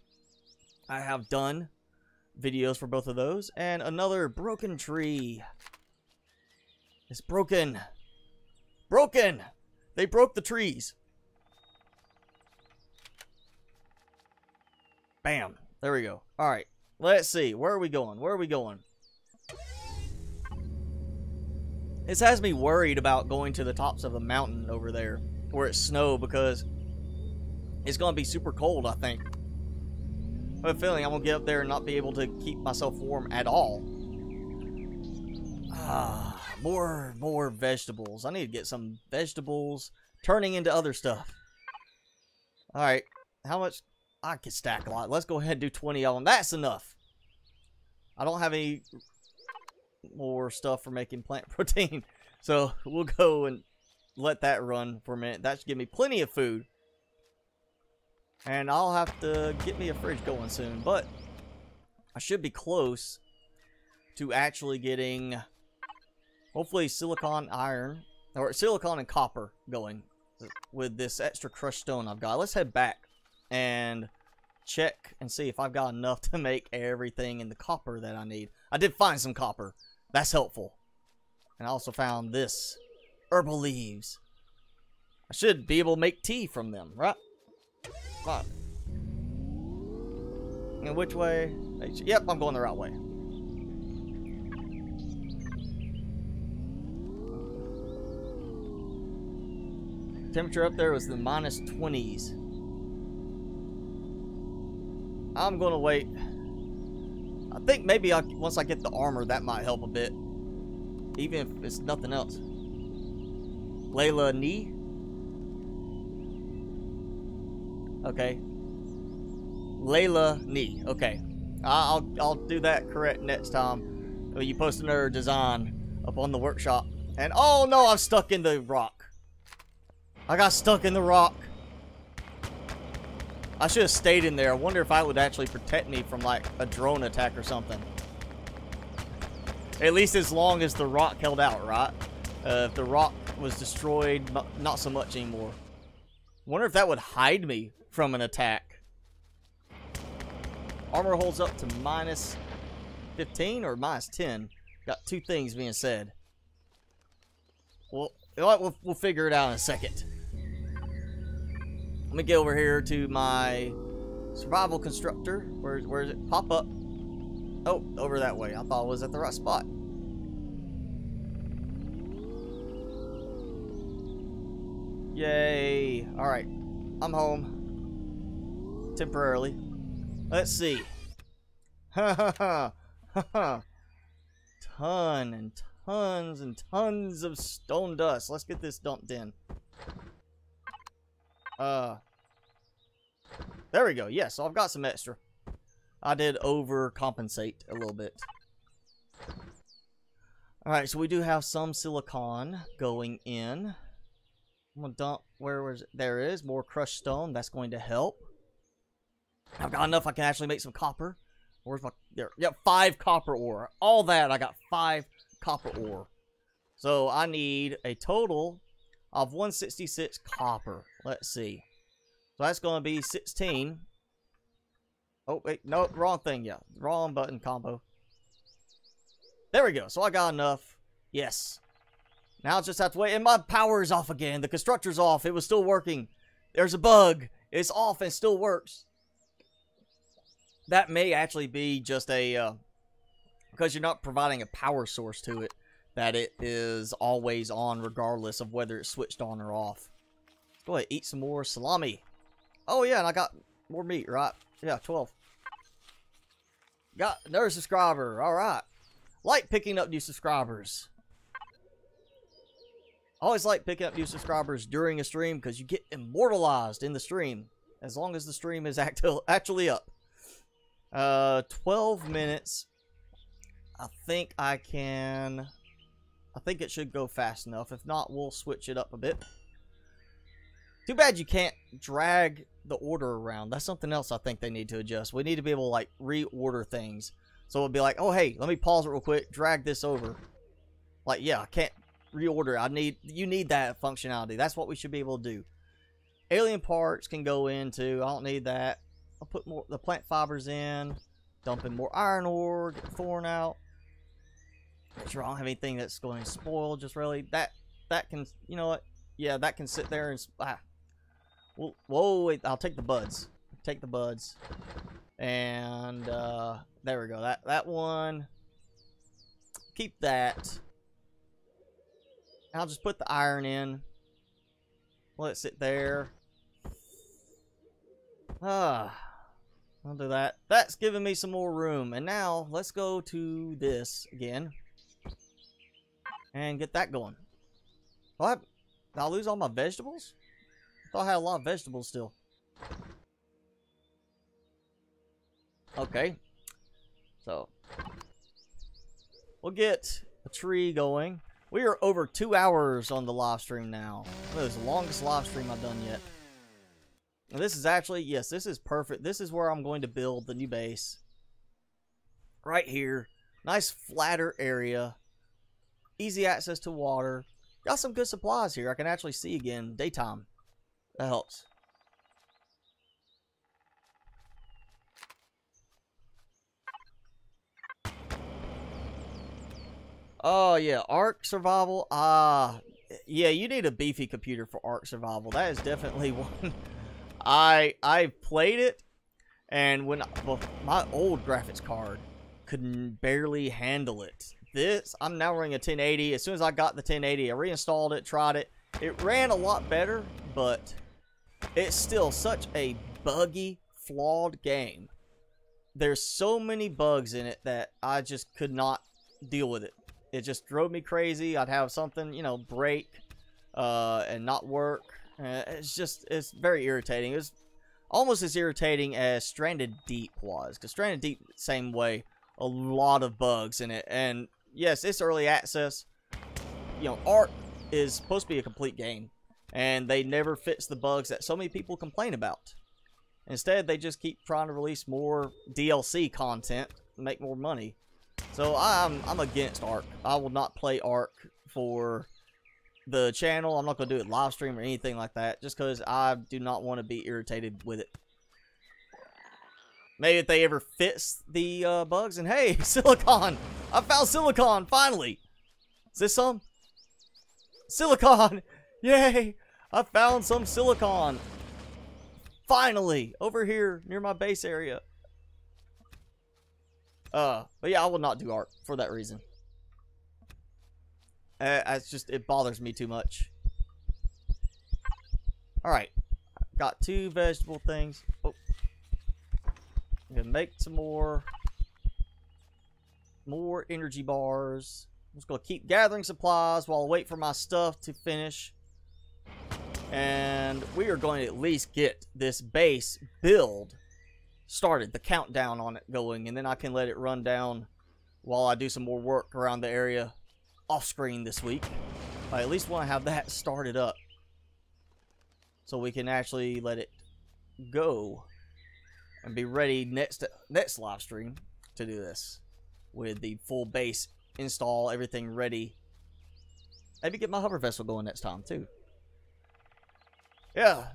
I have done videos for both of those. And another broken tree. It's broken. Broken! They broke the trees. Bam. There we go. Alright. Let's see. Where are we going? Where are we going? This has me worried about going to the tops of the mountain over there where it's snow, because it's going to be super cold, I think. I have a feeling I'm going to get up there and not be able to keep myself warm at all. Ah, more vegetables. I need to get some vegetables turning into other stuff. Alright. How much? I could stack a lot. Let's go ahead and do 20 of them. That's enough. I don't have any more stuff for making plant protein, so we'll go and let that run for a minute. That should give me plenty of food. And I'll have to get me a fridge going soon, but I should be close to actually getting, hopefully, silicon iron, or silicon and copper going with this extra crushed stone I've got. Let's head back and check and see if I've got enough to make everything in the copper that I need. I did find some copper. That's helpful. And I also found this. Herbal leaves. I should be able to make tea from them, right? Right. And which way? Yep, I'm going the right way. Temperature up there was the -20s. I'm going to wait. I think maybe once I get the armor, that might help a bit. Even if it's nothing else. Layla Knee. Okay. Layla Knee. Okay. I'll do that correct next time. You post another design up on the workshop. And oh no, I'm stuck in the rock. I got stuck in the rock. I should have stayed in there. I wonder if I would actually protect me from like a drone attack or something. At least as long as the rock held out, right? If the rock was destroyed, not so much anymore. Wonder if that would hide me from an attack. Armor holds up to 15 or minus 10. Got two things being said. Well, you know what? We'll figure it out in a second. Let me get over here to my survival constructor. Where is it? Pop up. Oh, over that way. I thought I was at the right spot. Yay. Alright. I'm home. Temporarily. Let's see. Ha ha ha. Ha ha. Tons and tons of stone dust. Let's get this dumped in. There we go. Yes, so I've got some extra. I did overcompensate a little bit. Alright, so we do have some silicon going in. I'm gonna dump, where was it? There is more crushed stone. That's going to help. I've got enough I can actually make some copper. Where's my, there, yep, 5 copper ore. All that, I got 5 copper ore. So I need a total of 166 copper. Let's see. So that's going to be 16. Oh, wait, no, wrong thing, yeah. Wrong button combo. There we go. So I got enough. Yes. Now I just have to wait. And my power is off again. The constructor's off. It was still working. There's a bug. It's off and still works. That may actually be just a, because you're not providing a power source to it, that it is always on regardless of whether it's switched on or off. Go ahead, eat some more salami. Oh yeah, and I got more meat, right? Yeah, 12. Got another subscriber, alright. Like picking up new subscribers. I always like picking up new subscribers during a stream because you get immortalized in the stream. As long as the stream is actually up. 12 minutes. I think it should go fast enough. If not, we'll switch it up a bit. Too bad you can't drag the order around. That's something else I think they need to adjust. We need to be able to like reorder things. So it'll be like, oh hey, let me pause it real quick, drag this over. Like, yeah, I can't reorder. You need that functionality. That's what we should be able to do. Alien parts can go into. I don't need that. I'll put more the plant fibers in, dumping more iron ore, get the thorn out. Make sure I don't have anything that's going to spoil. Just really that can, you know what? Yeah, that can sit there and whoa, wait, I'll take the buds. Take the buds, and there we go. That one. Keep that. I'll just put the iron in. Let it sit there. I'll do that. That's giving me some more room. And now, let's go to this again. And get that going. What? Did I lose all my vegetables? I thought I had a lot of vegetables still. Okay. So, we'll get a tree going. We are over 2 hours on the live stream now. This is the longest live stream I've done yet. And this is actually, yes, this is perfect. This is where I'm going to build the new base. Right here. Nice flatter area. Easy access to water. Got some good supplies here. I can actually see again daytime. That helps. Oh yeah, Ark Survival. Yeah, you need a beefy computer for Ark Survival. That is definitely one. I played it, and my old graphics card couldn't barely handle it. I'm now running a 1080. As soon as I got the 1080, I reinstalled it, tried it. It ran a lot better, but it's still such a buggy, flawed game. There's so many bugs in it that I just could not deal with it. It just drove me crazy. I'd have something, you know, break and not work. It's very irritating. It was almost as irritating as Stranded Deep was. Because Stranded Deep, same way, a lot of bugs in it. And yes, it's early access. You know, Ark is supposed to be a complete game. And they never fix the bugs that so many people complain about. Instead, they just keep trying to release more DLC content to make more money. So I'm against Ark. I will not play Ark for the channel. I'm not going to do it live stream or anything like that, just because I do not want to be irritated with it. Maybe if they ever fix the bugs. And hey, silicon! I found silicon, finally! Is this some? Silicon! Yay! I found some silicon! Finally! Over here, near my base area. But yeah, I will not do art for that reason. It's just, it bothers me too much. Alright. Got 2 vegetable things. Oh. I'm gonna make some more energy bars. I'm just gonna keep gathering supplies while I wait for my stuff to finish. And we are going to at least get this base build started, the countdown on it going, and then I can let it run down while I do some more work around the area off screen this week. I at least want to have that started up so we can actually let it go and be ready next live stream to do this with the full base install, everything ready. Maybe get my hover vessel going next time too. Yeah,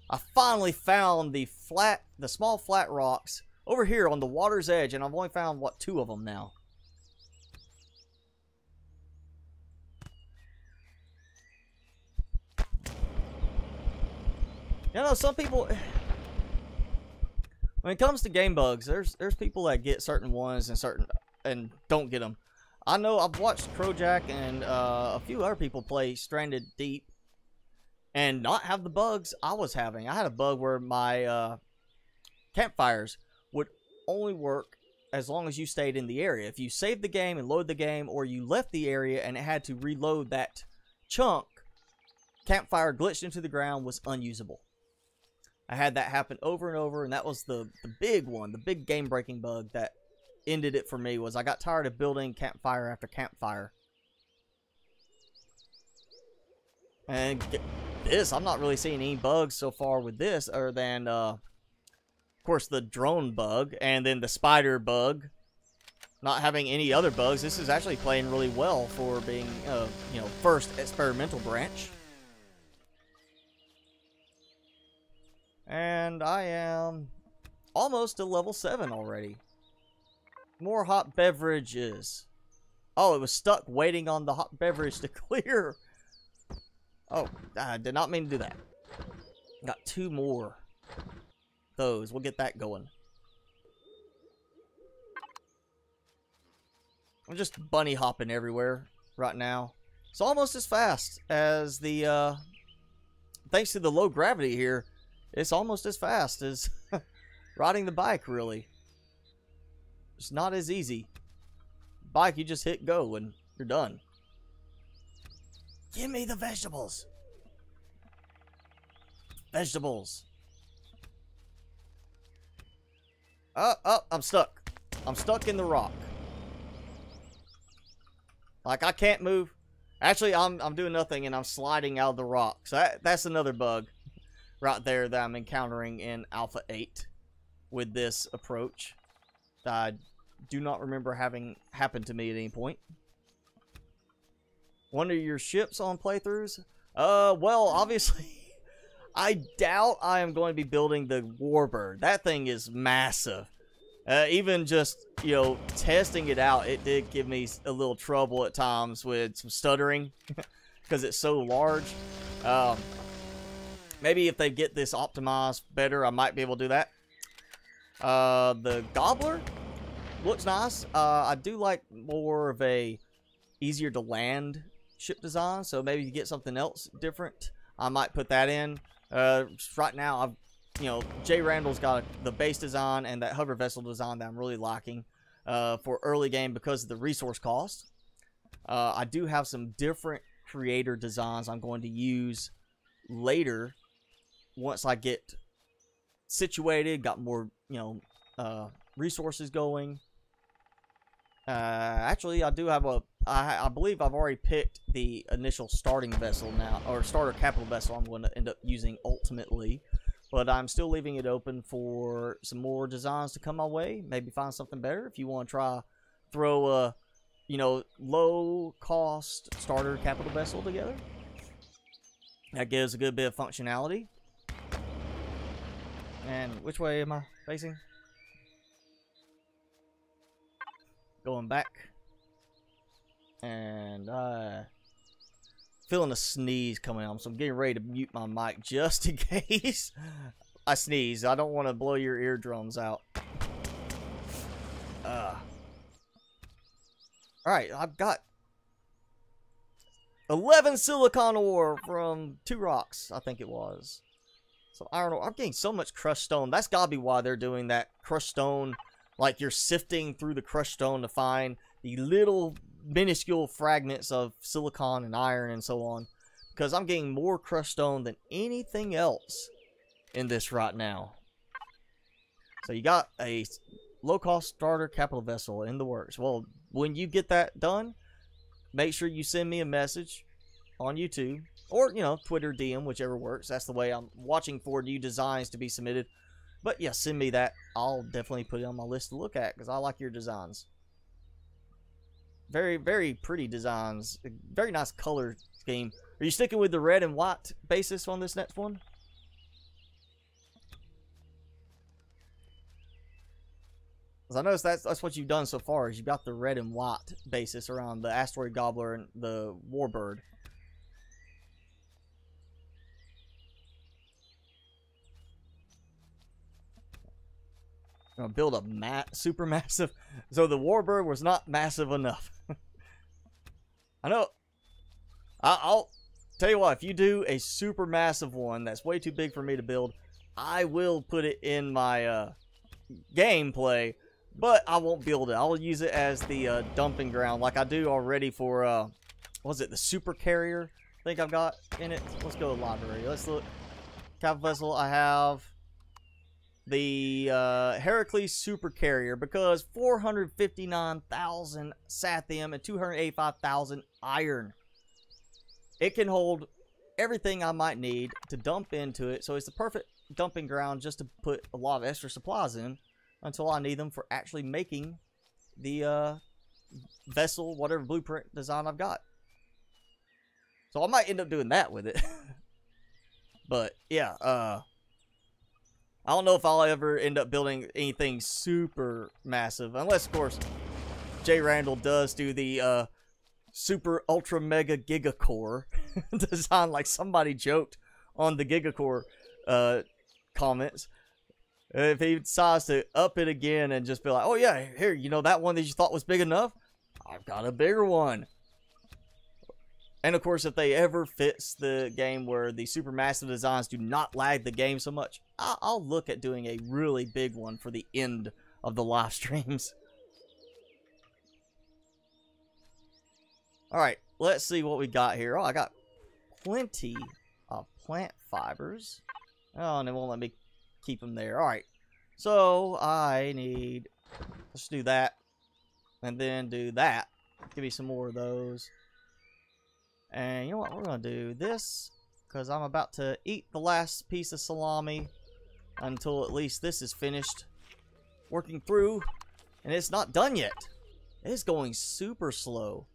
I finally found the small flat rocks over here on the water's edge, and I've only found, what, 2 of them now. You know, some people, when it comes to game bugs, there's people that get certain ones and don't get them. I know I've watched Crojack and a few other people play Stranded Deep and not have the bugs I was having. I had a bug where my campfires would only work as long as you stayed in the area. If you saved the game and load the game, or you left the area and it had to reload that chunk, campfire glitched into the ground, was unusable. I had that happen over and over, and that was the big one, the big game-breaking bug that ended it for me. Was I got tired of building campfire after campfire. And this, I'm not really seeing any bugs so far with this, other than, of course, the drone bug, and then the spider bug. Not having any other bugs. This is actually playing really well for being, you know, first experimental branch. And I am almost to level 7 already. More hot beverages. Oh, it was stuck waiting on the hot beverage to clear. Oh, I did not mean to do that. Got 2 more. Those. We'll get that going. I'm just bunny hopping everywhere right now. It's almost as fast as the, thanks to the low gravity here, it's almost as fast as riding the bike, really. It's not as easy. Bike, you just hit go and you're done. Give me the vegetables. Vegetables. Oh, I'm stuck. I'm stuck in the rock. Like, I can't move. Actually, I'm doing nothing and I'm sliding out of the rock. So that's another bug right there that I'm encountering in Alpha 8 with this approach that I do not remember having happened to me at any point. One of your ships on playthroughs? Well, obviously, I doubt I am going to be building the Warbird. That thing is massive. Even just, you know, testing it out, it did give me a little trouble at times with some stuttering because it's so large. Maybe if they get this optimized better, I might be able to do that. The Gobbler looks nice. I do like more of a easier to land ship design, so maybe you get something else different, I might put that in. Right now, Jay Randall's got the base design and that hover vessel design that I'm really liking for early game because of the resource cost. I do have some different creator designs I'm going to use later once I get situated, got more, resources going. Actually, I do have I believe I've already picked the initial starting vessel now, or starter capital vessel I'm going to end up using ultimately. But I'm still leaving it open for some more designs to come my way. Maybe find something better if you want to try throw a, low cost starter capital vessel together. That gives a good bit of functionality. And which way am I facing? going back. And feeling a sneeze coming on, so I'm getting ready to mute my mic just in case I sneeze. I don't want to blow your eardrums out. Alright, I've got 11 silicon ore from 2 rocks, I think it was. So iron ore. I'm getting so much crushed stone. That's gotta be why they're doing that crushed stone. Like you're sifting through the crushed stone to find the little minuscule fragments of silicon and iron and so on. Because I'm getting more crushed stone than anything else in this right now. So you got a low-cost starter capital vessel in the works. Well, when you get that done, make sure you send me a message on YouTube. Or, you know, Twitter DM, whichever works. That's the way I'm watching for new designs to be submitted. But, yeah, send me that. I'll definitely put it on my list to look at, because I like your designs. Very, very pretty designs. Very nice color scheme. Are you sticking with the red and white basis on this next one? Because I noticed that's what you've done so far, is you've got the red and white basis around the asteroid gobbler and the warbird. I'm gonna build a super massive. So the warbird was not massive enough. I know. I'll tell you what. If you do a super massive one that's way too big for me to build, I will put it in my gameplay. But I won't build it. I'll use it as the dumping ground, like I do already for what was it, the super carrier? I think I've got in it. Let's go to library. Let's look. Capital vessel. I have the Heracles super carrier, because 459,000 sathium and 285,000 iron. It can hold everything I might need to dump into it, so it's the perfect dumping ground just to put a lot of extra supplies in until I need them for actually making the vessel, whatever blueprint design I've got. So I might end up doing that with it. But yeah, I don't know if I'll ever end up building anything super massive, unless of course J Randall does do the super ultra mega gigacore design, like somebody joked on the gigacore comments. If he decides to up it again and just be like, oh yeah, here, you know that one that you thought was big enough? I've got a bigger one. And of course, if they ever fix the game where the supermassive designs do not lag the game so much, I'll look at doing a really big one for the end of the live streams. Alright, let's see what we got here. Oh, I got plenty of plant fibers. Oh, and it won't let me keep them there. Alright, so I need, let's do that, and then do that. Give me some more of those. And you know what, we're going to do this, because I'm about to eat the last piece of salami until at least this is finished working through, and it's not done yet. It's going super slow.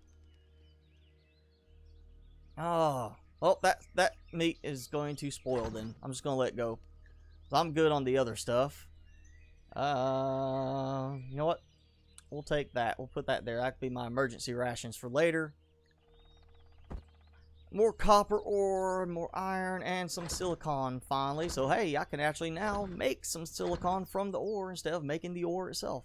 Oh, well, that meat is going to spoil then. I'm just going to let it go. I'm good on the other stuff. You know what? We'll take that. We'll put that there. That could be my emergency rations for later. More copper ore, more iron, and some silicon finally. So, hey, I can actually now make some silicon from the ore instead of making the ore itself.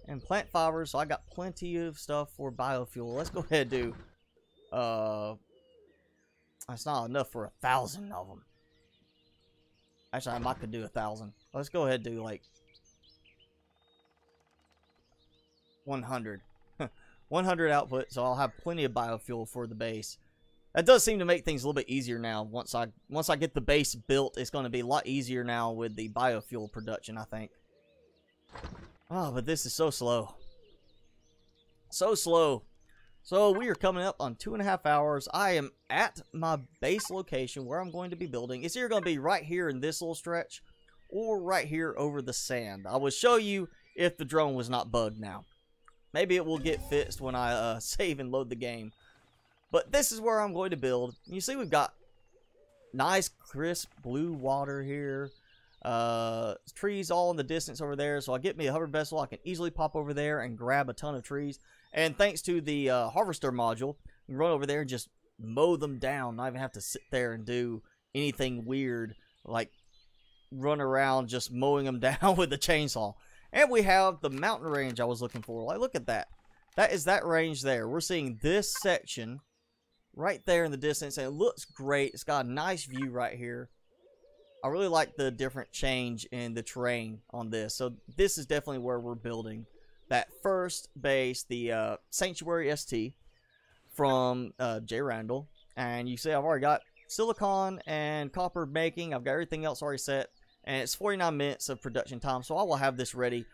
And plant fibers, so I got plenty of stuff for biofuel. Let's go ahead and do... that's not enough for 1,000 of them. Actually, I might could do 1,000. Let's go ahead and do like 100. 100 output, so I'll have plenty of biofuel for the base. That does seem to make things a little bit easier now. Once I get the base built, it's going to be a lot easier now with the biofuel production, I think. Oh, but this is so slow. So slow. So we are coming up on 2.5 hours. I am at my base location where I'm going to be building. It's either going to be right here in this little stretch or right here over the sand. I will show you if the drone was not bugged now. Maybe it will get fixed when I save and load the game. But this is where I'm going to build. You see we've got nice crisp blue water here. trees all in the distance over there. So I get me a hover vessel. I can easily pop over there and grab a ton of trees. And thanks to the harvester module, you can run over there and just mow them down. Not even have to sit there and do anything weird like run around just mowing them down with the chainsaw. And we have the mountain range I was looking for. Like, look at that. That is that range there. We're seeing this section right there in the distance, and it looks great. It's got a nice view right here. I really like the different change in the terrain on this. So this is definitely where we're building that first base, the Sanctuary ST from J. Randall. And you see I've already got silicon and copper making. I've got everything else already set. And it's 49 minutes of production time. So I will have this ready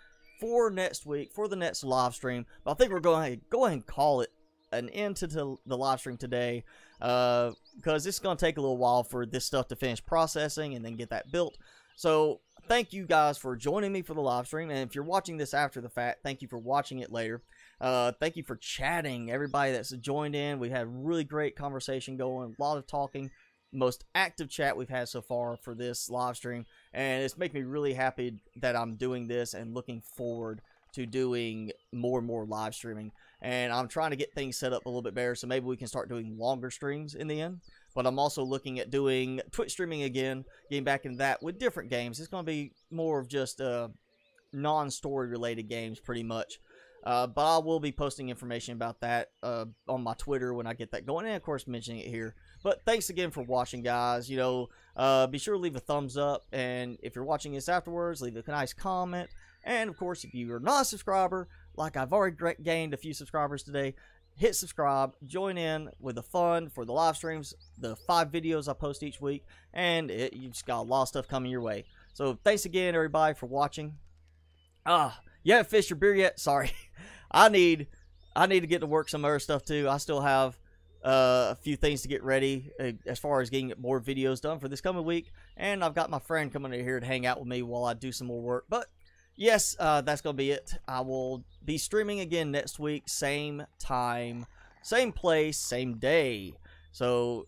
for next week, for the next live stream. But I think we're going to go ahead and call it an end to the live stream today. Because it's going to take a little while for this stuff to finish processing and then get that built. So thank you guys for joining me for the live stream. And if you're watching this after the fact, thank you for watching it later. Thank you for chatting, everybody that's joined in. We had really great conversation going, a lot of talking. Most active chat we've had so far for this live stream, and it's making me really happy that I'm doing this and looking forward to doing more and more live streaming. And I'm trying to get things set up a little bit better, so maybe we can start doing longer streams in the end. But I'm also looking at doing Twitch streaming again, getting back into that with different games. It's going to be more of just non-story related games pretty much. But I will be posting information about that on my Twitter when I get that going, and of course mentioning it here. But thanks again for watching, guys. You know, be sure to leave a thumbs up, and if you're watching this afterwards, leave a nice comment. And of course, if you are not a subscriber, like I've already gained a few subscribers today, hit subscribe, join in with the fun for the live streams, the 5 videos I post each week, and you just got a lot of stuff coming your way. So thanks again, everybody, for watching. You haven't fished your beer yet? Sorry. I need to get to work some other stuff too. I still have a few things to get ready as far as getting more videos done for this coming week. And I've got my friend coming in here to hang out with me while I do some more work. But yes, that's going to be it. I will be streaming again next week. Same time, same place, same day. So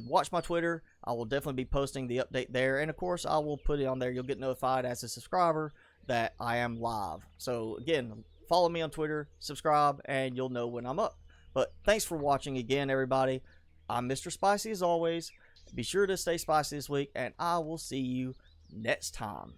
watch my Twitter. I will definitely be posting the update there. And of course, I will put it on there. You'll get notified as a subscriber that I am live. So again, follow me on Twitter, subscribe, and you'll know when I'm up. But thanks for watching again, everybody. I'm Mr. Spicy as always. Be sure to stay spicy this week, and I will see you next time.